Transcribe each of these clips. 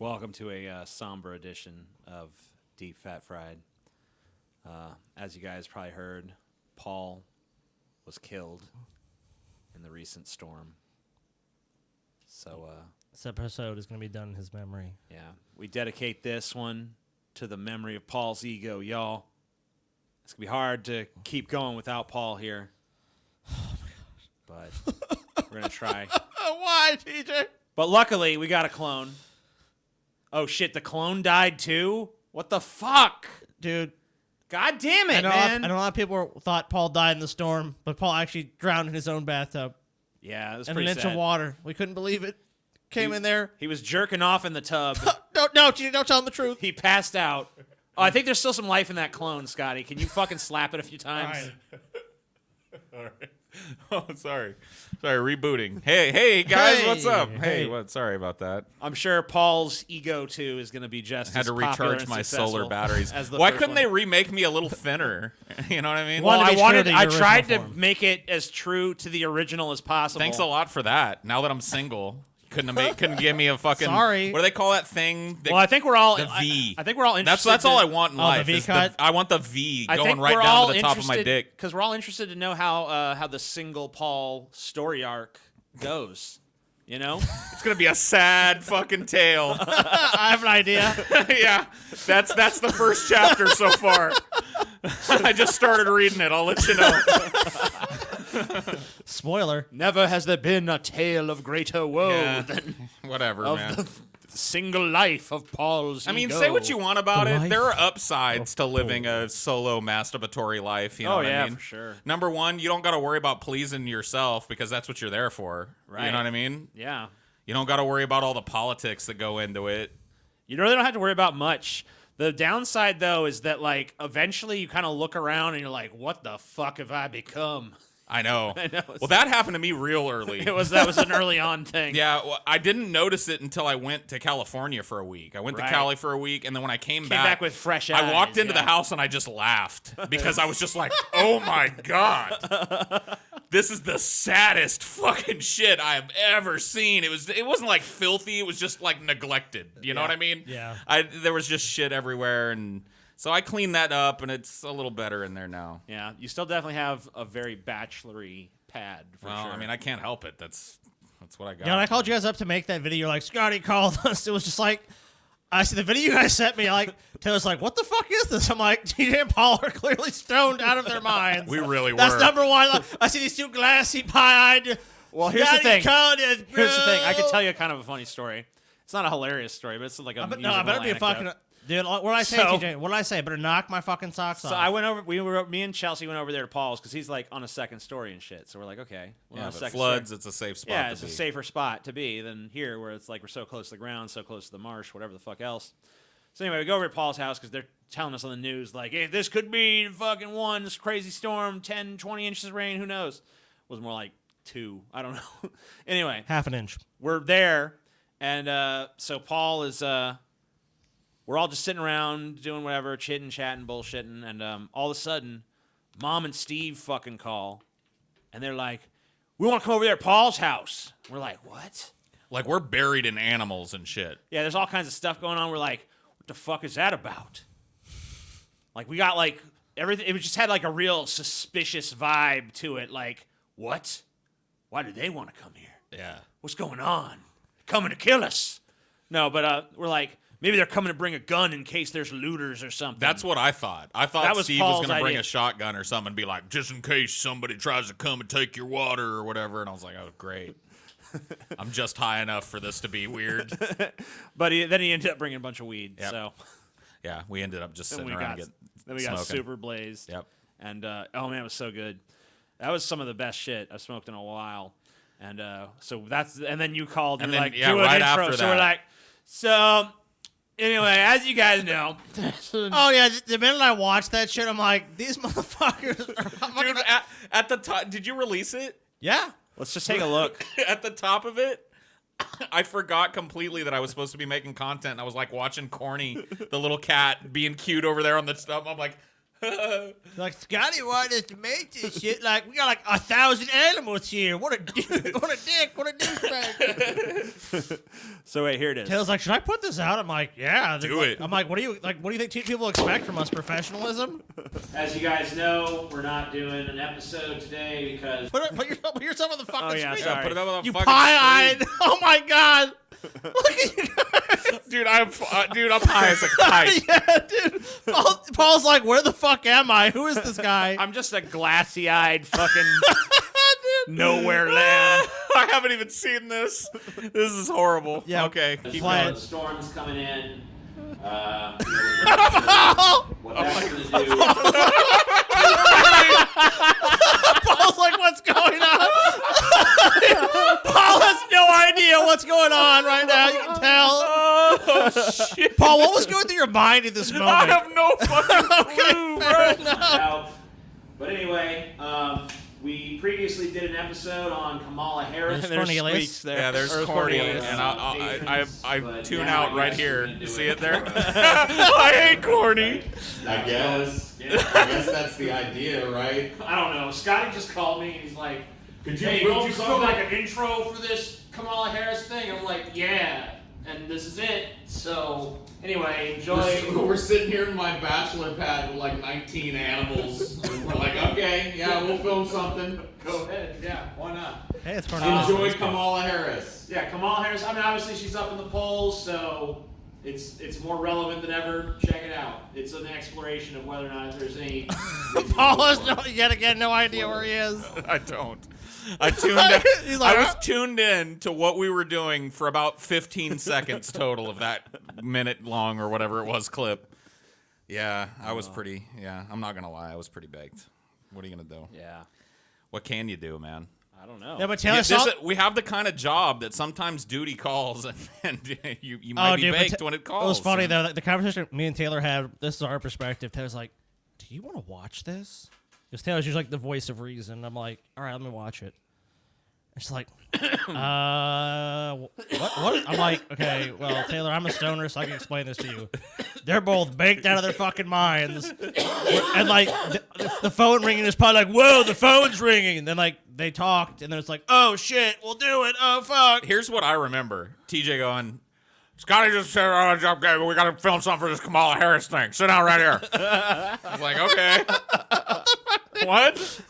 Welcome to a somber edition of Deep Fat Fried. As you guys probably heard, Paul was killed in the recent storm. So, this episode is going to be done in his memory. yeah, we dedicate this one to the memory of Paul's ego, y'all. It's going to be hard to keep going without Paul here. Oh, my gosh. But we're going to try. Why, TJ? But luckily, we got a clone. Oh, shit, the clone died too? What the fuck? Dude. God damn it, man. I know a lot of people thought Paul died in the storm, but Paul actually drowned in his own bathtub. Yeah, it was in pretty an inch sad. of water. We couldn't believe it. Came in there. He was jerking off in the tub. No, TJ, don't tell him the truth. He passed out. Oh, I think there's still some life in that clone, Scotty. Can you fucking slap it a few times? All right. Oh, sorry, rebooting. Hey, guys, Hey, what's up? hey. Hey, what? Sorry about that. I'm sure Paul's ego, too, is going to be just Had as to popular recharge and my successful solar batteries. as the Why first couldn't one. they remake me a little thinner? You know what I mean? Well, Well, Wanted to be true to I your tried to original form. make it as true to the original as possible. Thanks a lot for that. Now that I'm single, couldn't give me a fucking. Sorry. What do they call that thing? Well, I think we're all the V. I think we're all interested. That's all I want in the life. V is cut? I want the V I going think right we're down all to the top of my dick. because we're all interested to know how the single Paul story arc goes. You know, It's gonna be a sad fucking tale. I have an idea. Yeah, that's the first chapter so far. I just started reading it. I'll let you know. Spoiler. never has there been a tale of greater woe Yeah. than Whatever, of man. the single life of Paul's. I mean, ego. say what you want about The it. life There are upsides of to living a solo masturbatory life. You know Oh what yeah, I mean? for sure. Number one, you don't got to worry about pleasing yourself because that's what you're there for. Right. You know what I mean? Yeah. You don't got to worry about all the politics that go into it. You really don't have to worry about much. The downside, though, is that, like, eventually you kind of look around and you're like, what the fuck have I become? I know. I know. Well, that happened to me real early. That was an early on thing. Yeah, well, I didn't notice it until I went to California for a week. I went to Right. Cali for a week, and then when I came back with fresh eyes. I walked into yeah. the house and I just laughed because I was just like, "Oh my god, this is the saddest fucking shit I have ever seen." It wasn't like filthy; it was just like neglected. You know what I mean? Yeah. There was just shit everywhere, and so I cleaned that up, and it's a little better in there now. Yeah, you still definitely have a very bachelory pad, for Well, sure. I mean, I can't help it. That's what I got. Yeah, when I called you guys up to make that video, you're like, Scotty called us. It was just like, I see the video you guys sent me. Like, Taylor's like, what the fuck is this? I'm like, TJ and Paul are clearly stoned out of their minds. We really That's were. number one. Like, I see these two glassy pie-eyed. Well, here's the Scotty thing. called us, Here's the thing. I bro. could tell you kind of a funny story. It's not a hilarious story, but it's like a No, I better be a fucking. Dude, what did I say, So- TJ? What did I say? I better knock my fucking socks off. So I went over. Me and Chelsea went over there to Paul's because he's like on a second story and shit. So we're like, okay, we're Yeah, on a if it second floods, story. it's a safe spot Yeah, to it's be. a safer spot to be than here, where it's like we're so close to the ground, so close to the marsh, whatever the fuck else. So anyway, we go over to Paul's house because they're telling us on the news, like, hey, this could be fucking one, this crazy storm, 10, 20 inches of rain, who knows? It was more like 2. I don't know. Anyway, half an inch. we're there, and so Paul is, we're all just sitting around doing whatever, chitting, chatting, bullshitting, and all of a sudden, Mom and Steve fucking call, and they're like, we want to come over there at Paul's house. We're like, what? Like, we're buried in animals and shit. Yeah, there's all kinds of stuff going on. We're like, what the fuck is that about? Like, we got, like, everything. It just had, like, a real suspicious vibe to it. Like, what? Why do they want to come here? Yeah. What's going on? Coming to kill us. No, but we're like, maybe they're coming to bring a gun in case there's looters or something. That's what I thought. I thought That was Steve Paul's was going to bring idea. a shotgun or something and be like, just in case somebody tries to come and take your water or whatever. And I was like, oh, great. I'm just high enough for this to be weird. But then he ended up bringing a bunch of weed. Yep. So Yeah, we ended up just then sitting we around got, and got smoking. super blazed. Yep. And, oh, man, it was so good. That was some of the best shit I've smoked in a while. And and then you called and And you're then, like, yeah, do an right intro. after So we're that. like, so anyway, as you guys know, Oh, yeah. The minute I watched that shit, I'm like, these motherfuckers are. Dude, at the top, did you release it? Yeah. let's just take a look. At the top of it? I forgot completely that I was supposed to be making content. I was like watching Corny, the little cat, being cute over there on the stuff. I'm like, Like, Scotty wanted us to make this shit. Like, we got like 1,000 animals here. What a dude. What a dick. What a douchebag. So wait, here it is. Taylor's like, should I put this out? I'm like, yeah. Do it. I'm like, what do you think people expect from us? Professionalism? As you guys know, we're not doing an episode today because Put yourself on the fucking yeah, screen. sorry. Put it up on the You fucking pie-eyed. Oh my god. Look at you guys. screen. Dude, I'm high as a kite. Yeah, dude. Paul's like, where the fuck am I? Who is this guy? I'm just a glassy-eyed fucking nowhere land. I haven't even seen this. This is horrible. Yeah. Okay. Keep Play going. it. The storm's coming in. What Oh that's gonna do? Paul's like, what's going on? Paul has no idea what's going on right now. You can tell. Oh, shit. Paul, what was going through your mind at this moment? I have no fucking clue, bro. Out. But anyway, we previously did an episode on Kamala Harris. There's Cornelius. Yeah, there's Or Corny, Cornelius. and I But tune now out I right guess here. we're gonna You do see it. it there? I hate Corny. I guess. I guess that's the idea, right? I don't know. Scotty just called me and he's like, Could you "Hey, film could you film something?" like an intro for this Kamala Harris thing?" I'm like, "Yeah." And this is it. So anyway, enjoy. We're sitting here in my bachelor pad with like 19 animals. And we're like, okay, yeah, we'll film something. Go ahead. Yeah, why not? Hey, it's Cornelius. Enjoy Kamala Harris. Yeah, Kamala Harris. I mean, obviously she's up in the polls, so it's more relevant than ever. Check it out. It's an exploration of whether or not there's any. Paul has yet again no idea where he is. I don't. I tuned in. He's like, I was tuned in to what we were doing for about 15 seconds total of that minute long or whatever it was clip. Yeah, I was pretty. Yeah, I'm not gonna lie, I was pretty baked. What are you gonna do? Yeah, What can you do, man? I don't know. Yeah, but Taylor Yeah, saw. we have the kind of job that sometimes duty calls, and you might be dude, but baked when it calls. It was funny though. The conversation me and Taylor had. This is our perspective. Taylor's like, "Do you want to watch this?" Because Taylor's usually like the voice of reason. I'm like, "All right, let me watch it." And she's like, what? I'm like, okay, well, Taylor, I'm a stoner, so I can explain this to you. They're both baked out of their fucking minds, and like the phone ringing is probably like, whoa, the phone's ringing. And then like they talked, and then it's like, oh shit, we'll do it. Oh fuck. Here's what I remember: TJ going, "Scotty just said, oh, job, guy, we got to film something for this Kamala Harris thing. Sit down right here." I was like, okay. What?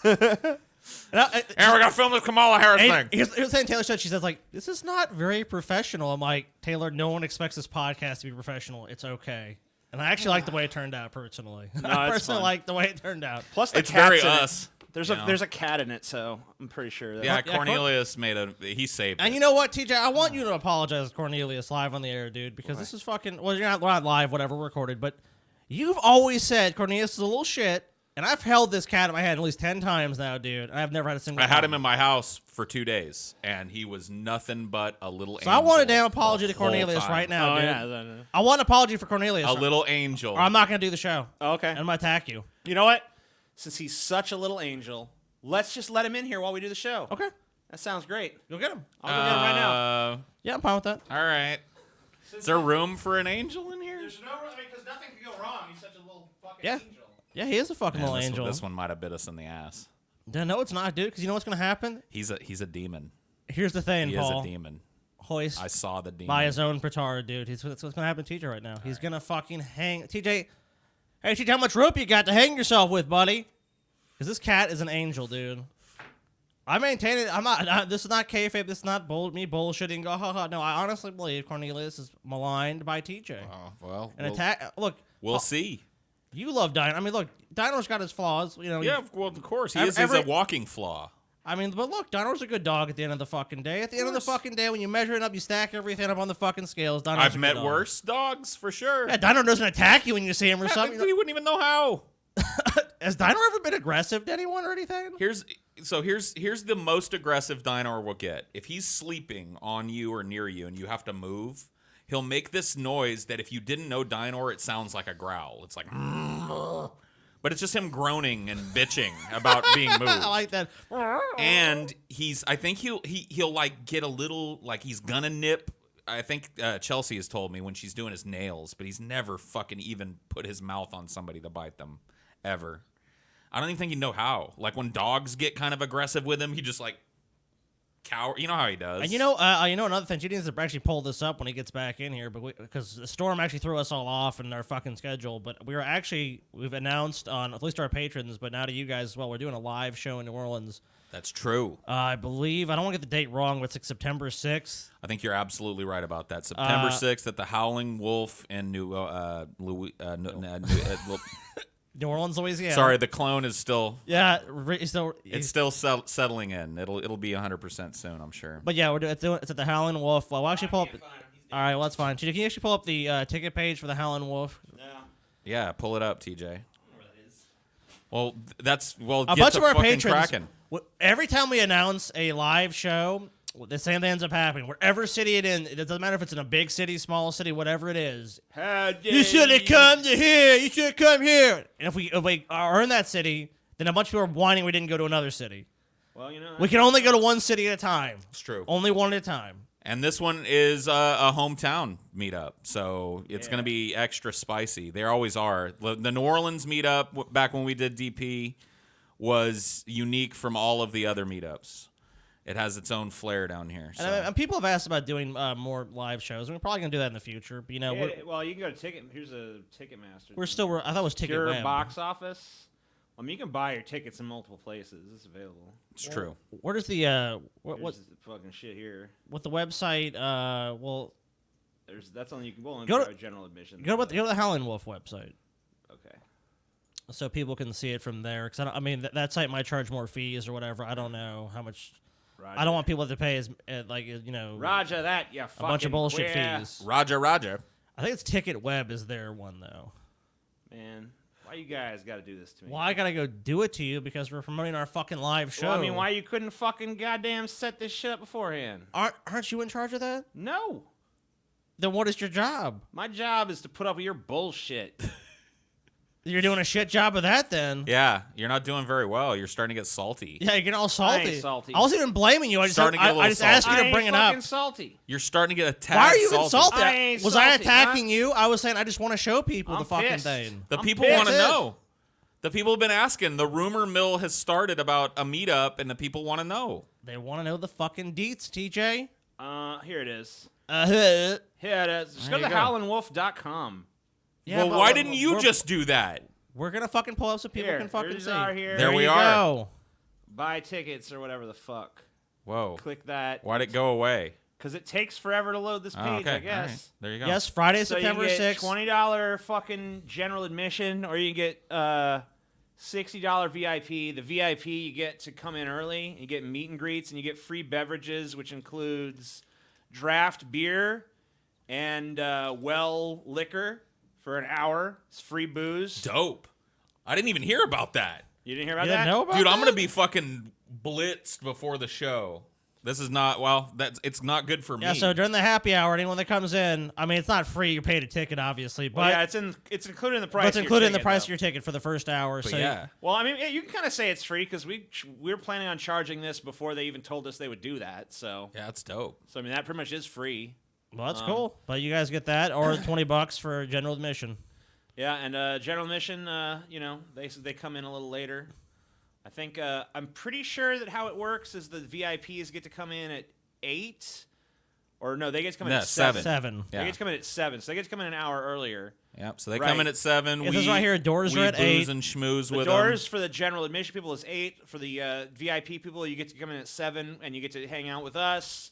And we got to film this Kamala Harris thing. Here's saying Taylor said, she says like, this is not very professional. I'm like, Taylor, no one expects this podcast to be professional. It's okay. And I actually like the way it turned out personally. I it's personally fun. like the way it turned out. Plus, the It's cat's very in it. us. There's you a know. there's a cat in it, so I'm pretty sure. That Yeah, Yeah, Cornelius he saved And it. you know what, TJ? I want you to apologize to Cornelius live on the air, dude, because this is fucking. Well, we're not live, whatever, we're recorded. But you've always said Cornelius is a little shit, and I've held this cat in my hand at least 10 times now, dude. And I've never had a single. I had him problem. in my house for 2 days, and he was nothing but a little So angel. I want a damn apology the to whole Cornelius time. right now, dude. yeah. I want an apology for Cornelius. A little angel. Or I'm not gonna do the show. Okay. And I'm gonna attack you. You know what? Since he's such a little angel, let's just let him in here while we do the show. Okay, That sounds great. go get him. I'll go get him right now. Yeah, I'm fine with that. All right. Is there room for an angel in here? no, because nothing can go wrong. He's such a little fucking Yeah. Yeah, he is a fucking Man, little angel. this one might have bit us in the ass. No, it's not, dude. Because you know what's gonna happen? He's a demon. Here's the thing, He Paul. is a demon. Hoist I saw the demon. by his own petard, dude. That's what's gonna happen to TJ right now. He's gonna fucking hang. TJ, hey, TJ, how much rope you got to hang yourself with, buddy? Because this cat is an angel, dude. I maintain it. I'm not. This is not kayfabe. This is not me bullshitting. Go, ha ha. No, I honestly believe Cornelius is maligned by TJ. Oh, well, And attack. Look, we'll see. you love Dino. I mean, look, Dino's got his flaws. You know. Yeah, well, of course. He Ev- is every- a walking flaw. I mean, but look, Dino's a good dog at the end of the fucking day. At the end of the fucking day, when you measure it up, you stack everything up on the fucking scales. Dino's a I've good met dog. worse dogs, for sure. Yeah, Dino doesn't attack you when you see him or something. We wouldn't even know how. Has Dino ever been aggressive to anyone or anything? Here's the most aggressive dino will get. If he's sleeping on you or near you and you have to move, he'll make this noise that if you didn't know dino, it sounds like a growl. It's like, but it's just him groaning and bitching about being moved. I like that. And I think he'll like get a little, like he's gonna nip. I think Chelsea has told me when she's doing his nails, but he's never fucking even put his mouth on somebody to bite them. ever. I don't even think he'd know how. Like when dogs get kind of aggressive with him, he just like cower. You know how he does. And you know another thing. She needs to actually pull this up when he gets back in here, but because the storm actually threw us all off in our fucking schedule. But we've announced on at least our patrons, but now to you guys as well. We're doing a live show in New Orleans. That's true. I believe I don't want to get the date wrong, but it's like September 6th. I think you're absolutely right about that. September 6th at the Howling Wolf in New Orleans, Louisiana. Sorry, the clone is still. Yeah, It's still settling in. It'll be 100% soon, I'm sure. But yeah, it's at the Howling Wolf. Well, we'll actually pull up. All right, well that's fine. Can you actually pull up the ticket page for the Howling Wolf? No. Yeah, pull it up, TJ. I don't know what that is. Well, A get bunch to of our fucking patrons. cracking. Every time we announce a live show, the same thing ends up happening. Wherever city it in, it doesn't matter if it's in a big city, small city, whatever it is. You should have come to here. You should have come here. And if we are in that city, then a bunch of people are whining we didn't go to another city. Well, you know. We can only go to one city at a time. It's true. Only one at a time. And this one is a hometown meetup, so it's going to be extra spicy. They always are. The New Orleans meetup, back when we did DP, was unique from all of the other meetups. It has its own flair down here. So. And people have asked about doing more live shows. And we're probably going to do that in the future. But, you know, well, you can go to Ticket. Here's a Ticketmaster. I thought it was Ticket Pure Web. box office. I mean, you can buy your tickets in multiple places. It's available. It's true. Where does the What's the fucking shit here? what the website? That's only you can go Go to general admission. Go to the Howling Wolf website. Okay. So people can see it from there. Because that site might charge more fees or whatever. I don't know how much. Roger. I don't want people to pay Roger that. Yeah. a bunch of bullshit queer. fees. Roger. I think it's Ticket Web is their one though. Man, why you guys got to do this to me? Well, I gotta go do it to you because we're promoting our fucking live show. Well, I mean, why you couldn't fucking goddamn set this shit up beforehand? Aren't you in charge of that? No. Then what is your job? My job is to put up with your bullshit. You're doing a shit job of that then. Yeah, you're not doing very well. You're starting to get salty. Yeah, you're getting all I salty. ain't salty. I wasn't even blaming you. I just Starting to get a little asked you I to bring ain't it fucking up. salty. You're starting to get attacked. Why are you insulted? I ain't Was I salty, attacking you? I was saying I just want to show people I'm the fucking pissed. thing. The I'm people pissed. want to know. The people have been asking. The rumor mill has started about a meetup, and the people want to know. They want to know the fucking deets, TJ. Here it is. Yeah, Here it is. Just go There to you go. howlingwolf.com. Well, but why didn't you just do that? We're gonna fucking pull up so people Here, can fucking these see. are here. There we you are. Go. Buy tickets or whatever the fuck. Whoa. Click that. Why'd it go away? Because it takes forever to load this page, Oh, okay. I guess. All right. There you go. Yes, Friday, So September you get 6th. $20 fucking general admission, or you get $60 VIP. The VIP, you get to come in early. You get meet and greets, and you get free beverages, which includes draft beer and well liquor for an hour. It's free booze. Dope. I didn't even hear about that. You didn't hear about You that? didn't know about Dude, that? I'm going to be fucking blitzed before the show. This is not, it's not good for me. Yeah, so during the happy hour, anyone that comes in, I mean, it's not free. You paid a ticket, obviously, but Well, yeah, it's included in the price. but it's of your included in the ticket, price though. of your ticket for the first hour. But So yeah. Well, I mean, yeah, you can kind of say it's free because we're planning on charging this before they even told us they would do that. So, Yeah, it's dope. I mean, that pretty much is free. well, that's cool. But you guys get that or $20 for general admission. Yeah, and general admission, they come in a little later. I think I'm pretty sure that how it works is the VIPs get to come in at 8, or no, they get to come in at 7. 7. They Yeah. get to come in at 7, so they get to come in an hour earlier. Yep. So they Right. come in at 7. It says right here, doors we are at booze 8. and schmooze The with doors them. for the general admission people is 8. For the VIP people, you get to come in at 7, and you get to hang out with us,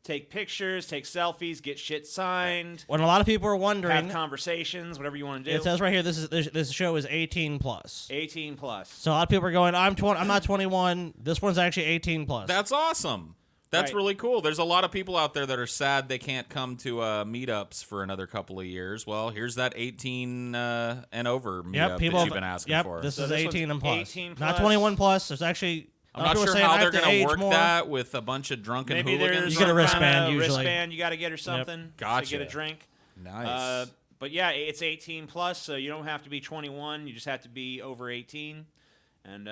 take pictures, take selfies, get shit signed, When a lot of people are have wondering, conversations, whatever you want to do. it says right here, this show is 18 plus. 18 plus. So a lot of people are going, I'm not 21. This one's actually 18 plus. That's awesome. That's Right. really cool. There's a lot of people out there that are sad they can't come to meetups for another couple of years. Well, here's that 18 and over meetup people that you've been asking for. This So is this 18 and plus. 18 Not plus. 21 plus. There's actually. I'm not sure how they're going to work that with a bunch of drunken Maybe hooligans. there's You get a some wristband kinda usually. wristband you got to get or something. Gotcha. To get a drink. Nice. But yeah, it's 18 plus, so you don't have to be 21. You just have to be over 18. And,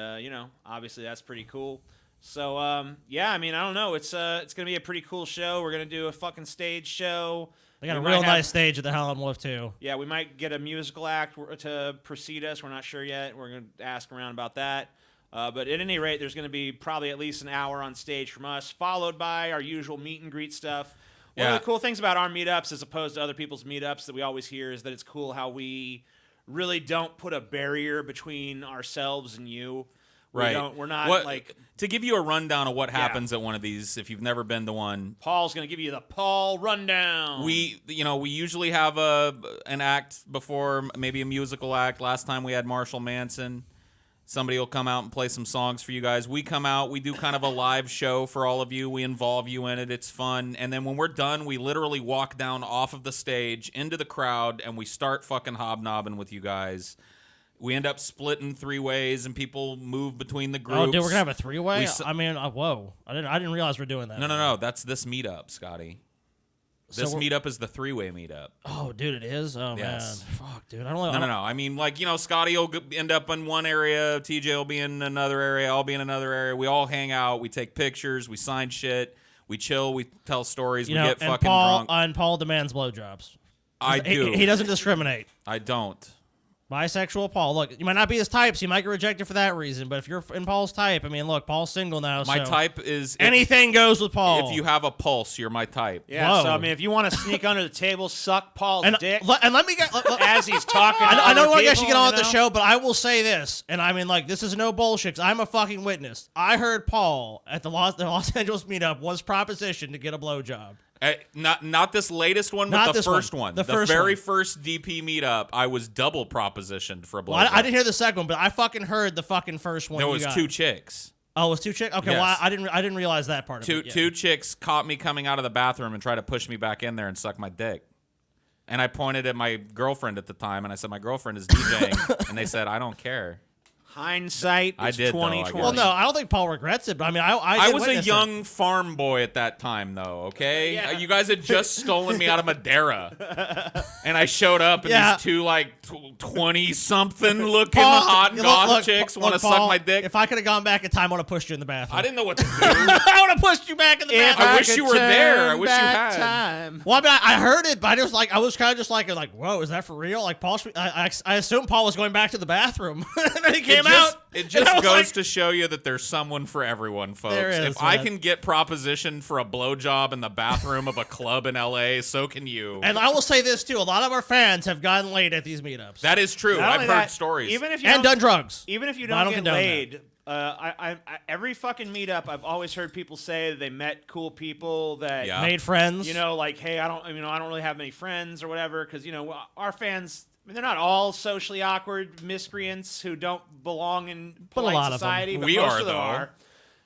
obviously that's pretty cool. So yeah, I mean, I don't know. It's gonna be a pretty cool show. We're gonna do a fucking stage show. They got a We real might have- nice stage at the Howlin' Wolf too. Yeah, we might get a musical act to precede us. We're not sure yet. We're going to ask around about that. But at any rate, there's going to be probably at least an hour on stage from us, followed by our usual meet and greet stuff. One of the cool things about our meetups, as opposed to other people's meetups that we always hear, is that it's cool how we really don't put a barrier between ourselves and you. Right. We're not like... To give you a rundown of what happens at one of these, if you've never been to one. Paul's going to give you the Paul rundown. We usually have an act before, maybe a musical act. Last time we had Marshall Manson. Somebody will come out and play some songs for you guys. We come out, we do kind of a live show for all of you. We involve you in it. It's fun. And then when we're done, we literally walk down off of the stage into the crowd and we start fucking hobnobbing with you guys. We end up splitting 3 ways, and people move between the groups. Oh, dude, we're gonna have a 3-way. We I mean, whoa! I didn't realize we're doing that. No. That's this meetup, Scotty. This meetup is the 3-way meetup. Oh, dude, it is. Oh Yes. man, fuck, dude. I don't know. No. I mean, like, Scotty will end up in one area, TJ will be in another area, I'll be in another area. We all hang out, we take pictures, we sign shit, we chill, we tell stories, we get and fucking Paul, drunk. And Paul demands blowjobs. I do. He doesn't discriminate. I don't. Bisexual Paul. Look, you might not be his type, so you might get rejected for that reason. But if you're in Paul's type, I mean, look, Paul's single now. My so type is anything goes with Paul. If you have a pulse, you're my type. Yeah, Whoa. so I mean, if you want to sneak under the table, suck Paul's dick and let me get. as he's talking. I know I guess you people, get on with you the know? show, but I will say this, and I mean, like, this is no bullshit. 'Cause I'm a fucking witness. I heard Paul at the Los Angeles meetup was propositioned to get a blowjob. Not this latest one, but Not the this first one. one. The The first very one. first DP meetup, I was double propositioned for a blowjob. Well, I didn't hear the second one, but I fucking heard the fucking first one. There you was got. 2 chicks. Oh, it was 2 chicks. Okay, Yes. well, I didn't realize that part of it. Yeah. Two chicks caught me coming out of the bathroom and tried to push me back in there and suck my dick. And I pointed at my girlfriend at the time, and I said, my girlfriend is DJing. And they said, I don't care. Hindsight I is did, though, I 2020. guess. Well, no, I don't think Paul regrets it, but I mean, I did was a witness it. young farm boy at that time, though, okay? Yeah. You guys had just stolen me out of Madeira. And I showed up, and Yeah. these 2, 20-something looking Paul, hot look, goth look, chicks look, want to suck Paul, my dick. If I could have gone back in time, I would have pushed you in the bathroom. I didn't know what to do. I would have pushed you back in the If bathroom. I wish could you were there. I turn wish you back had. time. Well, I mean, I heard it, but I was kind of just like, whoa, is that for real? Like Paul, I assumed Paul was going back to the bathroom, and then he came out. It and just I was goes like, to show you that there's someone for everyone, folks. There is, if I man. can get propositioned for a blowjob in the bathroom of a club in LA, so can you. And I will say this too: a lot of our fans have gotten laid at these meetups That is true. Not I've only heard that, stories. Even if you and don't, done drugs. even if you But I don't don't get condone laid, every fucking meetup, I've always heard people say that they met cool people that Yeah. Made friends. like, hey, I don't really have many friends or whatever, because our fans. I mean, they're not all socially awkward miscreants who don't belong in But a polite lot of them. society. But We most are, of them though. are.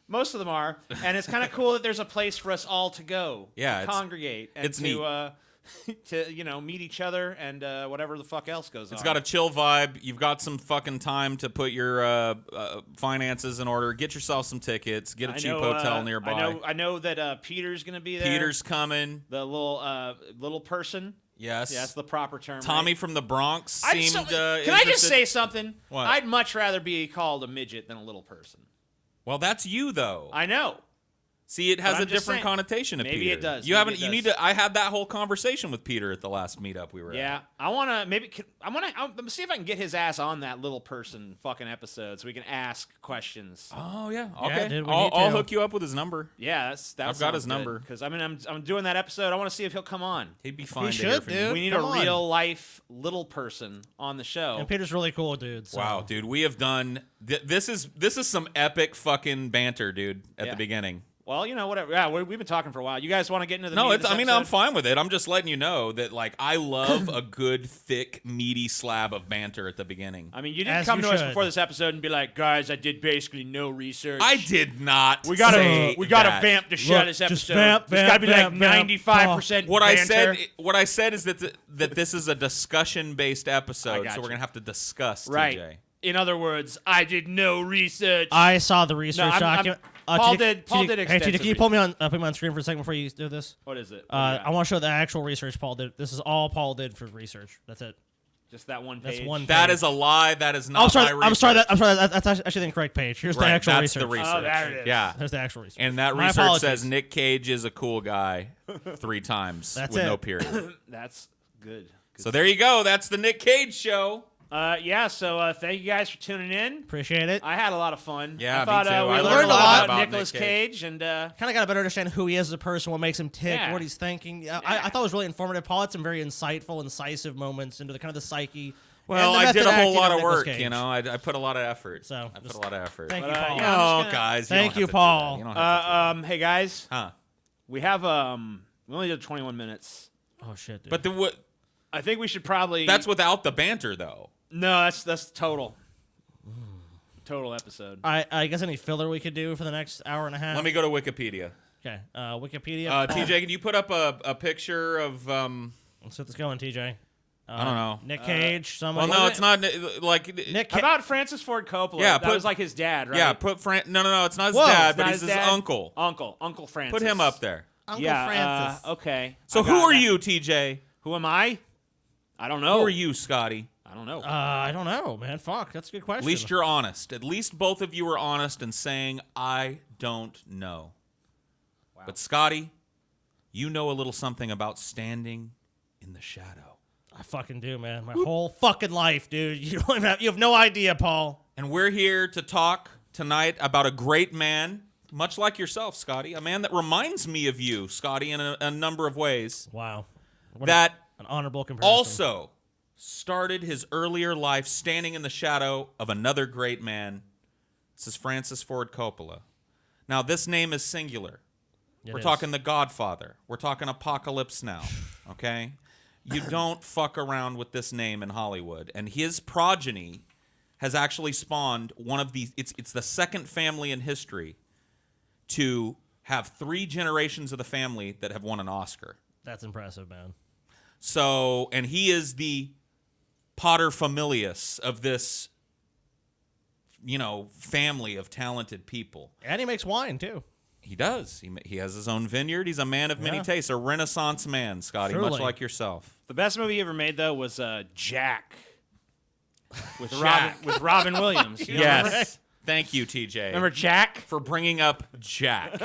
Most of them are, and it's kind of cool that there's a place for us all to go, Yeah, to it's- congregate, and it's neat. to meet each other and whatever the fuck else goes on. It's got a chill vibe. You've got some fucking time to put your finances in order. Get yourself some tickets. Get a cheap hotel nearby. I know that Peter's gonna be there. Peter's coming. the little person. Yes. Yeah, that's the proper term. Tommy right? from the Bronx I'd seemed can I just interested. say something? What? I'd much rather be called a midget than a little person. Well, that's you, though. I know. See, it has I'm a just different saying. connotation to Maybe Peter. it does. You Maybe haven't. it You does. need to. I had that whole conversation with Peter at the last meetup we were at. Yeah, I want to I'll see if I can get his ass on that little person fucking episode so we can ask questions. Oh yeah. Yeah, Okay. dude, we I'll need to. hook you up with his number. Yeah, I've got his number. because I mean I'm doing that episode. I want to see if he'll come on. He'd be fine. to should, hear from you. dude. We need Come a on. real life little person on the show. And Peter's really cool, dude. So. Wow, dude, we have done. This is some epic fucking banter, dude. At Yeah. the beginning. Well, whatever. Yeah, we've been talking for a while. You guys want to get into the No, meat of it's. this I mean, I'm episode? fine with it. I'm just letting you know that, like, I love a good, thick, meaty slab of banter at the beginning. I mean, you didn't As come you to us should. before this episode and be like, guys, I did basically no research. I did not. We gotta say vamp the shit out of Look, this just episode. vamp, It's gotta be like vamp, vamp. 95% What banter. I said is that that this is a discussion-based episode, got so we're you. gonna have to discuss. Right. TJ. In other words, I did no research. I saw the research I'm- document. Paul TJ, did- Paul TJ, did Hey, TJ, can extensive you put me on screen for a second before you do this? What is it? I want to show the actual research Paul did. This is all Paul did for research. That's it. Just that one page. That's one. That page. is a lie. That is not. I'm sorry. my I'm sorry. research. I'm sorry. That's actually the incorrect page. Here's the Right, actual that's research. the research. Oh, there it is. Yeah. There's the actual research. And that My research apologies. says Nick Cage is a cool guy 3 times That's with it. no period. That's good. So there you go. That's the Nick Cage show. Yeah. So thank you guys for tuning in. Appreciate it. I had a lot of fun. Yeah, I thought, me too. We I learned a lot about Nick Nicolas Cage, and Kind of got to better understand who he is as a person, what makes him tick, Yeah. what he's thinking. I thought it was really informative. Paul had some very insightful, incisive moments into the kind of the psyche. Well, and the I did a method whole acting lot of Nicolas work, Cage. you know. I put a lot of effort. So, I put just a lot of effort. Thank But, you, Paul. yeah, I'm Oh, just gonna- guys. Thank you you, don't have to do that. Paul. You don't have to do hey guys, that. Huh. we have we only did 21 minutes. Oh shit, dude. But I think we should probably. that's without the banter, though. No, that's total. Total episode. I guess any filler we could do for the next hour and a half. Let me go to Wikipedia. Okay. Wikipedia. TJ, can you put up a picture of... Let's get this going, TJ. I don't know. Nick Cage. Well, Someone. no, it's not like... Nick. How about Francis Ford Coppola? Yeah, that was like his dad, right? Yeah, put No, it's not his Whoa, dad, It's but not he's his dad? uncle. Uncle Francis. Put him up there. Uncle yeah, Francis. Okay. So I who got are that. you, TJ? Who am I? I don't know. Who are you, Scotty? I don't know. I don't know, man. Fuck, that's a good question. At least you're honest. At least both of you are honest and saying, I don't know. Wow. But Scotty, you know a little something about standing in the shadow. I fucking do, man. My whole fucking life, dude. You have no idea, Paul. And we're here to talk tonight about a great man, much like yourself, Scotty. A man that reminds me of you, Scotty, in a number of ways. Wow. What That an honorable comparison. also started his earlier life standing in the shadow of another great man. This is Francis Ford Coppola. Now, this name is singular. It We're is. talking The Godfather. We're talking Apocalypse Now, okay? You don't fuck around with this name in Hollywood. And his progeny has actually spawned one of these. It's the second family in history to have 3 generations of the family that have won an Oscar. That's impressive, man. So, and he is the paterfamilias of this, family of talented people. And he makes wine too. He does. He has his own vineyard. He's a man of many Yeah. tastes, a Renaissance man, Scotty, much Truly. like yourself. the best movie he ever made though was Jack. With Jack. Robin Williams. You know, remember? Thank you, TJ. Remember Jack? for bringing up Jack.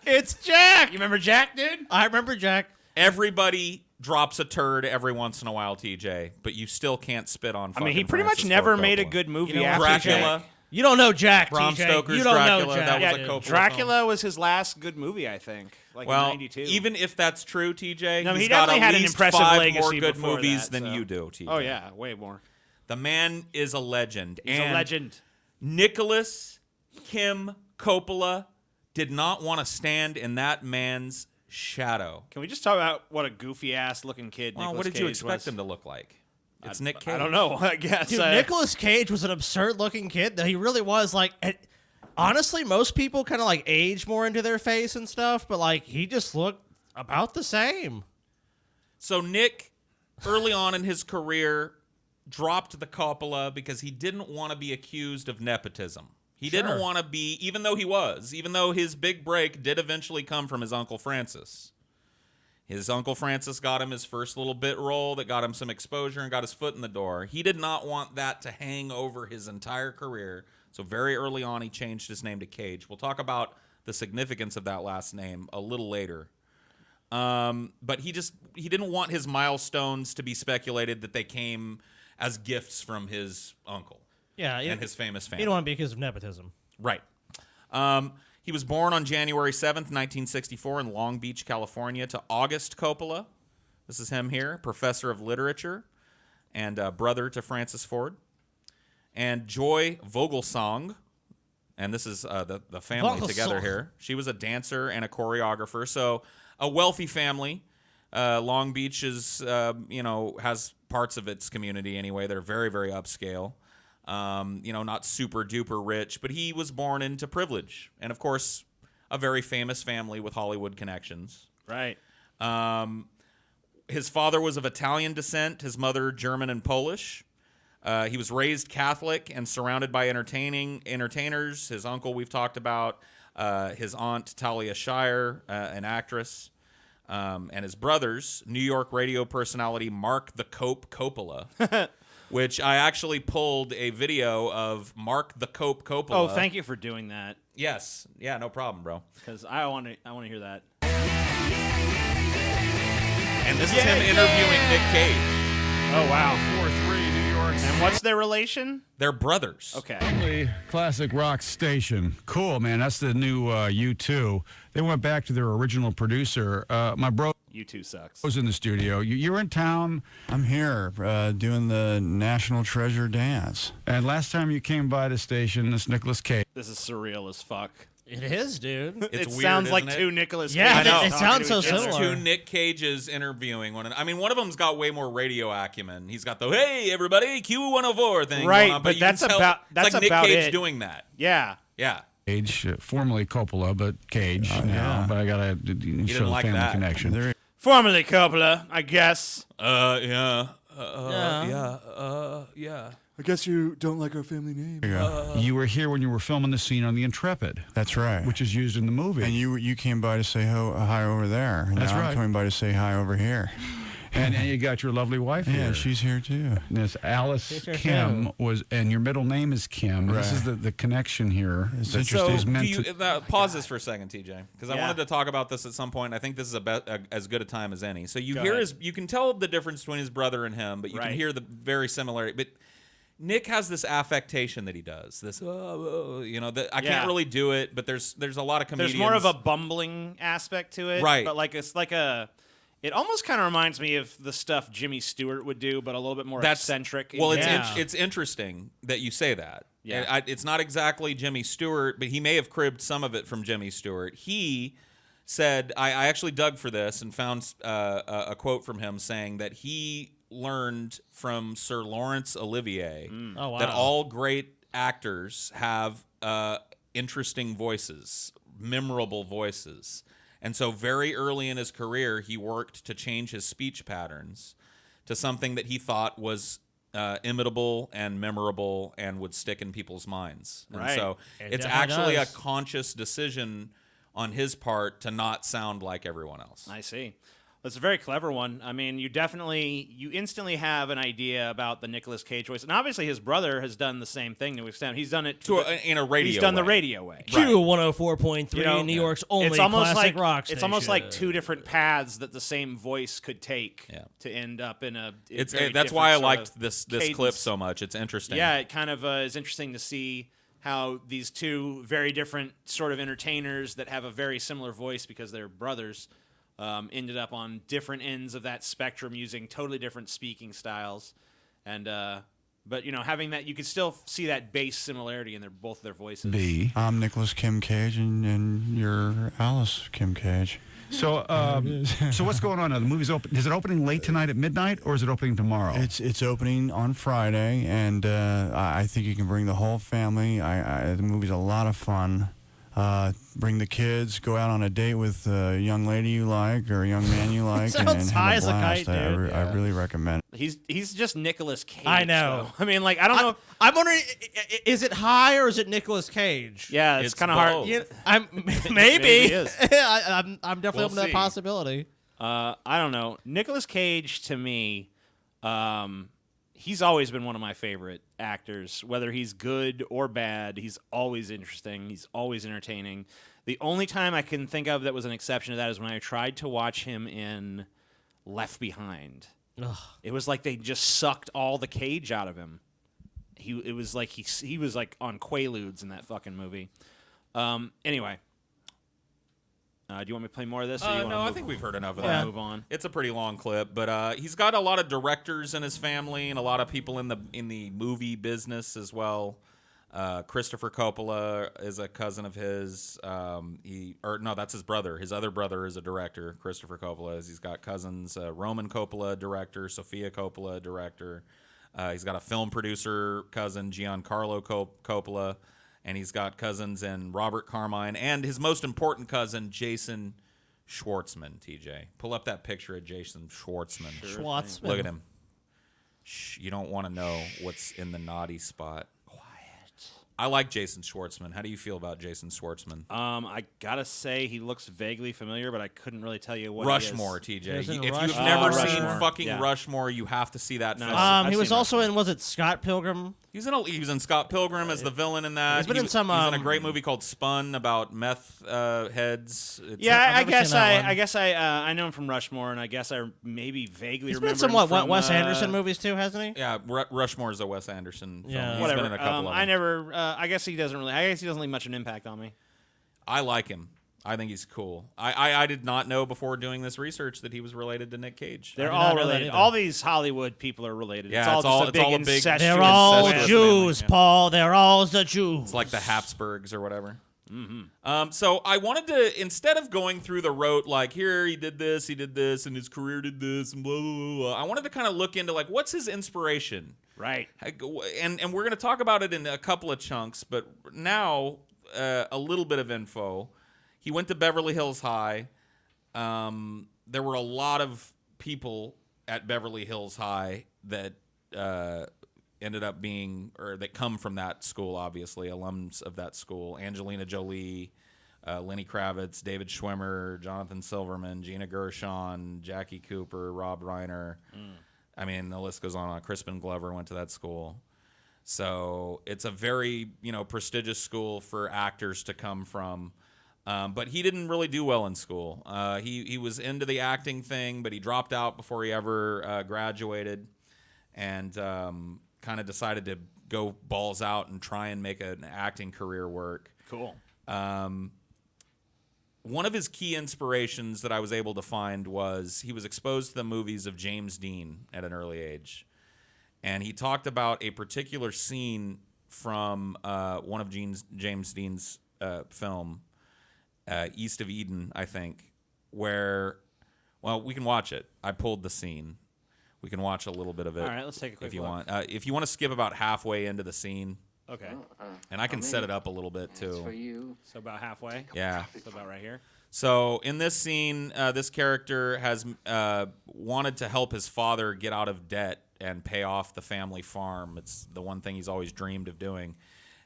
It's Jack. You remember Jack, dude? I remember Jack. Everybody drops a turd every once in a while, TJ, but you still can't spit on I fucking mean, he pretty much Francis never Ford made a Coppola. good movie You know, after Dracula. Jack. You don't know Jack, Bram TJ. Stoker's You don't Dracula, know Jack. that was Yeah, a dude, Coppola Dracula was his last good movie, I think. Like in Well, 92. even if that's true, TJ, No, he's he got definitely at had an least impressive 5 legacy more good before movies that, than so. you do, TJ. Oh, yeah, way more. The man is a legend. He's and a legend. Nicholas Kim Coppola did not want to stand in that man's shadow. Can we just talk about what a goofy ass looking kid Well, Nicolas what did you Cage expect was? him to look like? It's Nick Cage. I don't know. I guess. Dude, Nicolas Cage was an absurd looking kid. That he really was. Like, honestly, most people kind of like age more into their face and stuff, but like he just looked about the same. So Nick, early on in his career, dropped the Coppola because he didn't want to be accused of nepotism. He didn't Sure. want to be, even though his big break did eventually come from his Uncle Francis. His Uncle Francis got him his first little bit role that got him some exposure and got his foot in the door. He did not want that to hang over his entire career. So very early on, he changed his name to Cage. We'll talk about the significance of that last name a little later. But he didn't want his milestones to be speculated that they came as gifts from his uncle Yeah, and his famous family. You don't want to be accused of nepotism. Right. He was born on January 7th, 1964 in Long Beach, California, to August Coppola. This is him here, professor of literature and brother to Francis Ford. And Joy Vogelsong, and this is the family Vogelsong. together here. She was a dancer and a choreographer, so a wealthy family. Long Beach is, has parts of its community anyway. They're very, very upscale. Not super duper rich, but he was born into privilege. And of course, a very famous family with Hollywood connections. Right. His father was of Italian descent, his mother German and Polish. He was raised Catholic and surrounded by entertainers. His uncle we've talked about, his aunt Talia Shire, an actress, and his brothers, New York radio personality Mark the Cope Coppola which I actually pulled a video of Mark the Cope Coppola. Oh, thank you for doing that. Yes. Yeah, no problem, bro. Because I want to hear that. And this is him interviewing Nick Cage. Oh wow. 4-3 New York. And what's their relation? They're brothers. Okay. The classic rock station. Cool, man. That's the new U2. They went back to their original producer. My bro U2 sucks. was in the studio. You're in town. I'm here doing the National Treasure dance. And last time you came by the station, this Nicolas Cage. This is surreal as fuck. It is, dude. It's It weird, sounds like isn't it? two Nicolas Yeah, Cages I know. it talking sounds to so each other. It's similar. two Nick Cages interviewing one. I mean, one of them's got way more radio acumen. He's got the "Hey everybody, Q104" thing Right, going on, but you can that's tell about- it's that's like about Nick Cage it. doing that. Yeah. Yeah. Cage, formerly Coppola, but Cage now. yeah. But I gotta show didn't the like family that. connection. There Formerly Coppola, I guess. Yeah. Yeah. I guess you don't like our family name. you go. You were here when you were filming the scene on the Intrepid, That's right. which is used in the movie. And you came by to say hi over there. That's now right. I'm coming by to say hi over here. and you got your lovely wife Yeah, here. she's here too. This Alice She's here Kim too. was, and your middle name is Kim. This Right. is the connection here. It's that interesting. is So, meant do you, to- pause this for a second, TJ, because I Yeah. wanted to talk about this at some point. I think this is as good a time as any. So you Go hear ahead. you can tell the difference between his brother and him, but you Right. can hear the very similarity. But Nick has this affectation that he does. This, that I Yeah. can't really do it, but there's a lot of comedians. There's more of a bumbling aspect to it. Right. But like it's like a it almost kind of reminds me of the stuff Jimmy Stewart would do, but a little bit more eccentric. Well, Yeah. it's interesting that you say that. Yeah. It's not exactly Jimmy Stewart, but he may have cribbed some of it from Jimmy Stewart. He said, I actually dug for this and found a quote from him saying that he learned from Sir Laurence Olivier Oh, wow. that all great actors have interesting voices, memorable voices. And so very early in his career, he worked to change his speech patterns to something that he thought was imitable and memorable and would stick in people's minds. And Right. so It it's definitely actually does. a conscious decision on his part to not sound like everyone else. I see. It's a very clever one. I mean, you instantly have an idea about the Nicolas Cage voice, and obviously his brother has done the same thing to an extent. He's done it In a radio He's done the way. radio way. Q104.3, You know, New York's only it's almost classic like rock it's almost like station. two different paths that the same voice could take Yeah. to end up in a. It's very that's why I different sort liked of this cadence. clip so much. It's interesting. Yeah, it kind of is interesting to see how these two very different sort of entertainers that have a very similar voice because they're brothers ended up on different ends of that spectrum using totally different speaking styles, and but having that, you could still see that base similarity in both their voices. B. I'm Nicolas Kim Cage, and you're Alice Kim Cage. So, so what's going on now? The movie's open. Is it opening late tonight at midnight, or is it opening tomorrow? It's opening on Friday, and I think you can bring the whole family. The movie's a lot of fun. Bring the kids, go out on a date with a young lady you like or a young man you like, and Sounds high have as a a blast. kite, dude. I really recommend it. He's just Nicolas Cage. I know. though. I mean, like I don't know. I'm wondering, is it high or is it Nicolas Cage? Yeah, it's It's kind of hard. both. You- I'm maybe. Maybe it is. I'm definitely We'll open to that see. possibility. I don't know. Nicolas Cage to me, he's always been one of my favorite actors. Whether he's good or bad, he's always interesting. He's always entertaining. The only time I can think of that was an exception to that is when I tried to watch him in Left Behind. Ugh. It was like they just sucked all the Cage out of him. It was like he was like on Quaaludes in that fucking movie. Anyway. Do you want me to play more of this? Or you wanna No, I move think we've heard enough of wanna that. Move on. It's a pretty long clip, but he's got a lot of directors in his family and a lot of people in the movie business as well. Christopher Coppola is a cousin of his. That's his brother. His other brother is a director. Christopher Coppola is. He's got cousins. Roman Coppola, director. Sofia Coppola, director. He's got a film producer cousin, Giancarlo Coppola, and he's got cousins in Robert Carmine and his most important cousin, Jason Schwartzman. TJ, pull up that picture of Jason Schwartzman. Schwartzman. Look at him. Shh, you don't want to know what's in the naughty spot. I like Jason Schwartzman. How do you feel about Jason Schwartzman? I gotta say he looks vaguely familiar, but I couldn't really tell you what Rushmore, he is. TJ. He's in If Rushmore. you've never seen Rushmore. fucking Yeah. Rushmore, you have to see that No, film. I've He was seen also Rushmore. in, was it Scott Pilgrim? He was in Scott Pilgrim as the villain in that. He's been in some, He's in a great movie called Spun about meth heads. Yeah, I've I never guess seen that one. I guess I know him from Rushmore, and I guess I maybe vaguely He's been remember in some him what from, Wes Anderson movies too, hasn't he? Yeah, Rushmore is a Wes Anderson film. Yeah. He's Whatever. been in a couple of I them. never. I guess he doesn't really. I guess he doesn't leave much of an impact on me. I like him. I think he's cool. I did not know before doing this research that he was related to Nick Cage. They're did not all know that related. either. All these Hollywood people are related. Yeah, it's all it's just all- a it's big all a big- incestuous They're all Incestuous Jews, family, yeah. Paul. They're all the Jews. It's like the Habsburgs or whatever. So I wanted to, instead of going through the rote, like, here, he did this, and his career did this, and blah, blah, blah, I wanted to kind of look into, like, what's his inspiration? Right. And we're going to talk about it in a couple of chunks, but now a little bit of info. He went to Beverly Hills High. There were a lot of people at Beverly Hills High that ended up being, or that come from that school, obviously, alums of that school. Angelina Jolie, Lenny Kravitz, David Schwimmer, Jonathan Silverman, Gina Gershon, Jackie Cooper, Rob Reiner. I mean, the list goes on. Crispin Glover went to that school. So it's a very, prestigious school for actors to come from. But he didn't really do well in school. He was into the acting thing, but he dropped out before he ever graduated, and kind of decided to go balls out and try and make an acting career work. Cool. One of his key inspirations that I was able to find was he was exposed to the movies of James Dean at an early age. And he talked about a particular scene from one of James Dean's film, East of Eden, I think, where, well, we can watch it. I pulled the scene. We can watch a little bit of it. All right, let's take a quick if you look. want. If you want to skip about halfway into the scene, Okay. and I can set it up a little bit too. So about halfway. Yeah. So about right here. So in this scene, this character has wanted to help his father get out of debt and pay off the family farm. It's the one thing he's always dreamed of doing.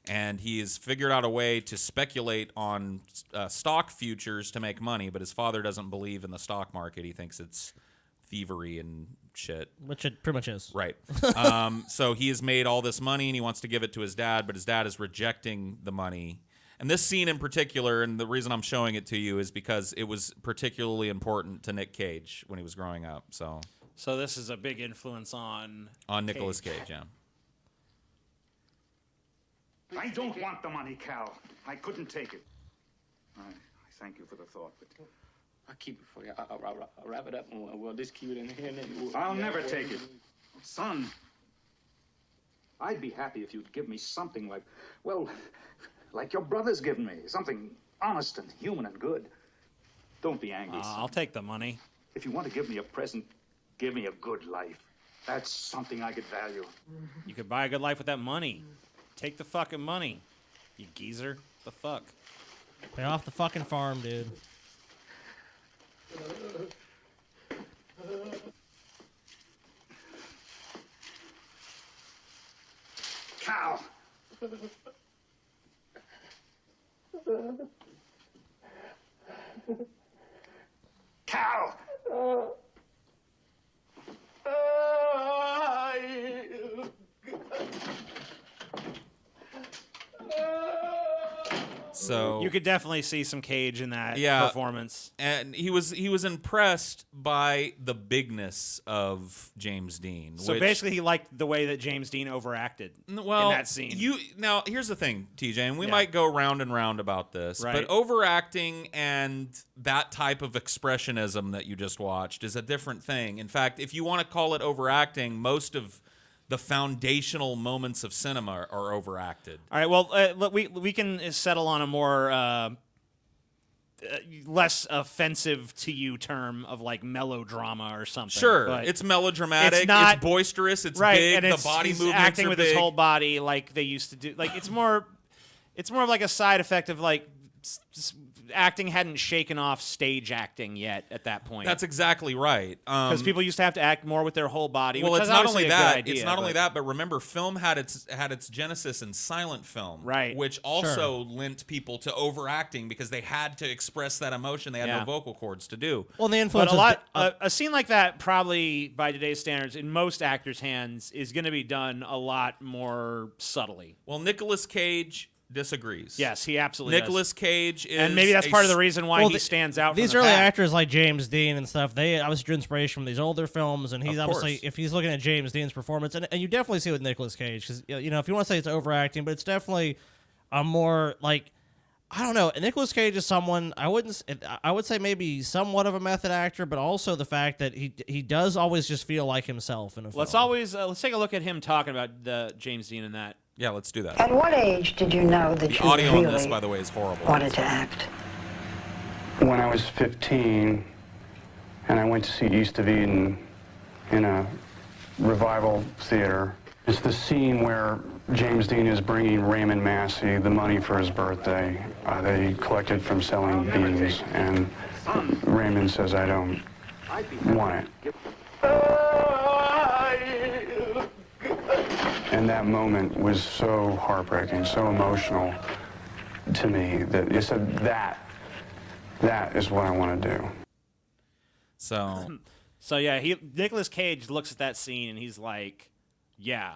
And he's figured out a way to speculate on stock futures to make money, but his father doesn't believe in the stock market. He thinks it's thievery and shit. Which it pretty much is. Right. So he has made all this money and he wants to give it to his dad, but his dad is rejecting the money. And this scene in particular, and the reason I'm showing it to you is because it was particularly important to Nick Cage when he was growing up. So this is a big influence on Nicolas Cage, yeah. I don't want the money, Cal. I couldn't take it. I thank you for the thought, but I'll keep it for you. I'll wrap it up and we'll just keep it in here. And then I'll never take it. Son, I'd be happy if you'd give me something like, well, like your brother's given me. Something honest and human and good. Don't be angry, son. I'll take the money. If you want to give me a present, give me a good life. That's something I could value. You could buy a good life with that money. Take the fucking money, you geezer. The fuck? Pay off the fucking farm, dude. Cal! Cal! So You could definitely see some Cage in that Yeah. performance. and he was impressed by the bigness of James Dean. So which, basically, he liked the way that James Dean overacted well, in that scene. Now here's the thing, TJ, and we Yeah. might go round and round about this, Right. but overacting and that type of expressionism that you just watched is a different thing. In fact, if you want to call it overacting, most of the foundational moments of cinema are overacted. All right. Well, look, we can settle on a more less offensive to you term of like melodrama or something. Sure, but it's melodramatic, it's not- it's boisterous, it's right, big, and the body he's movements acting are with big. his whole body like they used to do. Like it's more of like a side effect of like acting hadn't shaken off stage acting yet at that point. That's exactly right. Because people used to have to act more with their whole body. Well, which it's is not obviously only a good that. idea, It's not only that, but remember, film had its genesis in silent film, Right. Which also lent people to overacting because they had to express that emotion. They had no vocal cords to do. Well, the But influence a scene like that, probably by today's standards, in most actors' hands, is going to be done a lot more subtly. Well, Nicolas Cage disagrees. Yes, he absolutely Nicolas Cage is, and maybe that's part of the reason why he stands out. These from the early pack. actors like James Dean and stuff, they obviously drew inspiration from these older films, and he's Of obviously, course. if he's looking at James Dean's performance, and you definitely see it with Nicolas Cage, because you know, if you want to say it's overacting, but it's definitely a more like, I don't know, Nicolas Cage is someone I would say maybe somewhat of a method actor, but also the fact that he does always just feel like himself in a film. Let's take a look at him talking about the James Dean in that. Yeah, let's do that. At what age did you know that The you audio really on this, by the way, is horrible. wanted to act? When I was 15, and I went to see East of Eden in a revival theater. It's the scene where James Dean is bringing Raymond Massey the money for his birthday that he collected from selling beans, and Raymond says, "I don't want it." And that moment was so heartbreaking, so emotional to me that you said that is what I want to do. So yeah, Nicolas Cage looks at that scene and he's like, yeah,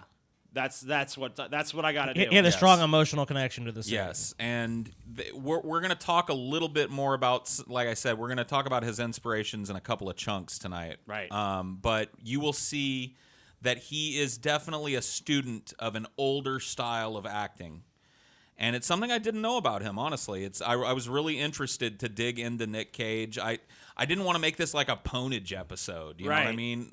that's what I got to do. He had a strong emotional connection to the scene. Yes, and we're going to talk a little bit more about, like I said, we're going to talk about his inspirations in a couple of chunks tonight. Right. But you will see that he is definitely a student of an older style of acting. And it's something I didn't know about him, honestly. I was really interested to dig into Nick Cage. I didn't want to make this like a ponage episode, you know what I mean?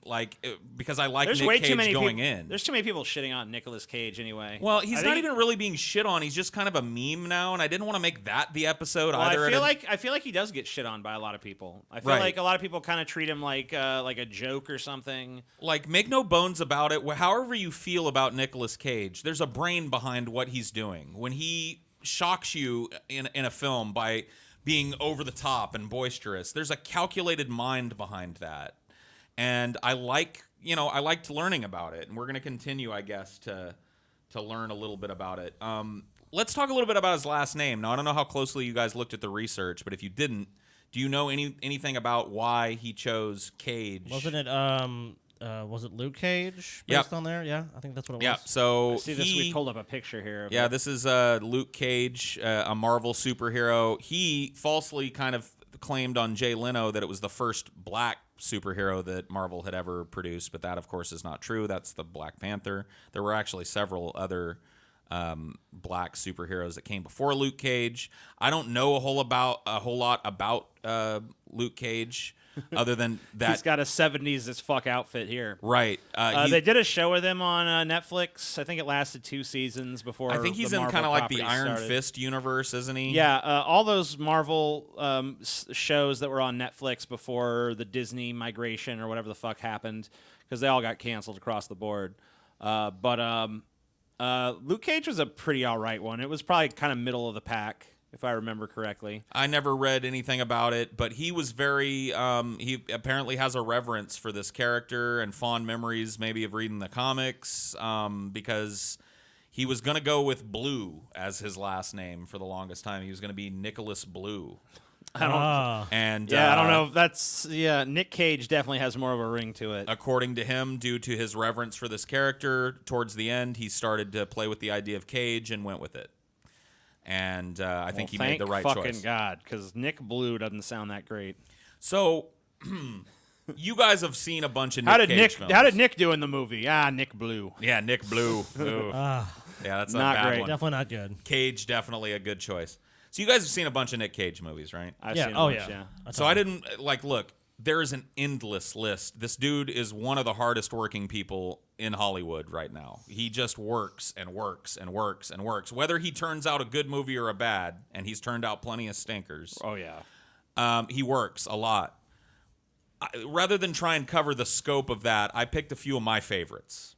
Because I like Nick Cage going in. There's too many people shitting on Nicolas Cage anyway. Well, he's not even really being shit on. He's just kind of a meme now, and I didn't want to make that the episode either. I feel like he does get shit on by a lot of people. I feel like a lot of people kind of treat him like a joke or something. Like, make no bones about it. However you feel about Nicolas Cage, there's a brain behind what he's doing. When he shocks you in a film by being over the top and boisterous, there's a calculated mind behind that. And I liked learning about it, and we're going to continue, I guess, to learn a little bit about it. Let's talk a little bit about his last name. Now, I don't know how closely you guys looked at the research, but if you didn't, do you know anything about why he chose Cage? Wasn't it was it Luke Cage based on there? Yeah, I think that's what it was. Yeah, so I see this. We pulled up a picture here. Yeah, this is Luke Cage, a Marvel superhero. He falsely kind of claimed on Jay Leno that it was the first black superhero that Marvel had ever produced, but that, of course, is not true. That's the Black Panther. There were actually several other black superheroes that came before Luke Cage. I don't know a whole lot about Luke Cage. Other than that, he's got a 70s as fuck outfit here. Right. They did a show with him on Netflix. I think it lasted 2 seasons before. I think he's in kind of like the Iron Fist universe, isn't he? Yeah. All those Marvel shows that were on Netflix before the Disney migration or whatever the fuck happened, because they all got canceled across the board. But Luke Cage was a pretty all right one. It was probably kind of middle of the pack, if I remember correctly. I never read anything about it, but he was very, he apparently has a reverence for this character and fond memories maybe of reading the comics, because he was going to go with Blue as his last name for the longest time. He was going to be Nicholas Blue. I don't know if that's, Nick Cage definitely has more of a ring to it. According to him, due to his reverence for this character, towards the end, he started to play with the idea of Cage and went with it. And I think he made the right choice. Thank fucking God, because Nick Blue doesn't sound that great. So, you guys have seen a bunch of Nick Cage films. How did Nick do in the movie? Nick Blue. Yeah, Nick Blue. Yeah, that's not a bad great. one. Definitely not good. Cage, definitely a good choice. So you guys have seen a bunch of Nick Cage movies, right? I've seen a bunch, yeah. So I didn't, look, there is an endless list. This dude is one of the hardest working people in Hollywood right now. He just works and works and works and works. Whether he turns out a good movie or a bad, and he's turned out plenty of stinkers. Oh, yeah. He works a lot. Rather than try and cover the scope of that, I picked a few of my favorites.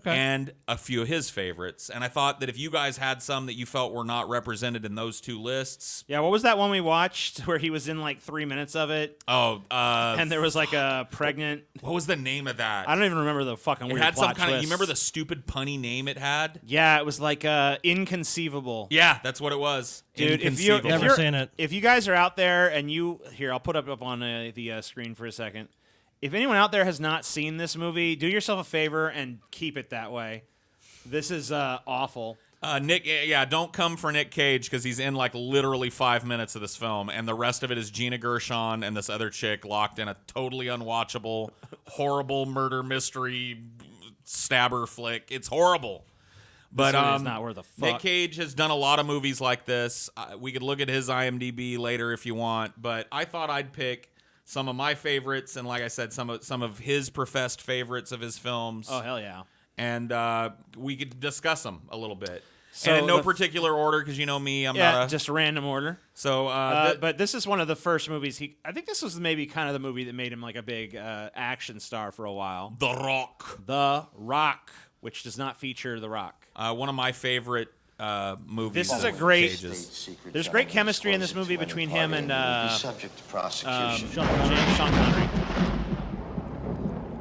and a few of his favorites. And I thought that if you guys had some that you felt were not represented in those two lists. Yeah, what was that one we watched where he was in like 3 minutes of it? Oh, and there was like a pregnant. What was the name of that? I don't even remember the fucking It weird had some plot kind of. twist. You remember the stupid punny name it had? Yeah, it was like Inconceivable. Yeah, that's what it was. Dude, Inconceivable. Never seen it. If you guys are out there and I'll put it up on the screen for a second. If anyone out there has not seen this movie, do yourself a favor and keep it that way. This is awful. Nick, yeah, don't come for Nick Cage because he's in like literally 5 minutes of this film, and the rest of it is Gina Gershon and this other chick locked in a totally unwatchable, horrible murder mystery stabber flick. It's horrible. But This movie is not worth a fuck. Nick Cage has done a lot of movies like this. We could look at his IMDb later if you want, but I thought I'd pick some of my favorites, and like I said, some of his professed favorites of his films. Oh, hell yeah. And we could discuss them a little bit. So and in no the- particular order, because you know me, I'm Yeah, not a... just a random order. So, but this is one of the first movies I think this was maybe kind of the movie that made him like a big action star for a while. The Rock. The Rock, which does not feature The Rock. One of my favorite movies. This is a of great. Cage's. There's great chemistry in this movie between him and subject to prosecution. Sean Connery.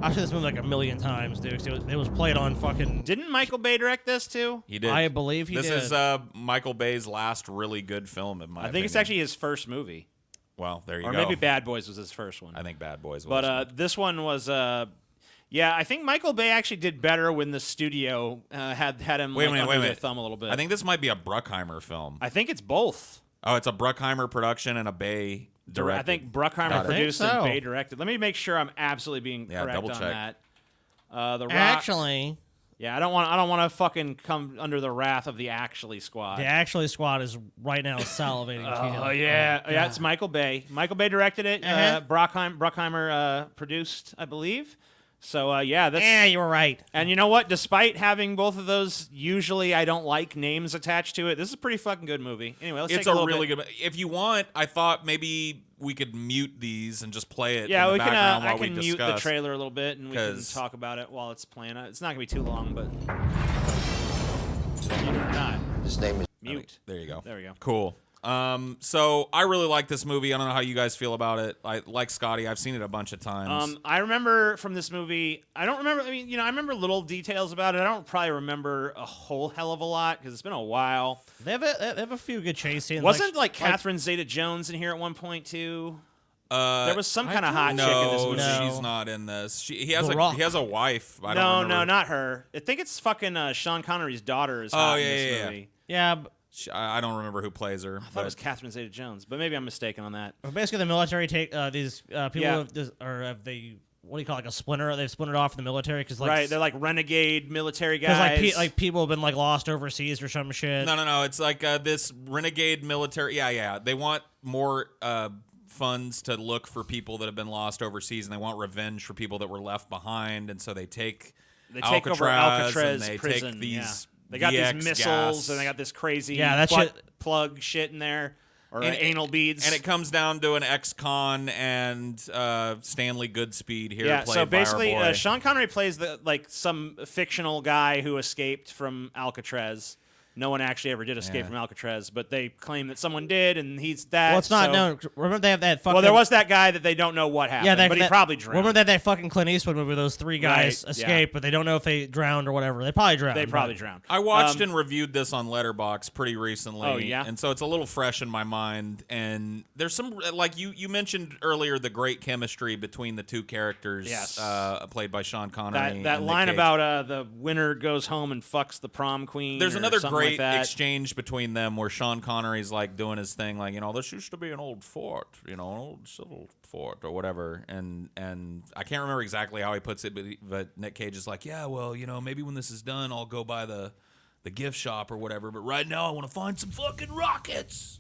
I've seen this movie like a million times, dude. It was played on fucking. Didn't Michael Bay direct this too? He did. I believe he this did. This is Michael Bay's last really good film, in my opinion. I think it's actually his first movie. Well, there you or go. Or maybe Bad Boys was his first one. I think Bad Boys was. But this one was. Yeah, I think Michael Bay actually did better when the studio had him under their thumb a little bit. I think this might be a Bruckheimer film. I think it's both. Oh, it's a Bruckheimer production and a Bay directed. I think Bruckheimer produced and Bay directed. Let me make sure I'm absolutely being correct double on check. that. The Rock. Actually, yeah, I don't want to fucking come under the wrath of the Actually Squad. the Actually Squad is right now salivating. Oh yeah, yeah. It's Michael Bay. Michael Bay directed it. Bruckheimer produced, I believe. So yeah, that's. Yeah, you were right. And you know what? Despite having both of those, usually I don't like names attached to it. This is a pretty fucking good movie. Anyway, let's it's take a a little really bit. good. If you want, I thought maybe we could mute these and just play it. Yeah, in the we can. background I while can we mute the discuss. trailer a little bit, and we can 'Cause- talk about it while it's playing. It's not gonna be too long, but mute it or not. His name is Mute. There you go. There we go. Cool. So I really like this movie. I don't know how you guys feel about it. I like Scotty. I've seen it a bunch of times. I remember from this movie. I don't remember. I mean, I remember little details about it. I don't probably remember a whole hell of a lot because it's been a while. They have a few good chase scenes. Wasn't like Catherine Zeta-Jones in here at one point too? There was some kind of hot chick in this movie. No, she's not in this. He has The a Rock. he has a wife. I No, don't remember. not her. I think it's fucking Sean Connery's daughter is Oh, hot yeah, in this yeah, movie. Yeah, but I don't remember who plays her. I thought it was Catherine Zeta-Jones, but maybe I'm mistaken on that. basically the military take these people Yeah. have they what do you call it, like a splinter? They've splintered off from the military because Right, they're like renegade military guys. Because like people have been like lost overseas or some shit. No. It's like this renegade military. Yeah. They want more funds to look for people that have been lost overseas, and they want revenge for people that were left behind, and so they take over Alcatraz and they prison. take these. Yeah. They got these VX missiles, gas. and they got this crazy that butt shit- plug shit in there, or And- anal beads. And it comes down to an ex-con and Stanley Goodspeed here. Yeah, played so by our basically, boy. Sean Connery plays some fictional guy who escaped from Alcatraz. No one actually ever did escape from Alcatraz, but they claim that someone did, and he's that. Well, it's not so- known. Remember they have that fucking. Well, there was that guy that they don't know what happened, but he probably drowned. Remember that fucking Clint Eastwood movie where those three guys Right, escaped, but they don't know if they drowned or whatever. They probably drowned. They probably but- drowned. I watched and reviewed this on Letterboxd pretty recently. Oh, yeah? And so it's a little fresh in my mind. And there's some, like you mentioned earlier, the great chemistry between the two characters Yes. played by Sean Connery. That and line Nick Cage. about the winner goes home and fucks the prom queen. There's or another something great like that. exchange between them where Sean Connery's like doing his thing, like, this used to be an old fort, an old civil fort or whatever. And I can't remember exactly how he puts it, but Nick Cage is like, yeah, well, maybe when this is done, I'll go by the gift shop or whatever. But right now I want to find some fucking rockets.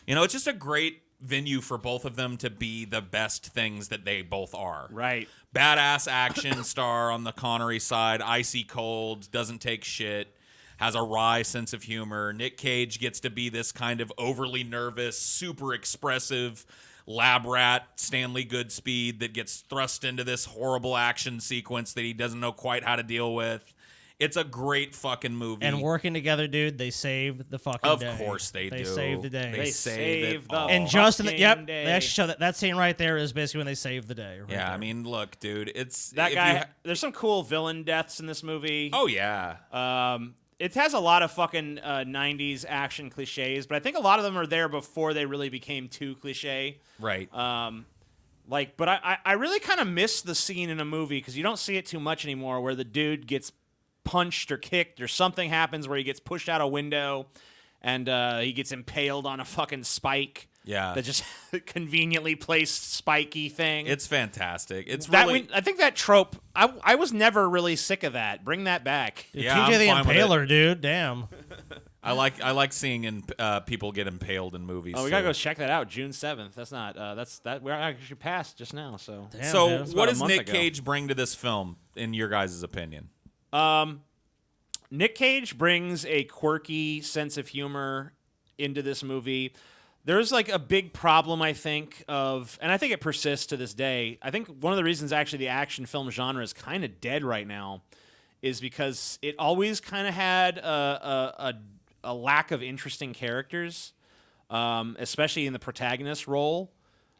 It's just a great venue for both of them to be the best things that they both are. Right. Badass action star on the Connery side, icy cold, doesn't take shit, has a wry sense of humor. Nick Cage gets to be this kind of overly nervous, super expressive lab rat Stanley Goodspeed that gets thrust into this horrible action sequence that he doesn't know quite how to deal with. It's a great fucking movie. And working together, dude, they saved the fucking day. Of course they do. They saved the day. They save the it all. And just in the, fucking they day. actually show that scene right there is basically when they saved the day. Right Yeah, there. I mean, look, dude, it's That if guy. you There's some cool villain deaths in this movie. oh yeah. It has a lot of fucking 90s action cliches, but I think a lot of them are there before they really became too cliche. Right. But I really kind of miss the scene in a movie because you don't see it too much anymore where the dude gets punched or kicked or something happens where he gets pushed out a window and he gets impaled on a fucking spike. Yeah. That just conveniently placed spiky thing. It's fantastic. It's that really I think that trope, I was never really sick of that. Bring that back. Dude, Yeah, TJ I'm the fine with Impaler, dude. Damn. I like seeing people get impaled in movies. Oh, we too. gotta go check that out. June 7th. That's not. We actually passed just now. So. Damn, So, dude. It's what about a does month Nick ago. Cage bring to this film, in your guys' opinion? Nick Cage brings a quirky sense of humor into this movie. There's like a big problem, I think, and I think it persists to this day. I think one of the reasons actually the action film genre is kind of dead right now is because it always kind of had a lack of interesting characters, especially in the protagonist role.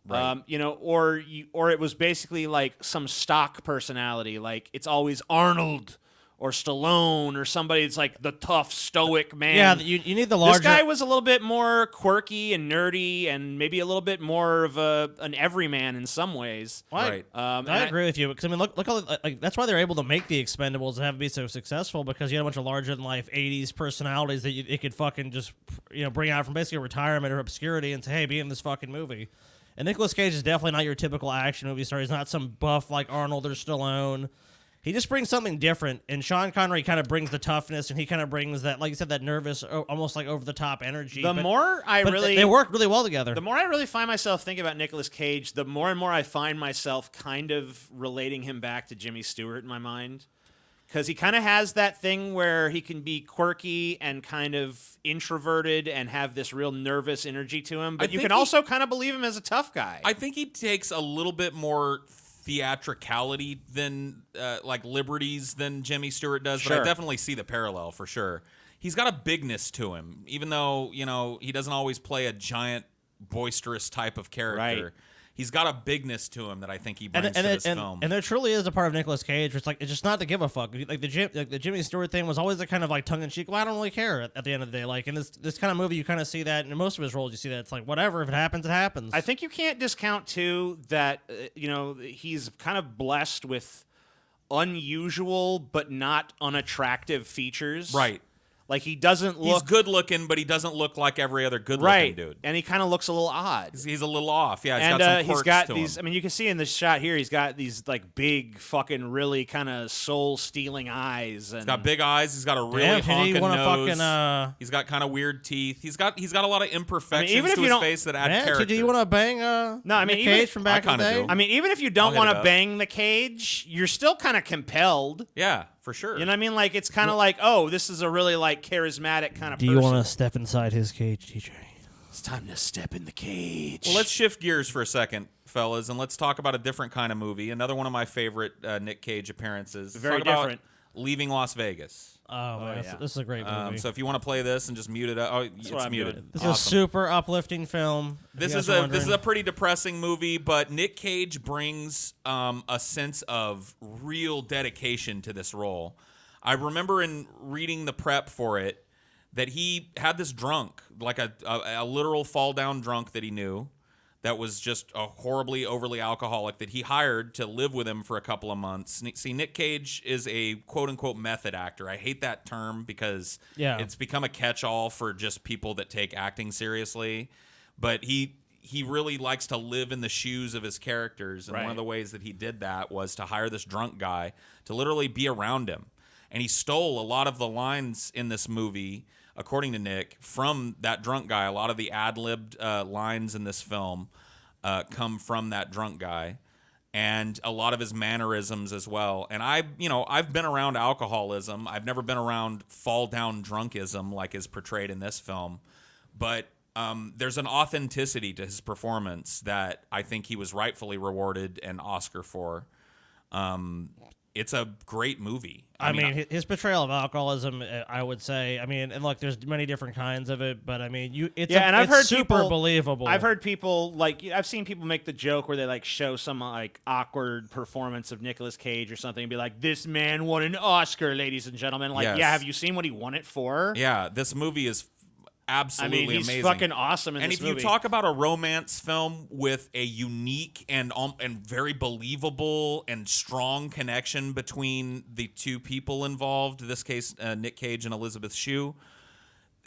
Right. Or it was basically like some stock personality, like it's always Arnold or Stallone or somebody that's like the tough, stoic man. Yeah, you need the larger. This guy was a little bit more quirky and nerdy and maybe a little bit more of an everyman in some ways. Right. I agree with you because I mean, look how like that's why they're able to make the Expendables and have it be so successful because you had a bunch of larger than life '80s personalities that it could fucking just bring out from basically retirement or obscurity and say, hey, be in this fucking movie. And Nicolas Cage is definitely not your typical action movie star. He's not some buff like Arnold or Stallone. He just brings something different, and Sean Connery kind of brings the toughness, and he kind of brings that, like you said, that nervous, almost like over-the-top energy. They work really well together. The more I really find myself thinking about Nicolas Cage, the more and more I find myself kind of relating him back to Jimmy Stewart in my mind. Because he kind of has that thing where he can be quirky and kind of introverted and have this real nervous energy to him, but you can also kind of believe him as a tough guy. I think he takes a little bit more theatricality than like liberties than Jimmy Stewart does, but I definitely see the parallel for sure. He's got a bigness to him, even though he doesn't always play a giant, boisterous type of character. Right. He's got a bigness to him that I think he brings to this film. And there truly is a part of Nicolas Cage where it's just not to give a fuck. Like the Jimmy Stewart thing was always the kind of like tongue in cheek. Well, I don't really care at the end of the day. Like in this kind of movie, you kind of see that in most of his roles. You see that it's like whatever. If it happens, it happens. I think you can't discount too that he's kind of blessed with unusual but not unattractive features. Right. Like he doesn't look. He's good looking, but he doesn't look like every other good right, looking dude. And he kind of looks a little odd. He's a little off. Yeah, He's got got some quirks to these. him. I mean, you can see in this shot here, he's got these like big, fucking, really kind of soul-stealing eyes. And He's got big eyes. He's got a really Damn, kid, honking you wanna nose. fucking, He's got kind of weird teeth. He's got a lot of imperfections even if to you his don't- face that add Man, character. do you want to bang? No, I mean, Nick even Cage if- from back I in the kinda day. do. I mean, even if you don't I'll hit want it to up. bang the Cage, you're still kind of compelled. Yeah, for sure. You know what I mean? Like it's kind of like, oh, this is a really like charismatic kind of Do person. you want to step inside his cage, TJ? It's time to step in the cage. Well, let's shift gears for a second, fellas, and let's talk about a different kind of movie. Another one of my favorite Nick Cage appearances. Very Talk about different. Leaving Las Vegas. Oh man, yeah. this is a great movie. So if you want to play this and just mute it up, it's what I'm muted. doing. This is a super uplifting film. This is a pretty depressing movie, but Nick Cage brings a sense of real dedication to this role. I remember in reading the prep for it that he had this drunk, like a literal fall down drunk that he knew, that was just a horribly overly alcoholic that he hired to live with him for a couple of months. See, Nick Cage is a quote-unquote method actor. I hate that term because it's become a catch-all for just people that take acting seriously. But he really likes to live in the shoes of his characters, and one of the ways that he did that was to hire this drunk guy to literally be around him. And he stole a lot of the lines in this movie, according to Nick, from that drunk guy. A lot of the ad-libbed lines in this film come from that drunk guy, and a lot of his mannerisms as well. And I've been around alcoholism. I've never been around fall-down drunkism like is portrayed in this film. But there's an authenticity to his performance that I think he was rightfully rewarded an Oscar for. it's a great movie. I mean, his portrayal of alcoholism, I would say. I mean, and look, there's many different kinds of it, but I mean, I've heard super people, believable. I've heard people like I've seen people make the joke where they like show some like awkward performance of Nicolas Cage or something and be like, "This man won an Oscar, ladies and gentlemen." Like, Yes. yeah, have you seen what he won it for? Yeah, this movie is absolutely he's amazing. fucking awesome in and this if movie. you talk about a romance film with a unique and very believable and strong connection between the two people involved, in this case Nick Cage and Elizabeth Shue,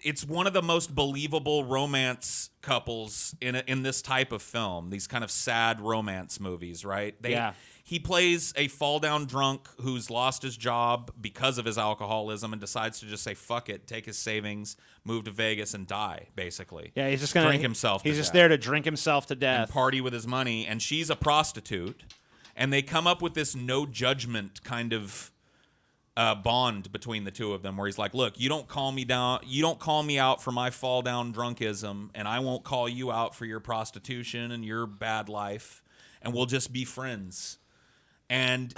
it's one of the most believable romance couples in this type of film. These kind of sad romance movies, right? He plays a fall-down drunk who's lost his job because of his alcoholism and decides to just say, fuck it, take his savings, move to Vegas, and die, basically. Yeah, he's just going to drink himself to He's just death. there to drink himself to death. And party with his money. And she's a prostitute. And they come up with this no judgment kind of bond between the two of them where he's like, look, you don't call me down, you don't call me out for my fall-down drunkism, and I won't call you out for your prostitution and your bad life, and we'll just be friends. And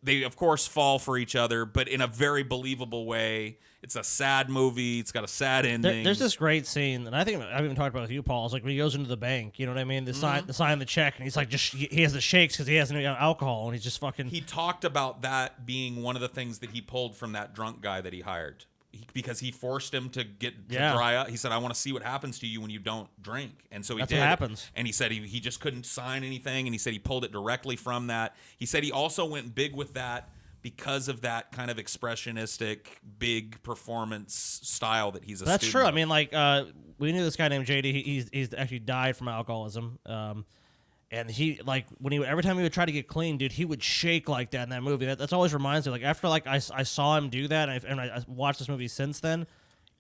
they, of course, fall for each other, but in a very believable way. It's a sad movie. It's got a sad ending. There's this great scene, and I think I've even talked about it with you, Paul. It's like when he goes into the bank, you know what I mean? The sign the check, and he's like, he has the shakes because he has no alcohol, and he's just fucking. He talked about that being one of the things that he pulled from that drunk guy that he hired. Because he forced him to dry out. He said, I want to see what happens to you when you don't drink. And so he That's did. what happens. And he said he just couldn't sign anything. And he said he pulled it directly from that. He said he also went big with that because of that kind of expressionistic, big performance style that he's a That's student true. of. I mean, like, we knew this guy named JD. He's actually died from alcoholism. And he, like, every time he would try to get clean, dude, he would shake like that in that movie. That's always reminds me, like, after, like, I saw him do that, and I watched this movie since then,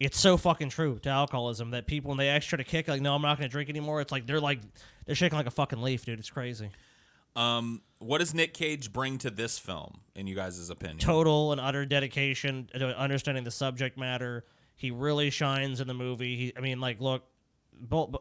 it's so fucking true to alcoholism that people, when they actually try to kick, like, no, I'm not going to drink anymore, it's like, they're shaking like a fucking leaf, dude. It's crazy. What does Nick Cage bring to this film, in you guys' opinion? Total and utter dedication to understanding the subject matter. He really shines in the movie. Look,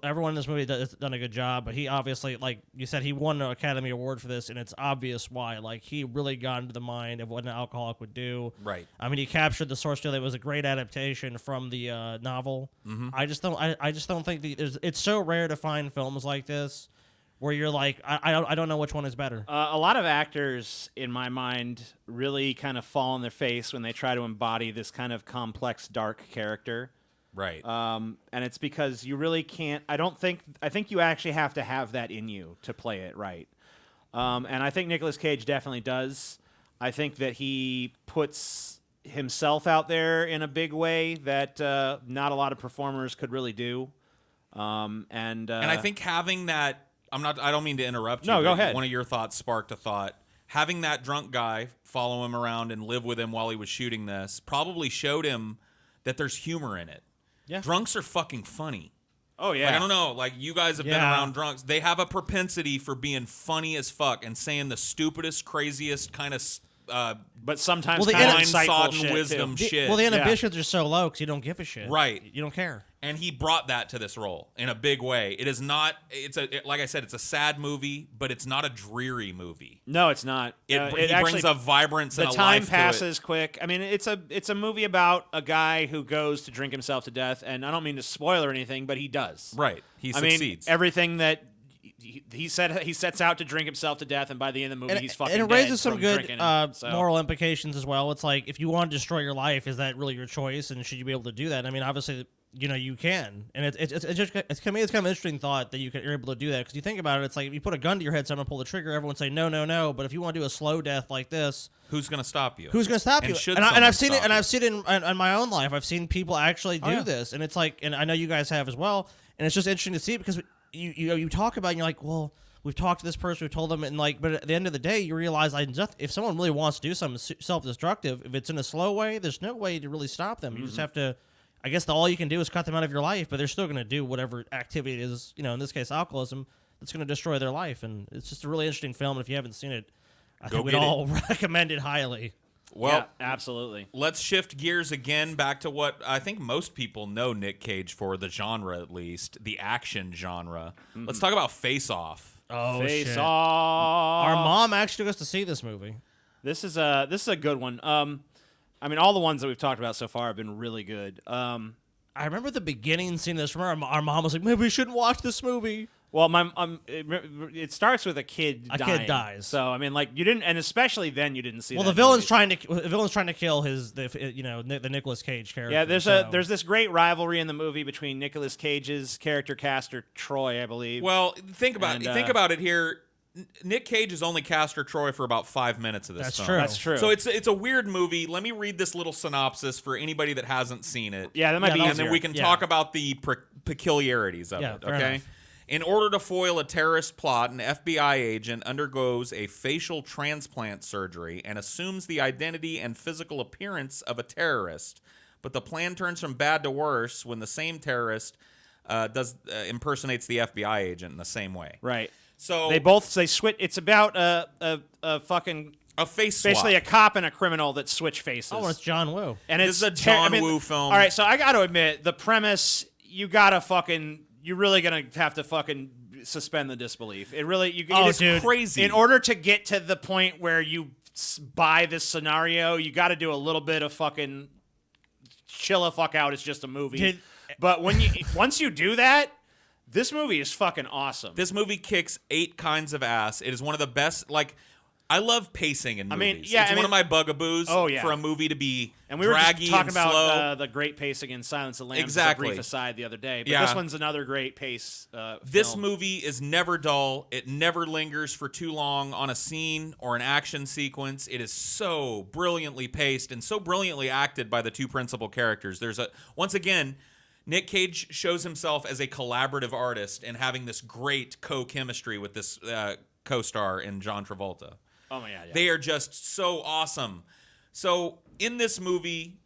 everyone in this movie has done a good job, but he obviously, like you said, he won an Academy Award for this, and it's obvious why. Like, he really got into the mind of what an alcoholic would do. Right. I mean, he captured the source material. It was a great adaptation from the novel. Mm-hmm. I just don't think it's so rare to find films like this where you're like, I don't know which one is better. A lot of actors, in my mind, really kind of fall on their face when they try to embody this kind of complex, dark character. Right. And it's because you really can't. I think you actually have to have that in you to play it right. And I think Nicolas Cage definitely does. I think that he puts himself out there in a big way that not a lot of performers could really do. And I think having that, I don't mean to interrupt you. No, go but ahead. One of your thoughts sparked a thought. Having that drunk guy follow him around and live with him while he was shooting this probably showed him that there's humor in it. Yeah. Drunks are fucking funny. Oh, yeah. Like, I don't know. Like, you guys have been Yeah. around drunks. They have a propensity for being funny as fuck and saying the stupidest, craziest kind of but sometimes Well, the kind of blind-sodden insightful shit, wisdom too. shit. Well, the inhibitions are so low because you don't give a shit. Right. You don't care. And he brought that to this role in a big way. It is not. Like I said, it's a sad movie, but it's not a dreary movie. No, it's not. He actually brings a vibrance and the a time life passes quick. I mean, it's a movie about a guy who goes to drink himself to death, and I don't mean to spoil or anything, but he does. to it. Right. He I succeeds. mean, everything that he said, he sets out to drink himself to death, and by the end of the movie, he's fucking And it dead raises some from good drinking it. So- moral implications as well. It's like, if you want to destroy your life, is that really your choice? And should you be able to do that? I mean, obviously, you can. And it's to me, it's kind of an interesting thought that you're able to do that. Because you think about it, it's like if you put a gun to your head, someone pull the trigger, everyone say no, no, no. But if you want to do a slow death like this, who's going to stop you? who's going to stop you? Should And someone I've seen stop it, and you? I've seen it in my own life. I've seen people actually do yeah. this, and it's like, and I know you guys have as well. And it's just interesting to see because you talk about it and you're like, well, we've talked to this person, we've told them, and like, but at the end of the day, you realize if someone really wants to do something self-destructive, if it's in a slow way, there's no way to really stop them. You just have to. I guess all you can do is cut them out of your life, but they're still going to do whatever activity it is, in this case, alcoholism, that's going to destroy their life. And it's just a really interesting film. And if you haven't seen it, I think we'd get it. all recommend it highly. Well, yeah, absolutely. let's shift gears again back to what I think most people know Nick Cage for, the genre at least, the action genre. Let's talk about Face Off. Oh, Face shit. Off. Our mom actually took us to see this movie. This is a good one. I mean, all the ones that we've talked about so far have been really good. I remember the beginning seeing this. Remember, our mom was like, "Maybe we shouldn't watch this movie." Well, it starts with a kid. A kid dies. So I mean, like you didn't, and especially then you didn't see. Well, that the villain's movie. trying to kill the Nicolas Cage character. Yeah, there's so. there's this great rivalry in the movie between Nicolas Cage's character Castor Troy, I believe. Well, think about it here. Nick Cage is only Castor Troy for about 5 minutes of this That's film. true. That's true. So it's a weird movie. Let me read this little synopsis for anybody that hasn't seen it. Yeah, that might be and easier. then we can talk about the peculiarities of it. fair Okay. enough. In order to foil a terrorist plot, an FBI agent undergoes a facial transplant surgery and assumes the identity and physical appearance of a terrorist. But the plan turns from bad to worse when the same terrorist impersonates the FBI agent in the same way. Right. So they switch. It's about a fucking a face swap. basically a cop and a criminal that switch faces. Oh, it's John Woo. And This is a John Woo film. All right, so I got to admit, the premise you're really gonna have to fucking suspend the disbelief. It really it is dude. Crazy. In order to get to the point where you buy this scenario, you got to do a little bit of fucking chill the fuck out. It's just a movie. But once you do that, this movie is fucking awesome. This movie kicks 8 kinds of ass. It is one of the best. Like, I love pacing in movies. It's one of my bugaboos for a movie to be and we were draggy just talking and about slow. the great pacing in Silence of the Lambs. Exactly. As a brief aside the other day, but Yeah. this one's another great pace. This film. movie is never dull. It never lingers for too long on a scene or an action sequence. It is so brilliantly paced and so brilliantly acted by the 2 principal characters. Once again, Nick Cage shows himself as a collaborative artist and having this great co-chemistry with this co-star in John Travolta. Oh my god! Yeah. They are just so awesome. So in this movie,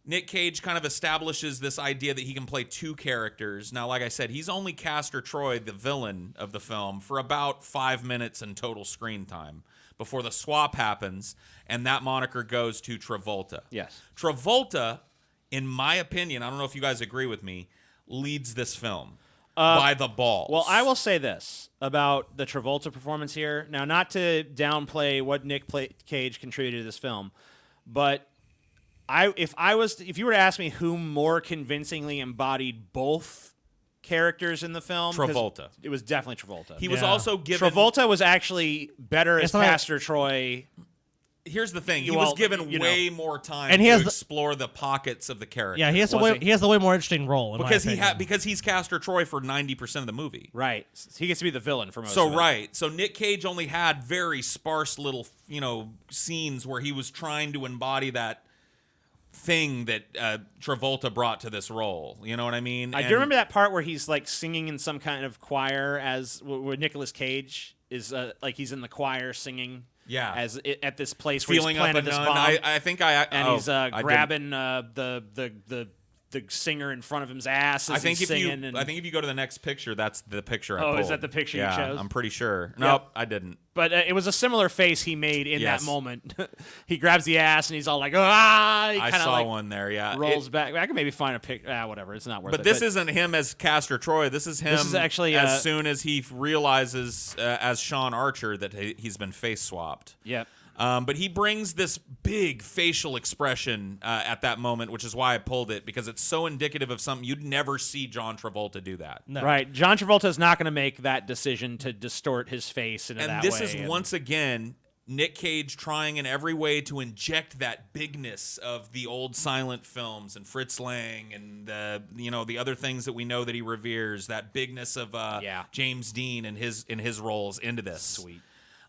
Nick Cage kind of establishes this idea that he can play 2 characters. Now, like I said, he's only Castor Troy, the villain of the film, for about 5 minutes in total screen time before the swap happens, and that moniker goes to Travolta. Yes. Travolta, in my opinion, I don't know if you guys agree with me, leads this film by the balls. Well, I will say this about the Travolta performance here. Now, not to downplay what Nick Cage contributed to this film, but if you were to ask me who more convincingly embodied both characters in the film, Travolta. It was definitely Travolta. He was also given... Travolta was actually better as not- Castor Troy. Here's the thing. He Well, was given you know. way more time And he to has the- explore the pockets of the character. Yeah, he has the way more interesting role in because my opinion. because he's Castor Troy for 90% of the movie. Right. He gets to be the villain for most So of it. right. So Nick Cage only had very sparse little, scenes where he was trying to embody that thing that Travolta brought to this role. You know what I mean? I do remember that part where he's like singing in some kind of choir where Nicolas Cage is like he's in the choir singing. Yeah. At this place feeling where he's up a planted this nun. bomb. I think he's I grabbing the singer in front of him's ass. As I think he's singing if you go to the next picture, that's the picture I Oh, pulled. is that the picture you yeah, chose? I'm pretty sure. Nope, I didn't. But it was a similar face he made in Yes. that moment. He grabs the ass and he's all like, ah! He I kinda, saw like, one there, yeah. rolls back. I can maybe find a pic. Whatever. It's not worth it. But this isn't him as Castor Troy. This is him This is actually, as soon as he realizes as Sean Archer that he's been face swapped. Yep. But he brings this big facial expression at that moment, which is why I pulled it, because it's so indicative of something you'd never see John Travolta do that. No. Right. John Travolta is not going to make that decision to distort his face into that And way. this is once again Nick Cage trying in every way to inject that bigness of the old silent films and Fritz Lang and the other things that we know that he reveres. That bigness of James Dean and his roles into this. Sweet.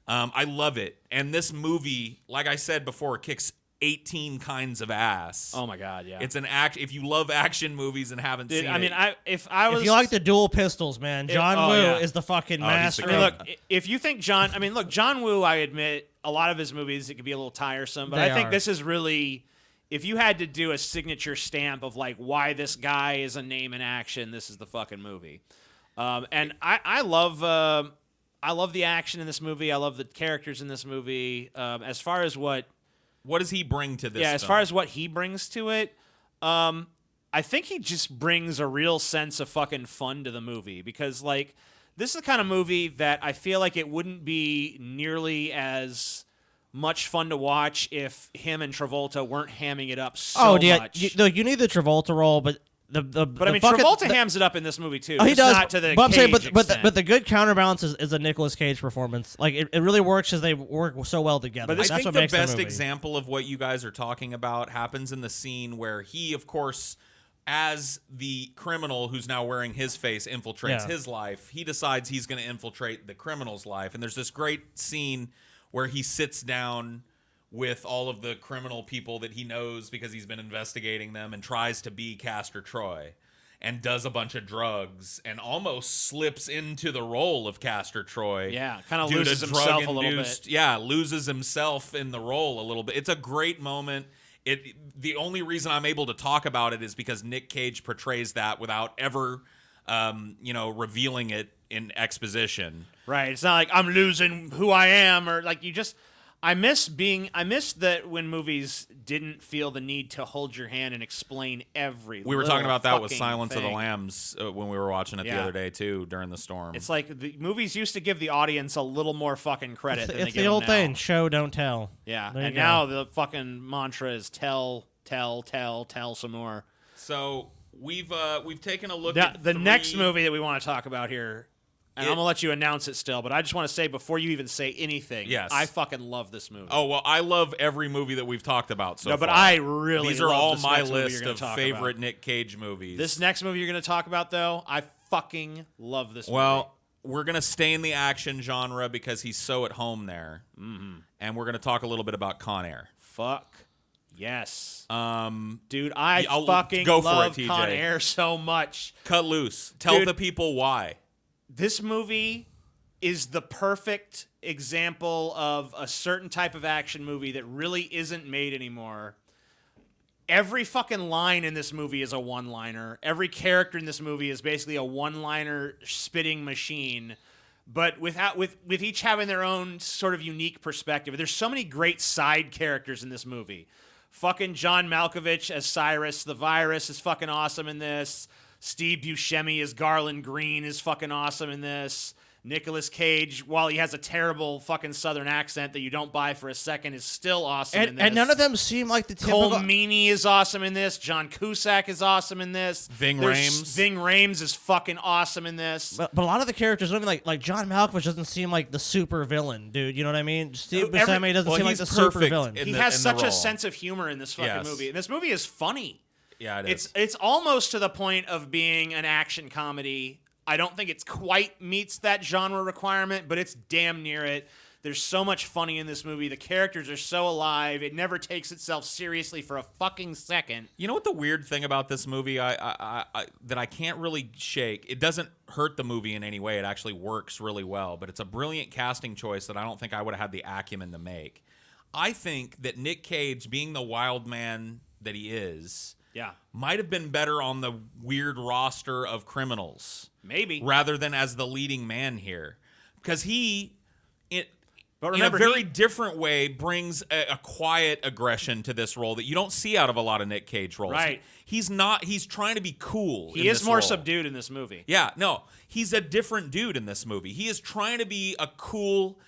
I love it. And this movie, like I said before, kicks 18 kinds of ass. Oh my god, yeah. It's an act. If you love action movies and haven't seen I mean, it, if If you like the dual pistols, man, John Woo is the fucking master. the I mean, king. look, if you think John Woo, I admit, a lot of his movies, it could be a little tiresome, but They I think are. this is really, if you had to do a signature stamp of like why this guy is a name in action, this is the fucking movie. And I love the action in this movie. I love the characters in this movie. As far as what does he bring to this? as film? far as what he brings to it, I think he just brings a real sense of fucking fun to the movie, because like this is the kind of movie that I feel like it wouldn't be nearly as much fun to watch if him and Travolta weren't hamming it up so Oh, yeah. much. You need the Travolta role, but But I mean, Travolta hams it up in this movie too. Oh, he just does. Not to the but I'm saying, Cage extent. but the good counterbalance is a Nicolas Cage performance. Like it really works because they work so well together. But That's I think what the makes best movie. example of what you guys are talking about happens in the scene where he, of course, as the criminal who's now wearing his face, infiltrates his life. He decides he's going to infiltrate the criminal's life. And there's this great scene where he sits down with all of the criminal people that he knows because he's been investigating them and tries to be Castor Troy and does a bunch of drugs and almost slips into the role of Castor Troy. Yeah, kind of loses himself a little bit. Yeah, loses himself in the role a little bit. It's a great moment. The only reason I'm able to talk about it is because Nick Cage portrays that without ever, revealing it in exposition. Right. It's not like I'm losing who I am or like you just. I miss that when movies didn't feel the need to hold your hand and explain every. We were talking about that with fucking Silence of the thing. Lambs when we were watching it the other day too during the storm. It's like the movies used to give the audience a little more fucking credit. Than It's they the give old them now. thing: show, don't tell. Yeah, There you and go. now the fucking mantra is tell some more. So we've taken a look Now, at the three- next movie that we want to talk about here. And I'm going to let you announce it still, but I just want to say before you even say anything, Yes. I fucking love this movie. Oh, well, I love every movie that we've talked about so No, but far. I really These are love all this my next movie list you're gonna of talk favorite about. Nick Cage movies. This next movie you're going to talk about, though, I fucking love this movie. Well, we're going to stay in the action genre because he's so at home there. Mm-hmm. And we're going to talk a little bit about Con Air. Fuck. Yes. Dude, I'll fucking go for it, love TJ. Con Air so much. Cut loose. Tell Dude. the people why. This movie is the perfect example of a certain type of action movie that really isn't made anymore. Every fucking line in this movie is a one-liner. Every character in this movie is basically a one-liner spitting machine, but with each having their own sort of unique perspective. There's so many great side characters in this movie. Fucking John Malkovich as Cyrus the Virus is fucking awesome in this. Steve Buscemi as Garland Green is fucking awesome in this. Nicolas Cage, while he has a terrible fucking Southern accent that you don't buy for a second, is still awesome in this. And none of them seem like the typical. Cole Meany is awesome in this. John Cusack is awesome in this. Ving Rhames. Ving Rhames is fucking awesome in this. But a lot of the characters don't even like John Malkovich doesn't seem like the super villain, dude. You know what I mean? Steve Buscemi doesn't seem like the super villain. He has such a sense of humor in this fucking movie. And this movie is funny. Yeah, it is. It's almost to the point of being an action comedy. I don't think it's quite meets that genre requirement, but it's damn near it. There's so much funny in this movie. The characters are so alive. It never takes itself seriously for a fucking second. You know what the weird thing about this movie that I can't really shake? It doesn't hurt the movie in any way. It actually works really well, but it's a brilliant casting choice that I don't think I would have had the acumen to make. I think that Nick Cage, being the wild man that he is, might have been better on the weird roster of criminals. Maybe. Rather than as the leading man here. Because But in a remember, very different way, brings a quiet aggression to this role that you don't see out of a lot of Nick Cage roles. Right. He's trying to be cool. He in is this more role. subdued in this movie. Yeah, no. He's a different dude in this movie. He is trying to be a cool,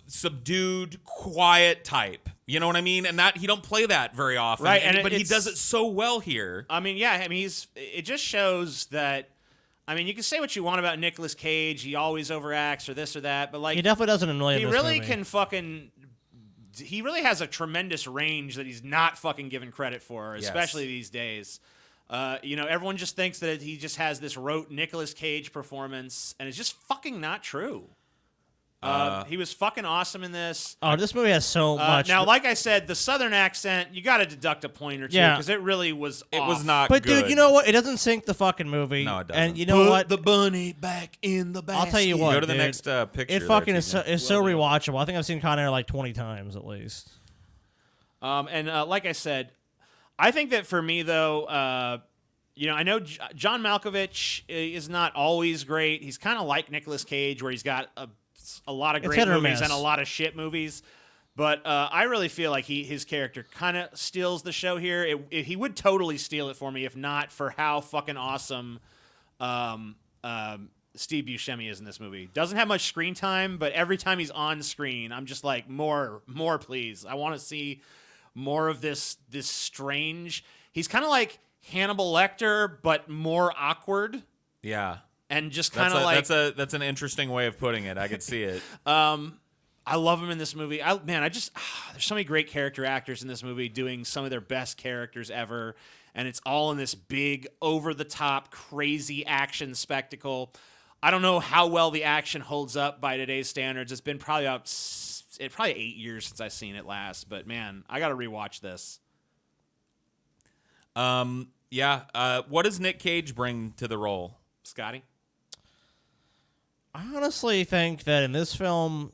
subdued, quiet type. You know what I mean? And that he don't play that very often. Right, but he does it so well here. I mean, yeah, it just shows that. I mean, you can say what you want about Nicolas Cage. He always overacts or this or that, but like He definitely doesn't annoy. he in this really movie. can fucking. He really has a tremendous range that he's not fucking given credit for, especially these days. Everyone just thinks that he just has this rote Nicolas Cage performance, and it's just fucking not true. He was fucking awesome in this. Oh, this movie has so much. Now, like I said, the Southern accent, you got to deduct a point or two because it really was. It off. was not. But good. dude, you know what? It doesn't sink the fucking movie. No, it doesn't. And you know what? the bunny back in the basket. I'll tell you what. Go to the dude. next picture. It fucking there, is so, it's so rewatchable. I think I've seen Con Air like 20 times at least. Like I said, I think that for me though, I know John Malkovich is not always great. He's kind of like Nicolas Cage, where he's got a lot of It's great hit or movies miss. and a lot of shit movies. But I really feel like his character kind of steals the show here. He would totally steal it for me if not for how fucking awesome Steve Buscemi is in this movie. Doesn't have much screen time, but every time he's on screen, I'm just like, more, please. I want to see more of this strange. He's kind of like Hannibal Lecter, but more awkward. Yeah. And just kind of like that's an interesting way of putting it. I could see it. I love him in this movie. There's so many great character actors in this movie doing some of their best characters ever, and it's all in this big, over-the-top, crazy action spectacle. I don't know how well the action holds up by today's standards. It's been probably 8 years since I've seen it last, but man, I got to rewatch this. What does Nick Cage bring to the role? Scotty? I honestly think that in this film,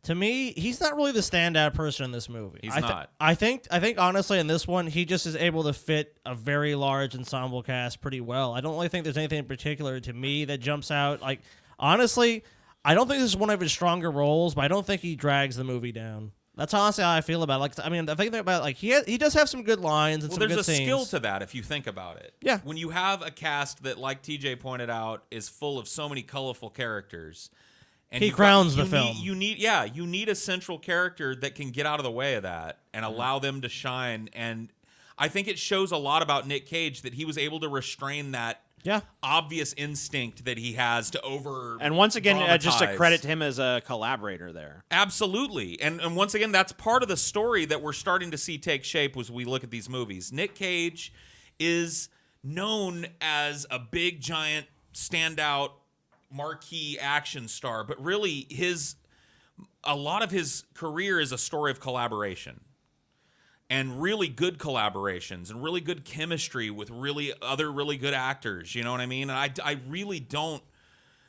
to me, he's not really the standout person in this movie. He's not. I think honestly in this one, he just is able to fit a very large ensemble cast pretty well. I don't really think there's anything in particular to me that jumps out. Like, honestly, I don't think this is one of his stronger roles, but I don't think he drags the movie down. That's honestly how I feel about it. Like, I mean, the thing about like he does have some good lines and some good there's a scenes. skill to that if you think about it. Yeah. When you have a cast that, like TJ pointed out, is full of so many colorful characters, and He crowns the film. You need a central character that can get out of the way of that and allow them to shine. And I think it shows a lot about Nick Cage that he was able to restrain that obvious instinct that he has to over. And once again, just a dramatize. credit to him as a collaborator there. Absolutely. And once again, that's part of the story that we're starting to see take shape as we look at these movies. Nick Cage is known as a big, giant, standout, marquee action star, but really a lot of his career is a story of collaboration. And really good collaborations and really good chemistry with other really good actors. You know what I mean? And I really don't.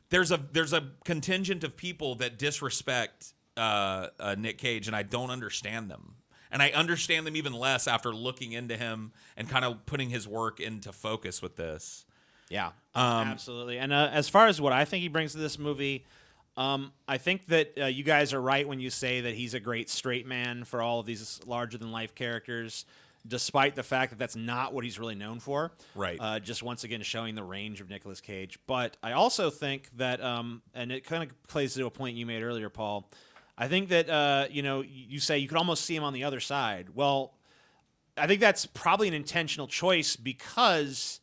There's a contingent of people that disrespect Nick Cage, and I don't understand them. And I understand them even less after looking into him and kind of putting his work into focus with this. Yeah, absolutely. And as far as what I think he brings to this movie, I think that you guys are right when you say that he's a great straight man for all of these larger-than-life characters, despite the fact that that's not what he's really known for. Right. Just once again showing the range of Nicolas Cage. But I also think that, and it kind of plays to a point you made earlier, Paul, I think that, you say you could almost see him on the other side. Well, I think that's probably an intentional choice because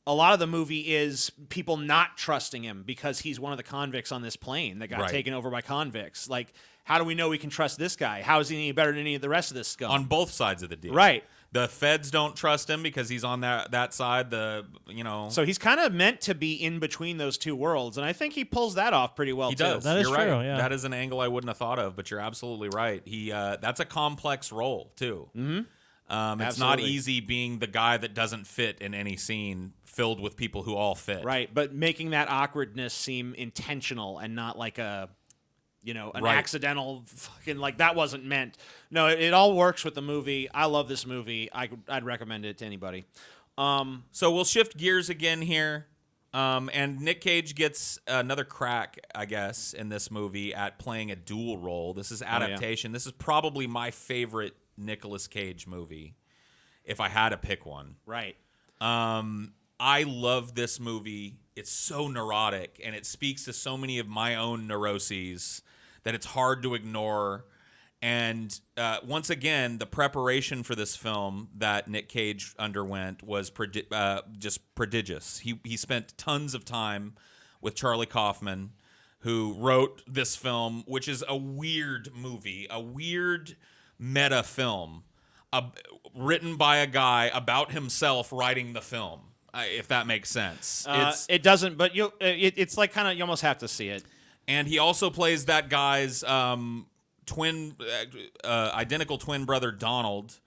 a lot of the movie is people not trusting him because he's one of the convicts on this plane that got taken over by convicts. Like, how do we know we can trust this guy? How is he any better than any of the rest of this scum? On both sides of the deal. Right. The feds don't trust him because he's on that side. So he's kind of meant to be in between those two worlds, and I think he pulls that off pretty well, he too. does. That is you're true, right. yeah. That is an angle I wouldn't have thought of, but you're absolutely right. That's a complex role, too. Mm-hmm. It's not easy being the guy that doesn't fit in any scene filled with people who all fit. Right, but making that awkwardness seem intentional and not like an accidental fucking, like, that wasn't meant. No, it all works with the movie. I love this movie. I'd recommend it to anybody. So we'll shift gears again here. And Nick Cage gets another crack, I guess, in this movie at playing a dual role. This is adaptation. This is probably my favorite Nicolas Cage movie, if I had to pick one. Right. I love this movie. It's so neurotic, and it speaks to so many of my own neuroses that it's hard to ignore. And once again, the preparation for this film that Nick Cage underwent was just prodigious. He spent tons of time with Charlie Kaufman, who wrote this film, which is a weird movie, a weird meta film, written by a guy about himself writing the film, if that makes sense. It doesn't, but it's like kind of you almost have to see it. And he also plays that guy's identical twin brother Donald,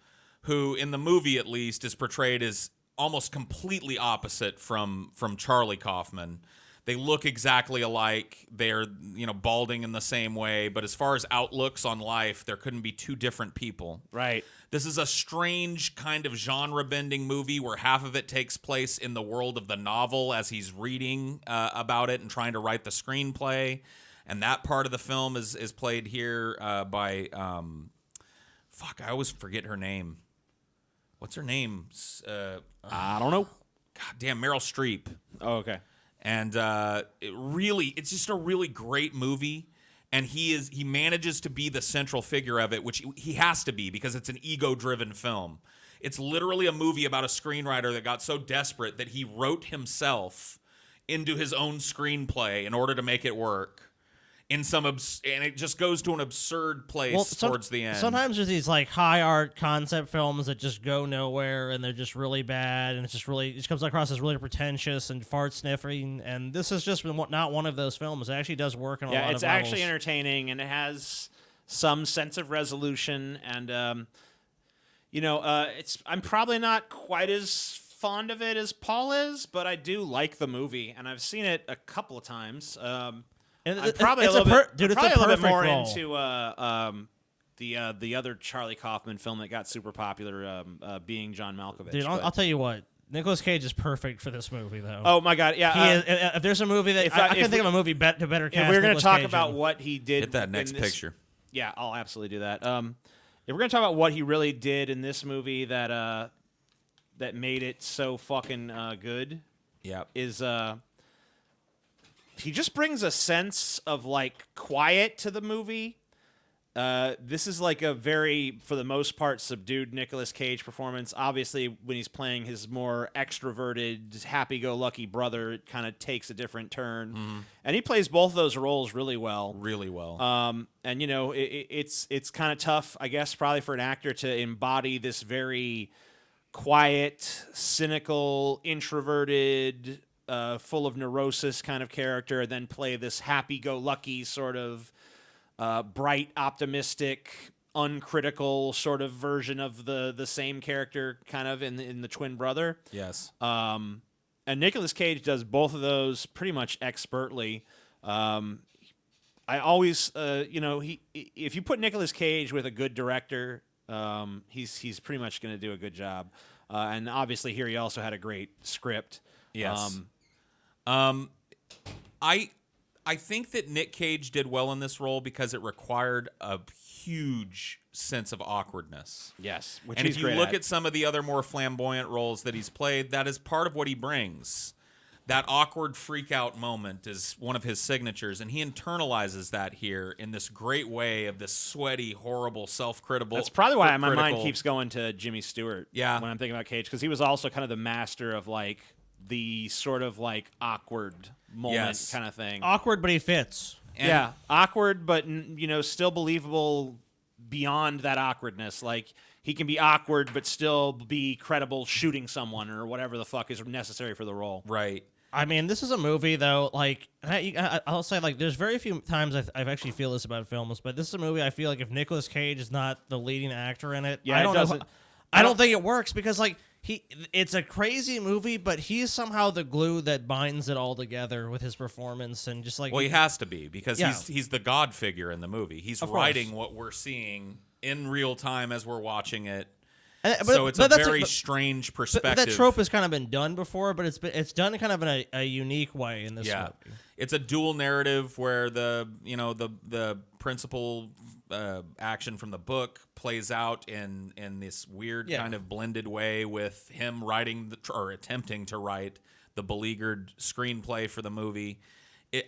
who in the movie at least is portrayed as almost completely opposite from Charlie Kaufman. They look exactly alike. They're, balding in the same way. But as far as outlooks on life, there couldn't be two different people. Right. This is a strange kind of genre-bending movie where half of it takes place in the world of the novel as he's reading about it and trying to write the screenplay. And that part of the film is played here by... I always forget her name. What's her name? I don't know. God damn, Meryl Streep. Oh, okay. And it's just a really great movie. And he manages to be the central figure of it, which he has to be because it's an ego-driven film. It's literally a movie about a screenwriter that got so desperate that he wrote himself into his own screenplay in order to make it work. And it just goes to an absurd place towards the end. Sometimes there's these like high art concept films that just go nowhere and they're just really bad and it just comes across as really pretentious and fart sniffing. And this is just not one of those films. It actually does work on a lot of levels. Yeah, it's actually entertaining and it has some sense of resolution. And I'm probably not quite as fond of it as Paul is, but I do like the movie and I've seen it a couple of times. I'm probably a little bit more into the other Charlie Kaufman film that got super popular, Being John Malkovich. Dude, I'll tell you what. Nicolas Cage is perfect for this movie, though. Oh my God, yeah. If there's a movie that I can think of a movie to better cast. If we're going to talk Cage about what he did, get that next picture. Yeah, I'll absolutely do that. If we're going to talk about what he really did in this movie that made it so fucking good, is he just brings a sense of like quiet to the movie. This is like a very, for the most part, subdued Nicolas Cage performance. Obviously, when he's playing his more extroverted, happy-go-lucky brother, it kind of takes a different turn. Mm-hmm. And he plays both of those roles really well. Really well. And it's kind of tough, I guess, probably for an actor to embody this very quiet, cynical, introverted, full of neurosis kind of character, and then play this happy-go-lucky sort of bright, optimistic, uncritical sort of version of the same character kind of in the twin brother. Yes. And Nicolas Cage does both of those pretty much expertly. I always, if you put Nicolas Cage with a good director, he's pretty much going to do a good job. And obviously here he also had a great script. Yes. I think that Nick Cage did well in this role because it required a huge sense of awkwardness. Yes, which and he's if you great look at some of the other more flamboyant roles that he's played, that is part of what he brings. That awkward freak out moment is one of his signatures, and he internalizes that here in this great way of this sweaty, horrible, self-critical. That's probably why my mind keeps going to Jimmy Stewart. Yeah. When I'm thinking about Cage, because he was also kind of the master of like the sort of like awkward moment kind of thing. Awkward, but he fits. And awkward, but still believable beyond that awkwardness. Like he can be awkward, but still be credible shooting someone or whatever the fuck is necessary for the role. Right. I mean, this is a movie, though, like, I'll say, like, there's very few times I've actually feel this about films, but this is a movie I feel like if Nicolas Cage is not the leading actor in it, I don't think it works because, like, it's a crazy movie, but he's somehow the glue that binds it all together with his performance and just, like... Well, he has to be because he's the God figure in the movie. He's writing what we're seeing in real time as we're watching it. So it's a very strange perspective. But that trope has kind of been done before, but it's done kind of in a unique way in this movie. It's a dual narrative where the principal action from the book plays out in this weird kind of blended way with him writing or attempting to write the beleaguered screenplay for the movie.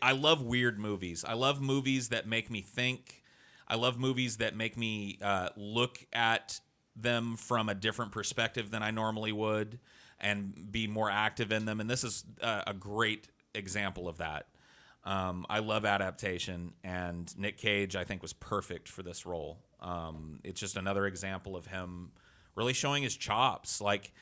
I love weird movies. I love movies that make me think. I love movies that make me look at them from a different perspective than I normally would and be more active in them. And this is a great example of that. I love adaptation, and Nick Cage, I think, was perfect for this role. It's just another example of him really showing his chops. Like,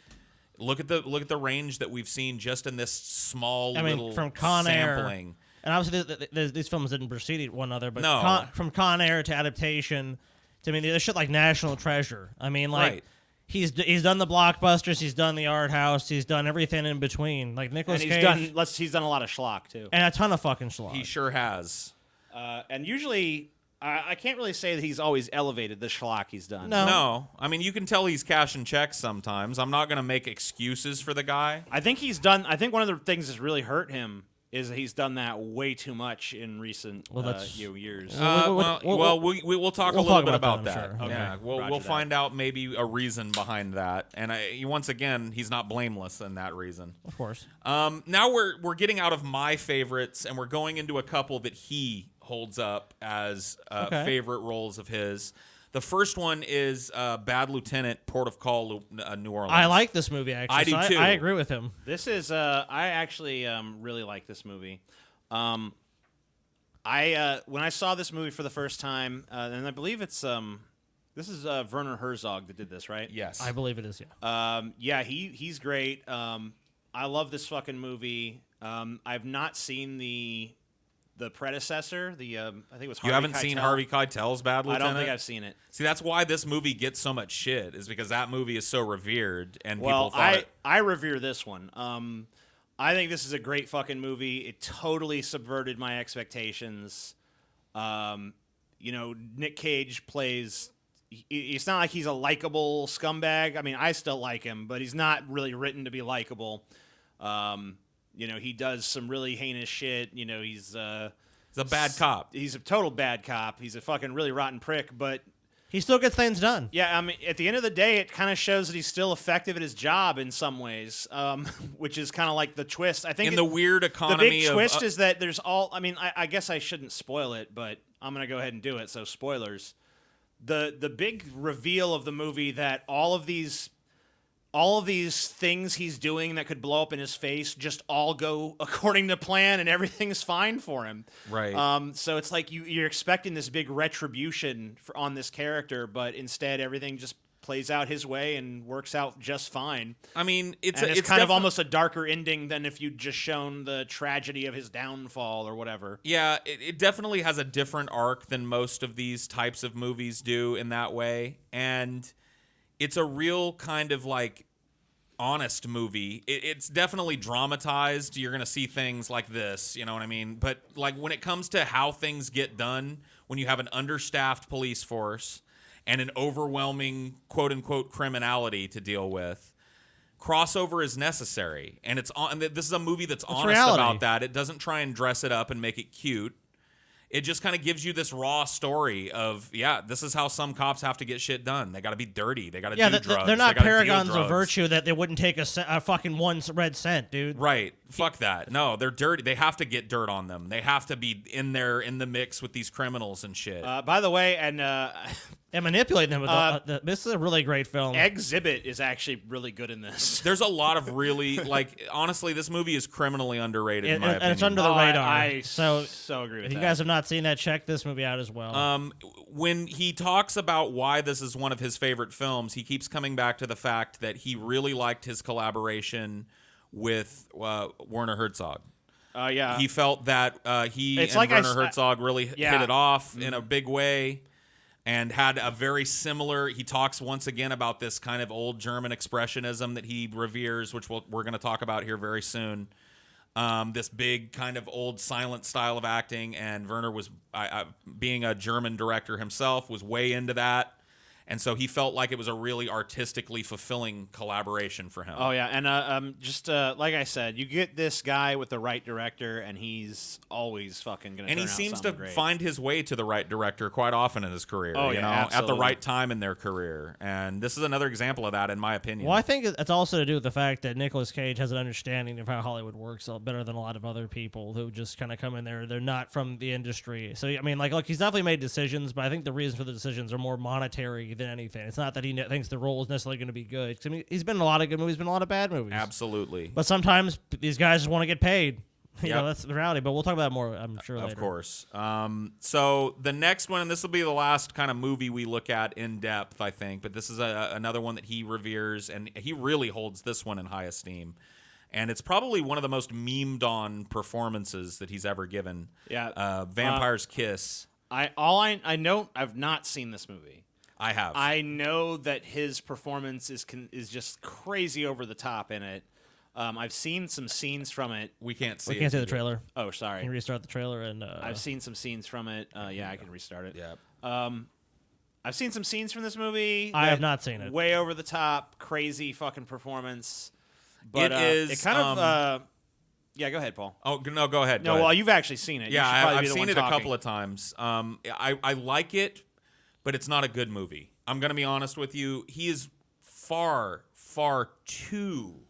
look at the range that we've seen just in this small little from Con sampling. Air, and obviously these films didn't precede one another, but no. From Con Air to adaptation. I mean, there's shit like National Treasure. I mean, like he's done the blockbusters, he's done the art house, he's done everything in between. Like Nicolas Cage, he's done a lot of schlock too, and a ton of fucking schlock. He sure has. And usually, I can't really say that he's always elevated the schlock he's done. No. I mean, you can tell he's cashing checks sometimes. I'm not going to make excuses for the guy. I think one of the things that's really hurt him is that he's done that way too much in recent years. We'll talk a little bit about I'm that. sure. Okay. Yeah, we'll Roger that. find out maybe a reason behind that. And once again, he's not blameless in that reason. Of course. Now we're getting out of my favorites and we're going into a couple that he holds up as favorite roles of his. The first one is Bad Lieutenant, Port of Call, New Orleans. I like this movie, actually. I do, too. I agree with him. This is I actually really like this movie. When I saw this movie for the first time, and I believe it's this is Werner Herzog that did this, right? Yes, I believe it is. Yeah. Yeah, he's great. I love this fucking movie. I've not seen the predecessor. I think it was Harvey You haven't Keitel. seen Harvey Keitel's Bad Lieutenant? I don't think I've seen it. See, that's why this movie gets so much shit, is because that movie is so revered and Well, people thought I revere this one. I think this is a great fucking movie. It totally subverted my expectations. Nick Cage plays. It's not like he's a likable scumbag. I mean, I still like him, but he's not really written to be likable. He does some really heinous shit. He's a bad cop. He's a total bad cop. He's a fucking really rotten prick, but he still gets things done. yeah, I mean, at the end of the day, it kind of shows that he's still effective at his job in some ways, which is kind of like the twist. I think in the weird economy the big of, twist is that there's all. I mean, I guess I shouldn't spoil it, but I'm gonna go ahead and do it. So spoilers. The big reveal of the movie that all of these things he's doing that could blow up in his face just all go according to plan and everything's fine for him. Right. So it's like you're expecting this big retribution on this character, but instead everything just plays out his way and works out just fine. I mean, it's kind of almost a darker ending than if you'd just shown the tragedy of his downfall or whatever. Yeah, it definitely has a different arc than most of these types of movies do in that way. And it's a real kind of like honest movie. It's definitely dramatized. You're going to see things like this, you know what I mean? But like when it comes to how things get done, when you have an understaffed police force and an overwhelming quote unquote criminality to deal with, crossover is necessary. And this is a movie that's honest reality about that. It doesn't try and dress it up and make it cute. It just kind of gives you this raw story of, this is how some cops have to get shit done. They got to be dirty. They got to do drugs. They're not they gotta paragons deal of drugs. virtue that they wouldn't take a fucking one red cent, dude. Right. Fuck that. No, they're dirty. They have to get dirt on them. They have to be in the mix with these criminals and shit. By the way, and manipulating them with this is a really great film. Exhibit is actually really good in this. There's a lot of really, honestly, this movie is criminally underrated in my opinion. And it's under the radar. I so agree with if that. you guys have not seen that, check this movie out as well. When he talks about why this is one of his favorite films, he keeps coming back to the fact that he really liked his collaboration with Werner Herzog. Yeah. He felt that he and Werner Herzog really hit it off in a big way and had a very similar... He talks once again about this kind of old German expressionism that he reveres, which we're going to talk about here very soon. This big kind of old silent style of acting, and Werner was, being a German director himself, was way into that. And so he felt like it was a really artistically fulfilling collaboration for him. Oh, yeah. And just like I said, you get this guy with the right director, and he's always fucking going to And he seems to find his way to the right director quite often in his career. Oh, you know, absolutely. at the right time in their career. And this is another example of that, in my opinion. Well, I think it's also to do with the fact that Nicolas Cage has an understanding of how Hollywood works better than a lot of other people who just kind of come in there. They're not from the industry. So, I mean, look, he's definitely made decisions, but I think the reason for the decisions are more monetary than anything. It's not that he thinks the role is necessarily going to be good. I mean, he's been in a lot of good movies, been in a lot of bad movies. Absolutely. But sometimes these guys just want to get paid. You Yep. know, that's the reality. But we'll talk about that more, I'm sure, later. Of course. So the next one, and this will be the last kind of movie we look at in depth, I think, but this is another one that he reveres, and he really holds this one in high esteem. And it's probably one of the most memed on performances that he's ever given. Yeah. Vampire's Kiss. I know I've not seen this movie. I have. I know that his performance is just crazy over the top in it. I've seen some scenes from it. We can't see We can't see the trailer. Oh, sorry. Can you restart the trailer? And I've seen some scenes from it. Yeah, I can restart it. Yeah. I've seen some scenes from this movie. I have not seen it. Way over the top, crazy fucking performance. But It is, it kind of Yeah, go ahead, Paul. Oh no, go ahead. No, go ahead. well, you've actually seen it. Yeah, I've I've seen it a couple of times. I like it, but it's not a good movie. I'm going to be honest with you. He is far, far too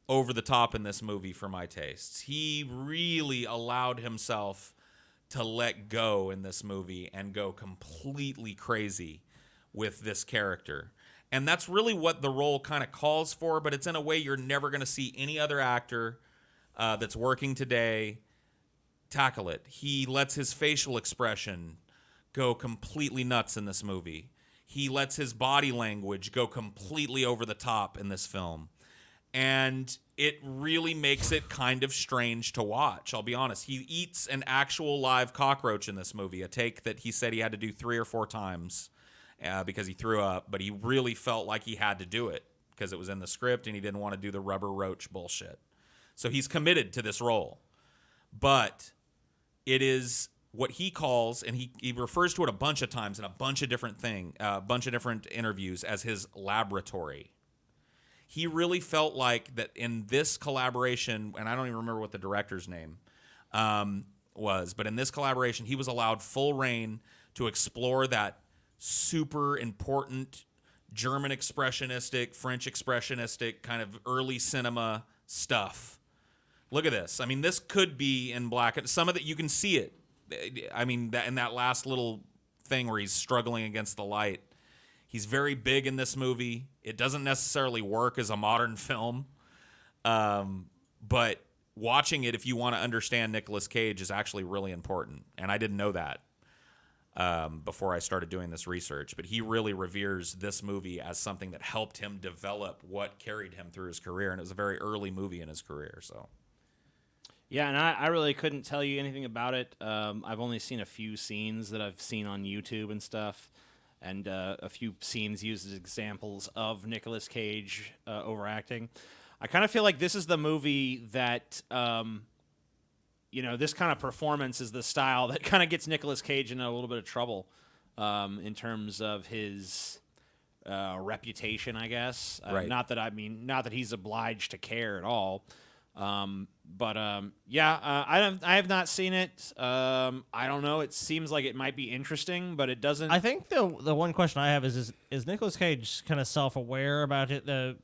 over the top in this movie for my tastes. He really allowed himself to let go in this movie and go completely crazy with this character. And that's really what the role kind of calls for, but it's in a way you're never going to see any other actor that's working today tackle it. He lets his facial expression go completely nuts in this movie. He lets his body language go completely over the top in this film. And it really makes it kind of strange to watch, I'll be honest. He eats an actual live cockroach in this movie, a take that he said he had to do 3 or 4 times because he threw up, but he really felt like he had to do it because it was in the script and he didn't want to do the rubber roach bullshit. So he's committed to this role. But it is what he calls, and he refers to it a bunch of times in a bunch of different interviews as his laboratory. He really felt like that in this collaboration, and I don't even remember what the director's name was, but in this collaboration, he was allowed full reign to explore that super important German expressionistic, French expressionistic kind of early cinema stuff. Look at this. I mean, this could be in black. Some of it, you can see it. I mean, in that last little thing where he's struggling against the light. He's very big in this movie. It doesn't necessarily work as a modern film. But watching it, if you want to understand Nicolas Cage, is actually really important. And I didn't know that before I started doing this research. But he really reveres this movie as something that helped him develop what carried him through his career. And it was a very early movie in his career, so... Yeah, and I really couldn't tell you anything about it. I've only seen a few scenes that I've seen on YouTube and stuff, and a few scenes used as examples of Nicolas Cage overacting. I kind of feel like this is the movie that, this kind of performance is the style that kind of gets Nicolas Cage in a little bit of trouble in terms of his reputation, I guess. Right. Not that he's obliged to care at all. I have not seen it. I don't know. It seems like it might be interesting, but it doesn't. I think the one question I have is Nicolas Cage kind of self-aware about it, the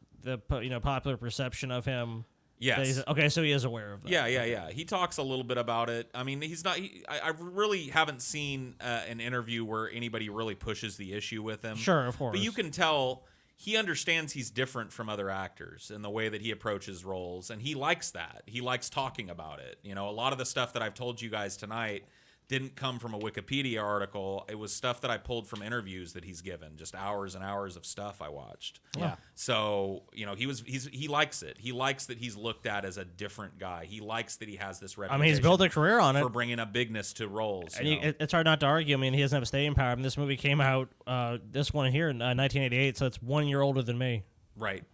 popular perception of him? Yes. Okay, so he is aware of that. Yeah. He talks a little bit about it. I mean, he's not. I really haven't seen an interview where anybody really pushes the issue with him. Sure, of course. But you can tell he understands he's different from other actors in the way that he approaches roles, and he likes that. He likes talking about it. A lot of the stuff that I've told you guys tonight didn't come from a Wikipedia article. It was stuff that I pulled from interviews that he's given, just hours and hours of stuff I watched. Yeah. So, he likes it. He likes that he's looked at as a different guy. He likes that he has this reputation. I mean, he's built a career on it. For bringing a bigness to roles. And it's hard not to argue. I mean, he doesn't have staying power. I mean, this movie came out, this one here, in 1988, so it's 1 year older than me. Right.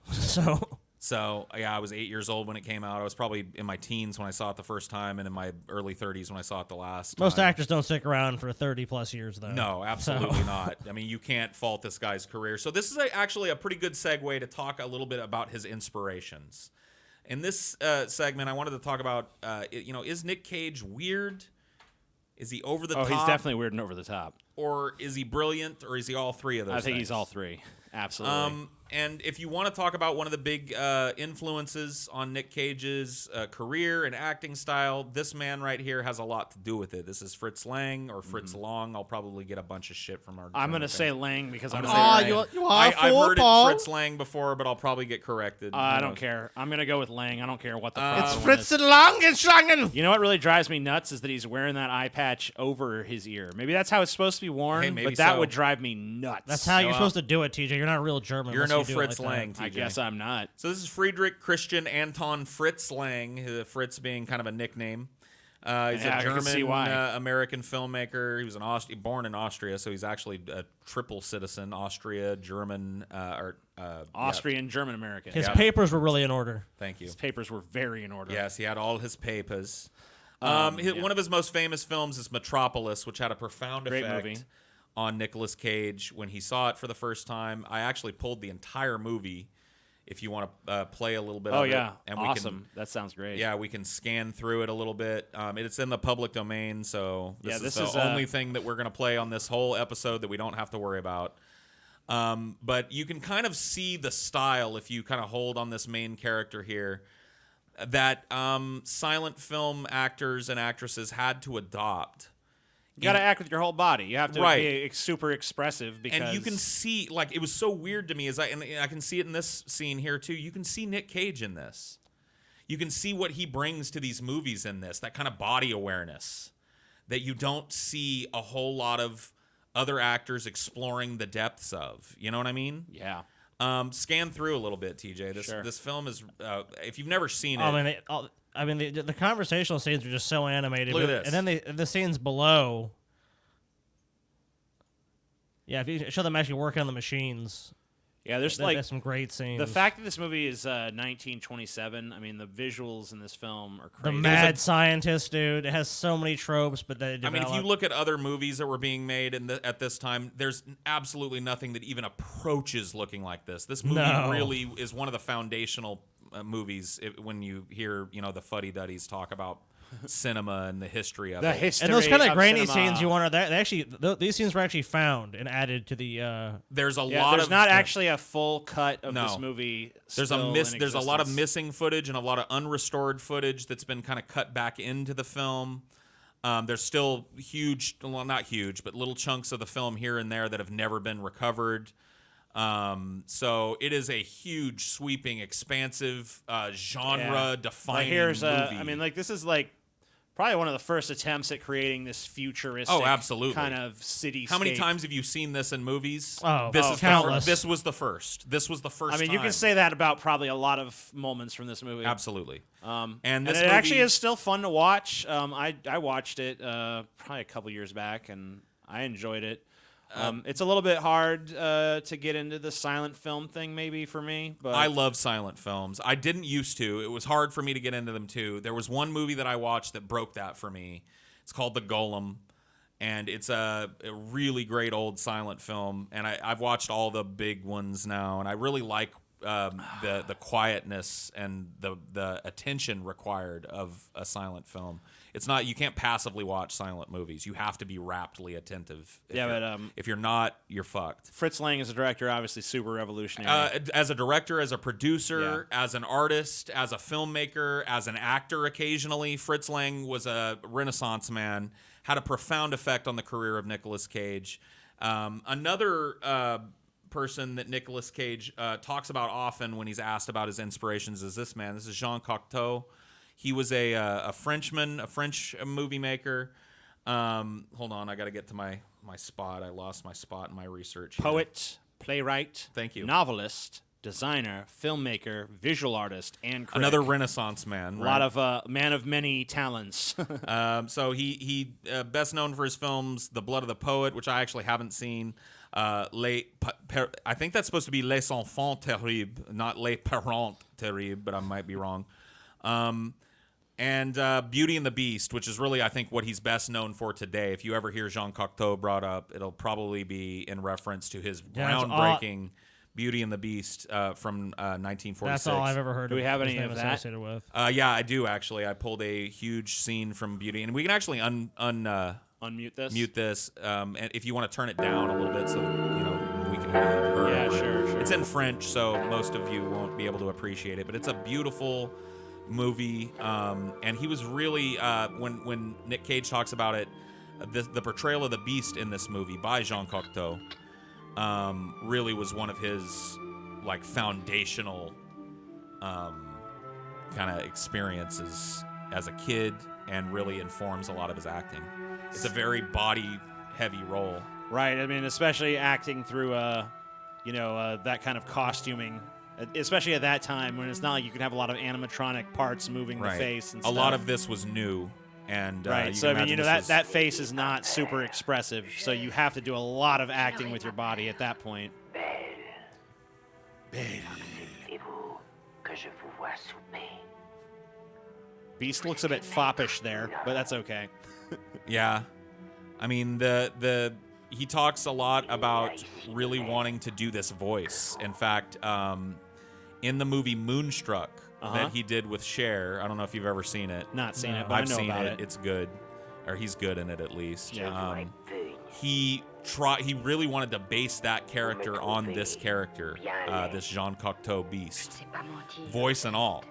So, yeah, I was 8 years old when it came out. I was probably in my teens when I saw it the first time, and in my early 30s when I saw it the last time. Most actors don't stick around for 30-plus years, though. No, absolutely not. I mean, you can't fault this guy's career. So this is actually a pretty good segue to talk a little bit about his inspirations. In this segment, I wanted to talk about, is Nick Cage weird? Is he over the top? Oh, he's definitely weird and over the top. Or is he brilliant? Or is he all three of those I think things? he's all three. Absolutely. And if you want to talk about one of the big influences on Nick Cage's career and acting style, this man right here has a lot to do with it. This is Fritz Lang or Fritz Lang. I'll probably get a bunch of shit from our. I'm going to say Lang because I'm going to say you I've heard Paul. it Fritz Lang before, but I'll probably get corrected. I don't care. I'm going to go with Lang. I don't care what the fuck. It's Fritz and Langenschlangen. You know what really drives me nuts is that he's wearing that eye patch over his ear. Maybe that's how it's supposed to be worn, Hey, maybe but that so. would drive me nuts. That's how you're supposed to do it, TJ. You're not a real German. You're unless no you do it Fritz like that. Lang, TJ. I guess I'm not. So this is Friedrich Christian Anton Fritz Lang, Fritz being kind of a nickname. He's Yeah, a I can see German why. American filmmaker. He was born in Austria, so he's actually a triple citizen: Austria, German, Austrian, German, American. His papers were really in order. Thank you. His papers were very in order. Yes, he had all his papers. One of his most famous films is Metropolis, which had a profound Great effect movie. on Nicolas Cage when he saw it for the first time. I actually pulled the entire movie if you want to play a little bit Oh of yeah, it. And awesome. That sounds great. Yeah, we can scan through it a little bit. It's in the public domain, so this is the only thing that we're going to play on this whole episode that we don't have to worry about. But you can kind of see the style if you kind of hold on this main character here that silent film actors and actresses had to adopt. You got to act with your whole body. You have to be super expressive because... And you can see, like, it was so weird to me, and I can see it in this scene here, too. You can see Nick Cage in this. You can see what he brings to these movies in this, that kind of body awareness that you don't see a whole lot of other actors exploring the depths of. You know what I mean? Yeah. Scan through a little bit, TJ. This film is, if you've never seen it... the conversational scenes are just so animated. Look at this. And then the scenes below. Yeah, if you show them actually working on the machines. Yeah, there's some great scenes. The fact that this movie is 1927, I mean, the visuals in this film are crazy. The mad scientist, dude. It has so many tropes, but they develop. I mean, if you look at other movies that were being made at this time, there's absolutely nothing that even approaches looking like this. This movie really is one of the foundational movies when you hear, the fuddy-duddies talk about cinema and the history of it. And those kind of grainy scenes you want to... these scenes were actually found and added to the... There's There's not actually a full cut of this movie. There's a lot of missing footage and a lot of unrestored footage that's been kind of cut back into the film. There's still not huge, but little chunks of the film here and there that have never been recovered. So it is a huge, sweeping, expansive, genre-defining movie. This is probably one of the first attempts at creating this futuristic kind of city. How many times have you seen this in movies? Countless. This was the first. This was the first. I mean, time. you can say that about probably a lot of moments from this movie. Absolutely. And it actually is still fun to watch. I watched it probably a couple years back, and I enjoyed it. It's a little bit hard to get into the silent film thing, maybe, for me. But I love silent films. I didn't used to. It was hard for me to get into them, too. There was one movie that I watched that broke that for me. It's called The Golem, and it's a really great old silent film. And I've watched all the big ones now, and I really like the quietness and the attention required of a silent film. It's not, you can't passively watch silent movies. You have to be raptly attentive. If you're not, you're fucked. Fritz Lang as a director, obviously super revolutionary. As a director, as a producer, as an artist, as a filmmaker, as an actor occasionally, Fritz Lang was a Renaissance man, had a profound effect on the career of Nicolas Cage. Another person that Nicolas Cage talks about often when he's asked about his inspirations is this man. This is Jean Cocteau. He was a Frenchman, a French movie maker. Hold on, I got to get to my spot. I lost my spot in my research here. Poet, playwright, thank you, novelist, designer, filmmaker, visual artist, and critic. Another Renaissance man. A lot of man of many talents. So he best known for his films The Blood of the Poet, which I actually haven't seen. I think that's supposed to be Les Enfants Terribles, not Les Parents Terribles, but I might be wrong. And Beauty and the Beast, which is really, I think, what he's best known for today. If you ever hear Jean Cocteau brought up, it'll probably be in reference to his groundbreaking Beauty and the Beast from 1946. That's all I've ever heard. Do we have any of that? Associated with? Yeah, I do, actually. I pulled a huge scene from Beauty, and we can actually unmute this. Mute this, and if you want to turn it down a little bit, so we can hear. Yeah, sure. It's in French, so most of you won't be able to appreciate it, but it's a beautiful movie, and he was really when Nick Cage talks about it, the portrayal of the Beast in this movie by Jean Cocteau really was one of his foundational kind of experiences as a kid, and really informs a lot of his acting. It's a very body heavy role, right? I mean, especially acting through that kind of costuming. Especially at that time when it's not like you could have a lot of animatronic parts moving the face and stuff. A lot of this was new, and right. So I mean, that face is not super expressive, so you have to do a lot of acting with your body at that point. Beast looks a bit foppish there, but that's okay. Yeah, I mean he talks a lot about really wanting to do this voice. In fact, in the movie Moonstruck that he did with Cher. I don't know if you've ever seen it. Not seen it, but I've I know seen about it. It's good, or he's good in it at least. Yeah. He really wanted to base that character on this character, this Jean Cocteau beast, voice and all.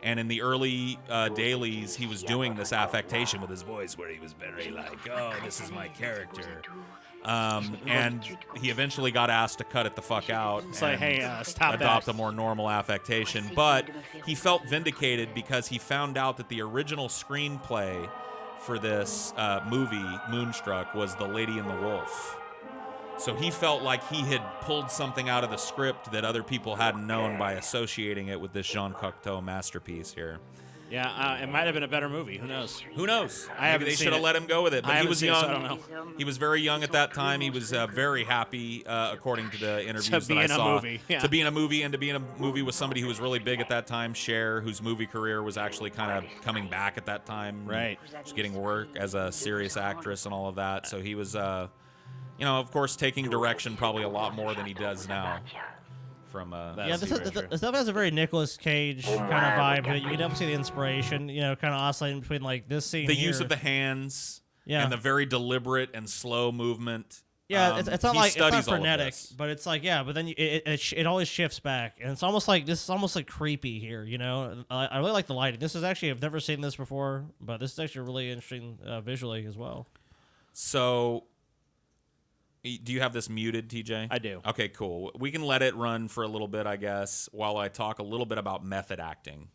And in the early dailies, he was doing this affectation with his voice where he was very like, oh, this is my character. And he eventually got asked to cut it the fuck out. It's like, hey, stop adopt that. a more normal affectation. But he felt vindicated because he found out that the original screenplay for this movie, Moonstruck, was The Lady and the Wolf. So he felt like he had pulled something out of the script that other people hadn't known by associating it with this Jean Cocteau masterpiece here. Yeah, it might have been a better movie. Who knows? Who knows? I haven't Maybe they seen should have it. let him go with it. But I he haven't was seen it, young. so I don't know. He was very young at that time. He was very happy, according to the interviews be that I in a saw. movie, yeah. To be in a movie and to be in a movie with somebody who was really big at that time, Cher, whose movie career was actually kind of coming back at that time. Right. Just getting work as a serious actress and all of that. So he was, of course, taking direction probably a lot more than he does now. From this stuff has a very Nicolas Cage kind of vibe to it. You can definitely see the inspiration, kind of oscillating between like this scene. The use of the hands, and the very deliberate and slow movement. Yeah, it's not like it's not frenetic, this. but it's like but then it always shifts back, and it's almost like this is almost like creepy here. I really like the lighting. This is actually I've never seen this before, but this is actually really interesting visually as well. So. Do you have this muted, TJ? I do. Okay, cool. We can let it run for a little bit, I guess, while I talk a little bit about method acting.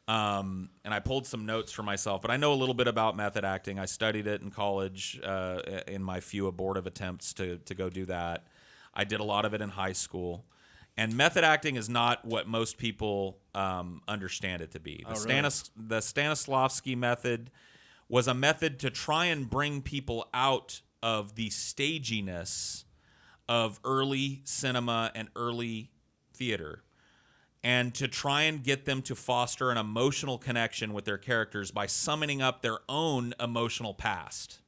And I pulled some notes for myself, but I know a little bit about method acting. I studied it in college in my few abortive attempts to go do that. I did a lot of it in high school. And method acting is not what most people understand it to be. The Stanislavski method was a method to try and bring people out of the staginess of early cinema and early theater, and to try and get them to foster an emotional connection with their characters by summoning up their own emotional past.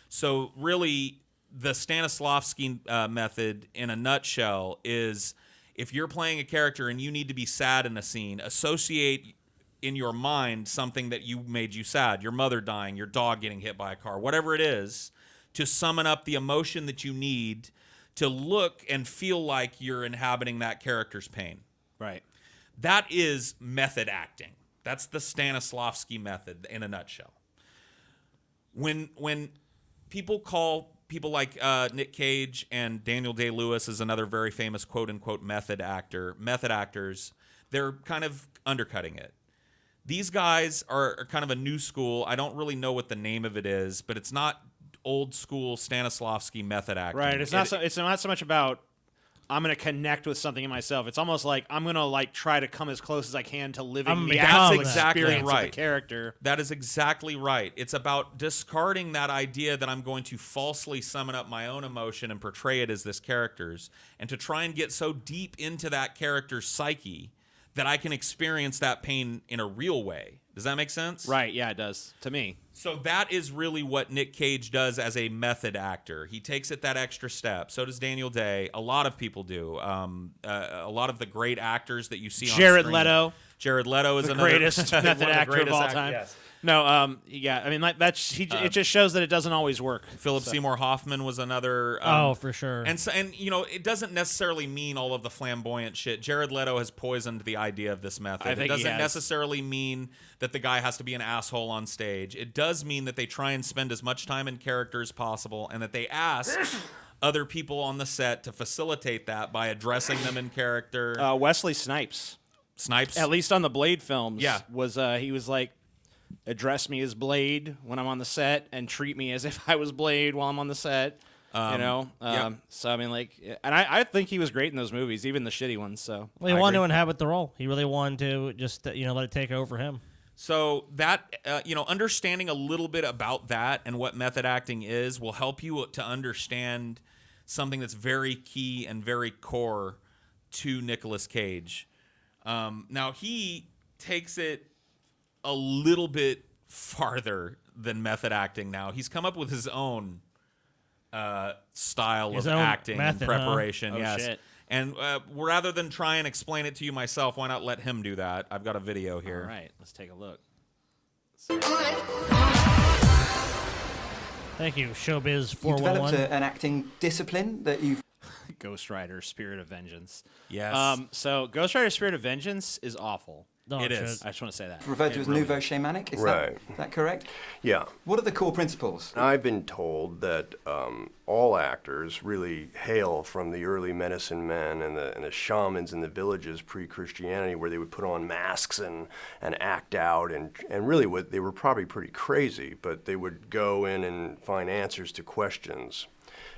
So really, the Stanislavski method, in a nutshell, is if you're playing a character and you need to be sad in a scene, associate in your mind something that made you sad, your mother dying, your dog getting hit by a car, whatever it is, to summon up the emotion that you need to look and feel like you're inhabiting that character's pain. Right. That is method acting. That's the Stanislavski method in a nutshell. When people call people like Nick Cage and Daniel Day-Lewis is another very famous quote-unquote method actors, they're kind of undercutting it. These guys are kind of a new school. I don't really know what the name of it is, but it's not old school Stanislavski method acting. Right. It's not so much about I'm going to connect with something in myself. It's almost like I'm going to try to come as close as I can to living the actual experience of the character. That is exactly right. It's about discarding that idea that I'm going to falsely summon up my own emotion and portray it as this character's, and to try and get so deep into that character's psyche that I can experience that pain in a real way. Does that make sense? Right, yeah, it does. To me. So that is really what Nick Cage does as a method actor. He takes it that extra step. So does Daniel Day. A lot of people do. A lot of the great actors that you see on Jared screen. Leto. Jared Leto is the another greatest method actor of all time. Yes. No, yeah, I mean it just shows that it doesn't always work. Philip Seymour Hoffman was another. For sure. And it doesn't necessarily mean all of the flamboyant shit. Jared Leto has poisoned the idea of this method. It doesn't necessarily mean that the guy has to be an asshole on stage. It does mean that they try and spend as much time in character as possible, and that they ask other people on the set to facilitate that by addressing them in character. Wesley Snipes, at least on the Blade films, was he was like, address me as Blade when I'm on the set and treat me as if I was Blade while I'm on the set. So I mean, and I think he was great in those movies, even the shitty ones. So he wanted to inhabit the role. He really wanted to just let it take over him. So that understanding a little bit about that and what method acting is will help you to understand something that's very key and very core to Nicolas Cage. Now he takes it a little bit farther than method acting. Now he's come up with his own style of acting method, and preparation. Huh? Oh, yes, shit. And rather than try and explain it to you myself, why not let him do that? I've got a video here. All right, let's take a look. Thank you, Showbiz You developed 411. an acting discipline that you've... Ghost Rider: Spirit of Vengeance. Yes. So Ghost Rider: Spirit of Vengeance is awful. No, It shit. is. I just want to say that. referred to as nouveau shamanic. Is that correct? Yeah. What are the core principles? I've been told that all actors really hail from the early medicine men and the shamans in the villages pre-Christianity, where they would put on masks and act out, and really they were probably pretty crazy, but they would go in and find answers to questions.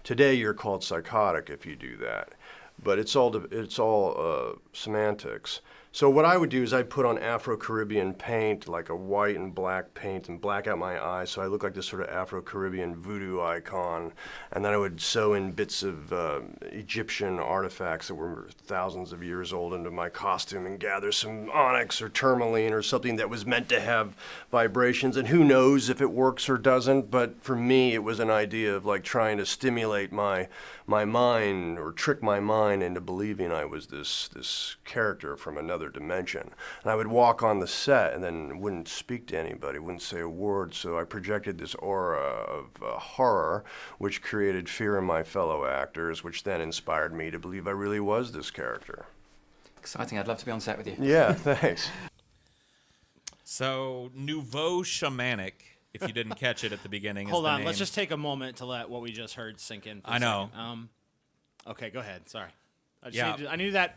Today you're called psychotic if you do that, but it's all semantics. So what I would do is I'd put on Afro-Caribbean paint, like a white and black paint, and black out my eyes so I look like this sort of Afro-Caribbean voodoo icon. And then I would sew in bits of Egyptian artifacts that were thousands of years old into my costume and gather some onyx or tourmaline or something that was meant to have vibrations. And who knows if it works or doesn't, but for me it was an idea of like trying to stimulate my mind or trick my mind into believing I was this character from another dimension. And I would walk on the set and then wouldn't speak to anybody, wouldn't say a word, so I projected this aura of horror, which created fear in my fellow actors, which then inspired me to believe I really was this character. Exciting. I'd love to be on set with you. Yeah, thanks. So, nouveau shamanic, if you didn't catch it at the beginning, Hold is the on, name. let's just take a moment to let what we just heard sink in. For I a know. second. Okay, go ahead. Sorry. Yeah. I needed that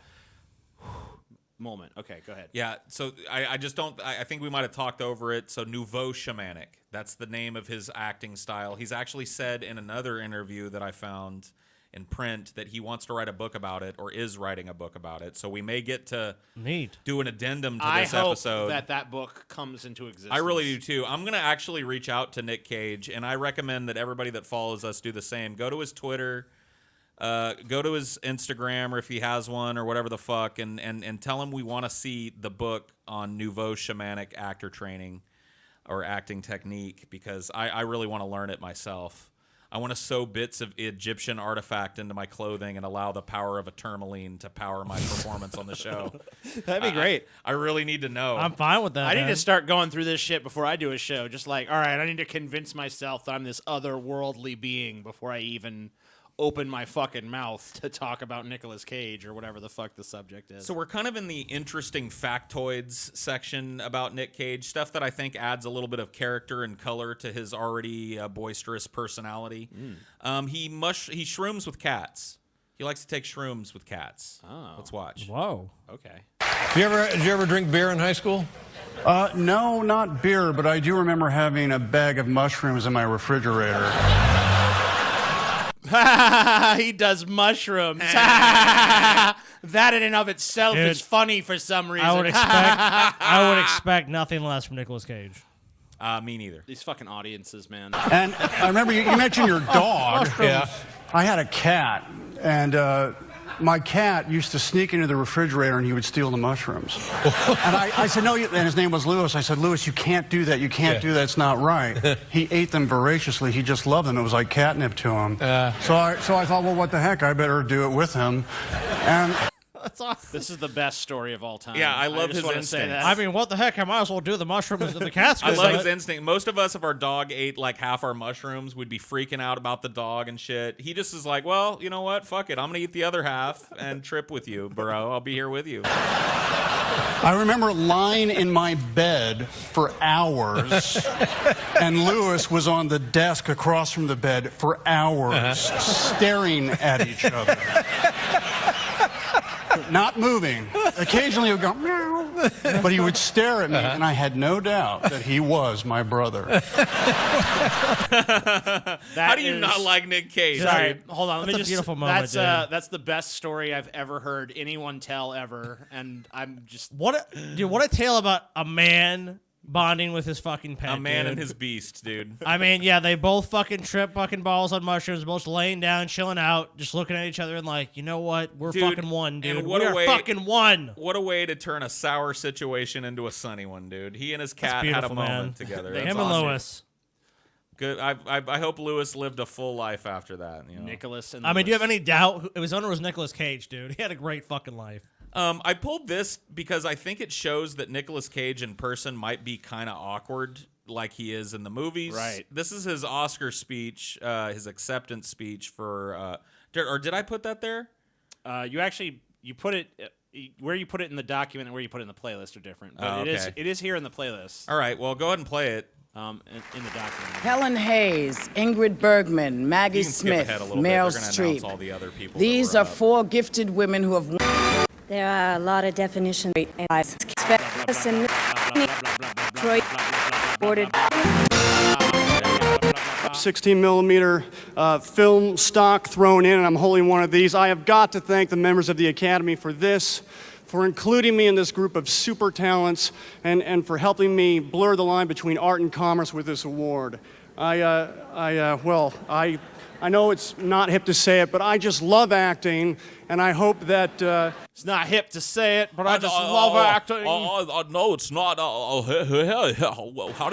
moment. Okay, go ahead. Yeah, so I just don't... I think we might have talked over it. So nouveau shamanic, that's the name of his acting style. He's actually said in another interview that I found in print that he wants to write a book about it, or is writing a book about it. So we may get to do an addendum to this episode. I hope that book comes into existence. I really do too. I'm going to actually reach out to Nick Cage, and I recommend that everybody that follows us do the same. Go to his Twitter, go to his Instagram, or if he has one, or whatever the fuck, and tell him we want to see the book on nouveau shamanic actor training or acting technique, because I really want to learn it myself. I want to sew bits of Egyptian artifact into my clothing and allow the power of a tourmaline to power my performance on the show. That'd be great. I really need to know. I'm fine with that. I need man. to start going through this shit before I do a show. Just like, all right, I need to convince myself that I'm this otherworldly being before I even open my fucking mouth to talk about Nicolas Cage or whatever the fuck the subject is. So we're kind of in the interesting factoids section about Nick Cage, stuff that I think adds a little bit of character and color to his already boisterous personality. He shrooms with cats. He likes to take shrooms with cats. Oh. Let's watch. Whoa. Okay. Did you ever drink beer in high school? No, not beer, but I do remember having a bag of mushrooms in my refrigerator. He does mushrooms. That in and of itself Dude, is funny for some reason. I would expect nothing less from Nicolas Cage. Me neither. These fucking audiences, man. And I remember you mentioned your dog. Yeah. I had a cat, and my cat used to sneak into the refrigerator and he would steal the mushrooms. And I said, no, and his name was Lewis. I said, Lewis, you can't do that. You can't do that. It's not right. He ate them voraciously. He just loved them. It was like catnip to him. So I thought, well, what the heck? I better do it with him. And That's awesome. This is the best story of all time. Yeah, I love just his wanna say instincts. that. I mean, what the heck? I might as well do the mushrooms that the cats I get. love his instinct. Most of us, if our dog ate like half our mushrooms, would be freaking out about the dog and shit. He just is like, well, you know what? Fuck it. I'm going to eat the other half and trip with you, bro. I'll be here with you. I remember lying in my bed for hours, and Lewis was on the desk across from the bed for hours, staring at each other. Not moving. Occasionally he would go, meow, but he would stare at me, and I had no doubt that he was my brother. How do you not like Nick Cage? Sorry, dude? hold on. Let me That's a just. beautiful moment, That's the best story I've ever heard anyone tell ever, and I'm just. What a tale about a man bonding with his fucking pet. A man dude. and his beast, dude. I mean, yeah, they both fucking trip fucking balls on mushrooms, both laying down, chilling out, just looking at each other and like, you know what? We're Dude, fucking one, dude. and what We a are way- fucking one. What a way to turn a sour situation into a sunny one, dude. He and his cat had a beautiful, moment man. together. Him That's and awesome. Lewis. Good. I hope Lewis lived a full life after that. You know? Nicholas and I mean, do you have any doubt? His owner was Nicolas Cage, dude. He had a great fucking life. I pulled this because I think it shows that Nicolas Cage in person might be kind of awkward like he is in the movies. Right. This is his Oscar speech, his acceptance speech for... or did I put that there? You put it... where you put it in the document and where you put it in the playlist are different. But it is here in the playlist. All right, well, go ahead and play it. In the document. Helen Hayes, Ingrid Bergman, Maggie You can skip Smith, ahead a little bit. Meryl They're gonna announce all Streep. the other people These that are were up. 4 gifted women who have won. There are a lot of definitions. Detroit ordered 16 millimeter film stock thrown in, and I'm holding one of these. I have got to thank the members of the Academy for this, for including me in this group of super talents, and for helping me blur the line between art and commerce with this award. I know it's not hip to say it, but I just love acting, and I hope that... It's not hip to say it, but I just love acting. No, it's not. How do you I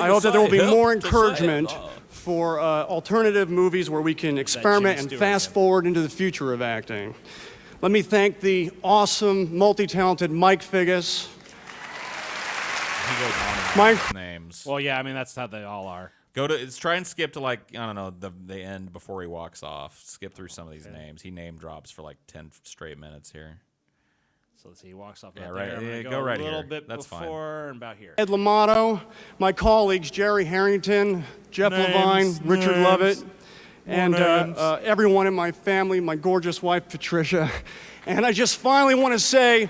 hope that there will be more encouragement for alternative movies where we can experiment and fast forward into the future of acting. Let me thank the awesome, multi-talented Mike Figgis. He goes on and on names. Well, yeah, I mean, that's how they all are. Try and skip to, like, I don't know, the end before he walks off. Skip through some of these names. He name drops for like 10 straight minutes here. So let's see, he walks off Yeah, right right. there. I'm Yeah, gonna go right a little here. bit That's fine. before and about here. Ed L'Amato, my colleagues Jerry Harrington, Jeff Levine, Richard Lovett, and everyone in my family, my gorgeous wife Patricia. And I just finally want to say,